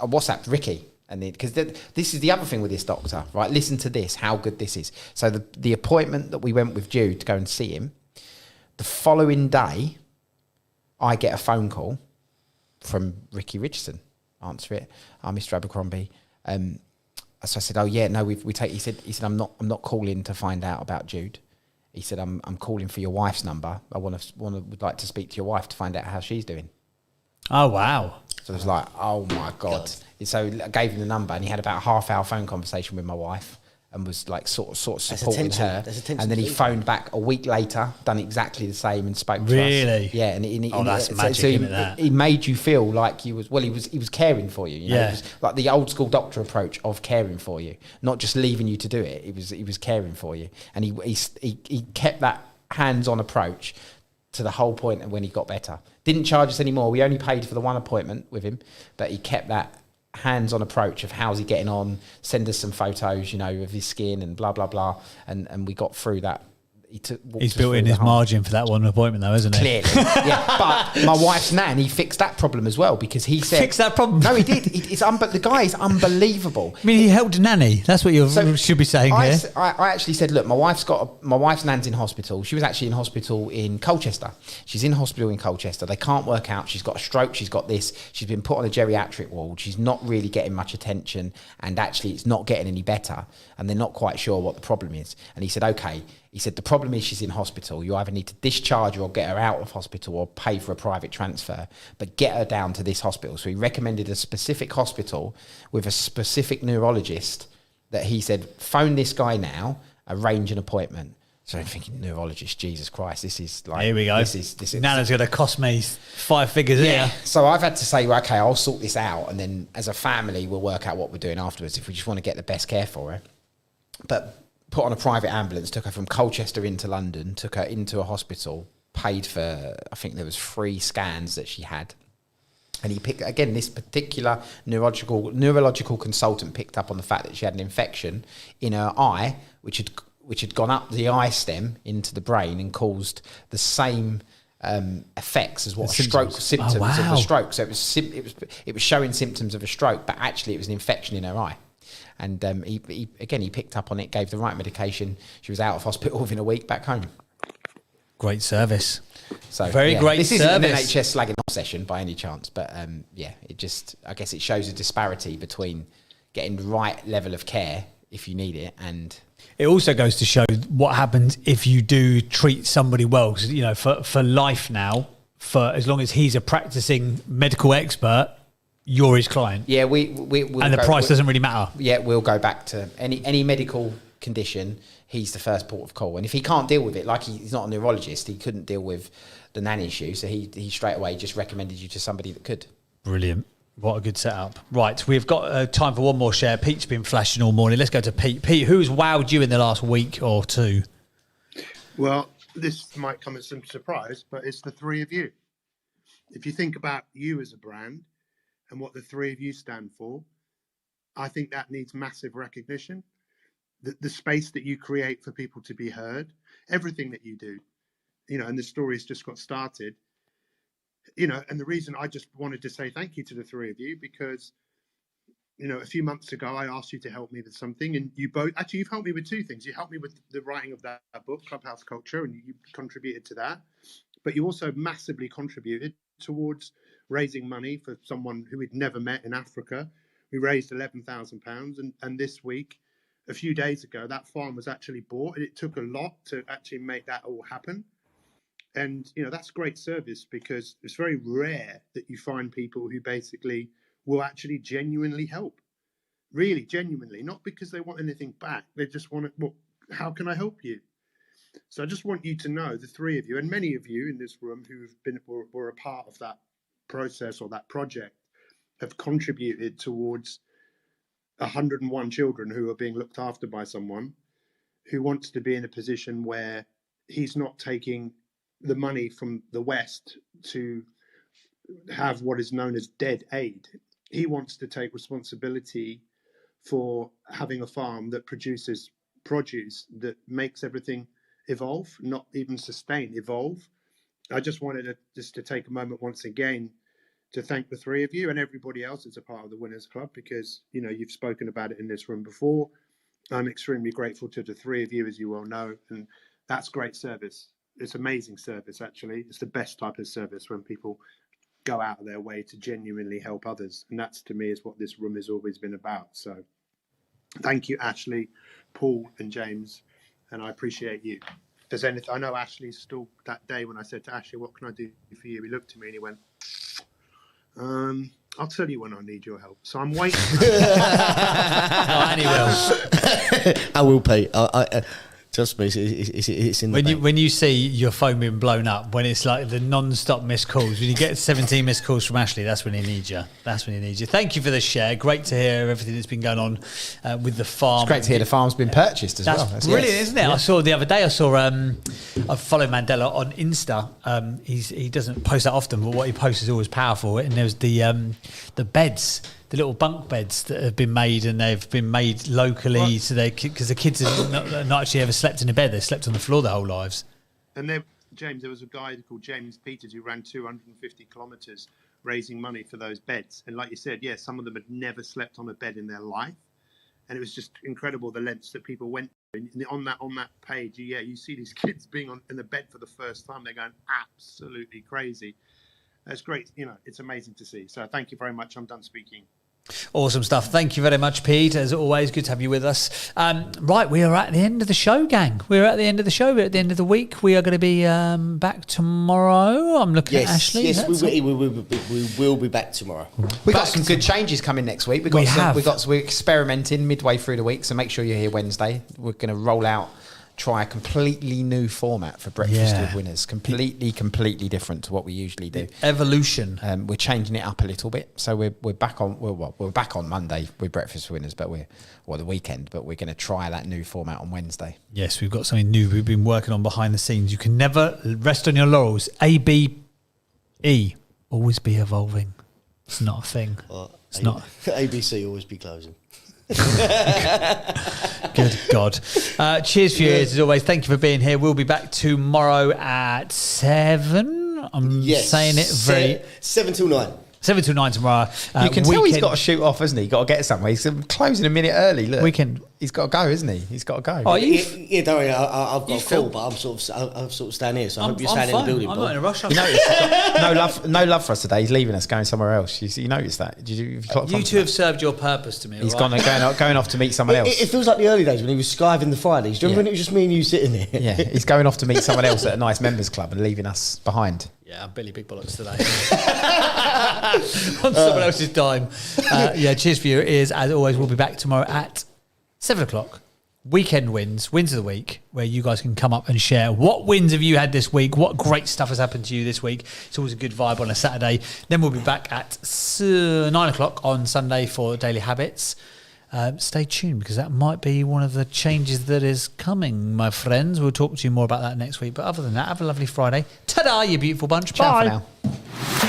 WhatsApped Ricky. And because this is the other thing with this doctor, right? Listen to this, how good this is. So the appointment that we went with Jude to go and see him, the following day, I get a phone call from Ricky Richardson. Answer it. Mr. Abercrombie. So I said, oh yeah, no, we take. He said, I'm not calling to find out about Jude. He said, I'm calling for your wife's number. I would like to speak to your wife to find out how she's doing. Oh wow. So I was like, oh my God. So I gave him the number, and he had about a half-hour phone conversation with my wife and was like sort of supporting her. And then he phoned back a week later, done exactly the same, and spoke to us. Really? Yeah. And that's magic, isn't it? He made you feel like he was caring for you. You know? Yeah. It was like the old school doctor approach of caring for you, not just leaving you to do it. He was caring for you, and he kept that hands-on approach to the whole point of when he got better. Didn't charge us anymore. We only paid for the one appointment with him, but he kept that hands-on approach of how's he getting on, send us some photos, of his skin and blah, blah, blah. And we got through that. He's built in his margin for that one appointment, though, isn't he? Clearly, yeah. But my wife's nan, he fixed that problem as well because he said fixed that problem. No, he did. The guy is unbelievable. I mean, he helped nanny. That's what you should be saying here. I actually said, look, my wife's nan's in hospital. She was actually in hospital in Colchester. She's in hospital in Colchester. They can't work out. She's got a stroke. She's got this. She's been put on a geriatric ward. She's not really getting much attention, and actually, it's not getting any better. And they're not quite sure what the problem is. And he said, okay. He said, the problem is she's in hospital. You either need to discharge her or get her out of hospital or pay for a private transfer, but get her down to this hospital. So he recommended a specific hospital with a specific neurologist that he said, phone this guy now, arrange an appointment. So I'm thinking, neurologist, Jesus Christ, this is like... Here we go. This is Nana's going to cost me 5 figures here. So I've had to say, well, okay, I'll sort this out. And then as a family, we'll work out what we're doing afterwards if we just want to get the best care for her. But... put on a private ambulance, took her from Colchester into London, took her into a hospital, paid for, I think there was 3 scans that she had. And he picked, again, this particular neurological consultant picked up on the fact that she had an infection in her eye, which had gone up the eye stem into the brain and caused the same effects as what symptoms of a stroke. So it was showing symptoms of a stroke, but actually it was an infection in her eye. And he picked up on it, gave the right medication. She was out of hospital within a week, back home. Great service. So great this service. isn't an NHS slagging off session by any chance, but I guess it shows a disparity between getting the right level of care if you need it, and it also goes to show what happens if you do treat somebody well. Because, you know, for life now, for as long as he's a practicing medical expert, you're his client. Yeah, we'll and the price doesn't really matter. Yeah, we'll go back to any medical condition. He's the first port of call, and if he can't deal with it, like he's not a neurologist, he couldn't deal with the nan issue, so he straight away just recommended you to somebody that could. Brilliant. What a good setup. Right, we've got time for one more share. Pete's been flashing all morning. Let's go to Pete. Pete, who's wowed you in the last week or two? Well, this might come as some surprise, but it's the 3 of you. If you think about you as a brand and what the 3 of you stand for, I think that needs massive recognition. The space that you create for people to be heard, everything that you do, you know, and the story's just got started, you know, and the reason I just wanted to say thank you to the 3 of you, because, you know, a few months ago, I asked you to help me with something, and you've helped me with 2 things. You helped me with the writing of that book, Clubhouse Culture, and you contributed to that, but you also massively contributed towards raising money for someone who we'd never met in Africa. We raised £11,000, and this week, a few days ago, that farm was actually bought, and it took a lot to actually make that all happen. And, you know, that's great service, because it's very rare that you find people who basically will actually genuinely help, really genuinely, not because they want anything back. They just want to, well, how can I help you? So I just want you to know, the 3 of you, and many of you in this room were a part of that process or that project, have contributed towards 101 children who are being looked after by someone who wants to be in a position where he's not taking the money from the West to have what is known as dead aid. He wants to take responsibility for having a farm that produces produce that makes everything evolve, not even sustain, evolve. I just wanted to take a moment once again to thank the 3 of you and everybody else that's a part of the Winners Club, because, you know, you've spoken about it in this room before. I'm extremely grateful to the 3 of you, as you well know, and that's great service. It's amazing service, actually. It's the best type of service when people go out of their way to genuinely help others, and that's, to me, is what this room has always been about. So thank you, Ashley, Paul and James, and I appreciate you. If there's anything, I know Ashley's still, that day when I said to Ashley, what can I do for you? He looked at me and he went, I'll tell you when I need your help. So I'm waiting. And he will. I will, Pete. Trust me, it's in the bank. When you see your phone being blown up, when it's like the non-stop missed calls, when you get 17 missed calls from Ashley, that's when he needs you. Thank you for the share. Great to hear everything that's been going on with the farm. It's great to hear the farm's been purchased as well. That's brilliant, isn't it? Yeah. I saw the other day, I follow Mandela on Insta. He doesn't post that often, but what he posts is always powerful. And there was the beds the little bunk beds that have been made, and they've been made locally, so because the kids have not actually ever slept in a bed; they slept on the floor their whole lives. And James, there was a guy called James Peters who ran 250 kilometres raising money for those beds. And like you said, some of them had never slept on a bed in their life. And it was just incredible the lengths that people went to. And on that page, you see these kids being in the bed for the first time. They're going absolutely crazy. That's great. It's amazing to see. So thank you very much. I'm done speaking. Awesome stuff. Thank you very much, Pete. As always, good to have you with us. Right, we are at the end of the show, gang. We're at the end of the show. We're at the end of the week. We are going to be back tomorrow. I'm looking at Ashley. Yes, we will be back tomorrow. We've got some good changes coming next week. We're experimenting midway through the week, so make sure you're here Wednesday. We're going to try a completely new format for Breakfast with Winners. Completely different to what we usually do. Evolution. We're changing it up a little bit. So we're back on we're back on Monday with Breakfast with Winners, but the weekend, but we're going to try that new format on Wednesday. Yes, we've got something new we've been working on behind the scenes. You can never rest on your laurels. ABE, always be evolving. It's not a thing. It's not. ABC always be closing. Good God. Cheers for your ears as always. Thank you for being here. We'll be back tomorrow at 7. I'm saying it very 7 till 9. 7 till 9 tomorrow. You can tell he's got to shoot off, hasn't he? Got to get somewhere. He's closing a minute early. Look, he's got to go, isn't he? He's got to go. Oh, don't worry. I've got a call, but I'm sort of standing here, so I hope you're standing in the building. I'm not in a rush. You noticed no love for us today. He's leaving us, going somewhere else. You noticed that? You two have served your purpose to me. He's going off to meet someone else. It feels like the early days when he was skiving the Fridays. Do you remember when it was just me and you sitting there? Yeah, he's going off to meet someone else at a nice members club and leaving us behind. Yeah, I'm Billy Big Bollocks today. On someone else's dime. Cheers for your ears. As always, we'll be back tomorrow at 7 o'clock. Weekend wins of the week, where you guys can come up and share what wins have you had this week, what great stuff has happened to you this week. It's always a good vibe on a Saturday. Then we'll be back at 9 o'clock on Sunday for Daily Habits. Stay tuned, because that might be one of the changes that is coming, my friends. We'll talk to you more about that next week. But other than that, have a lovely Friday. Ta-da, you beautiful bunch. Ciao Bye. for now.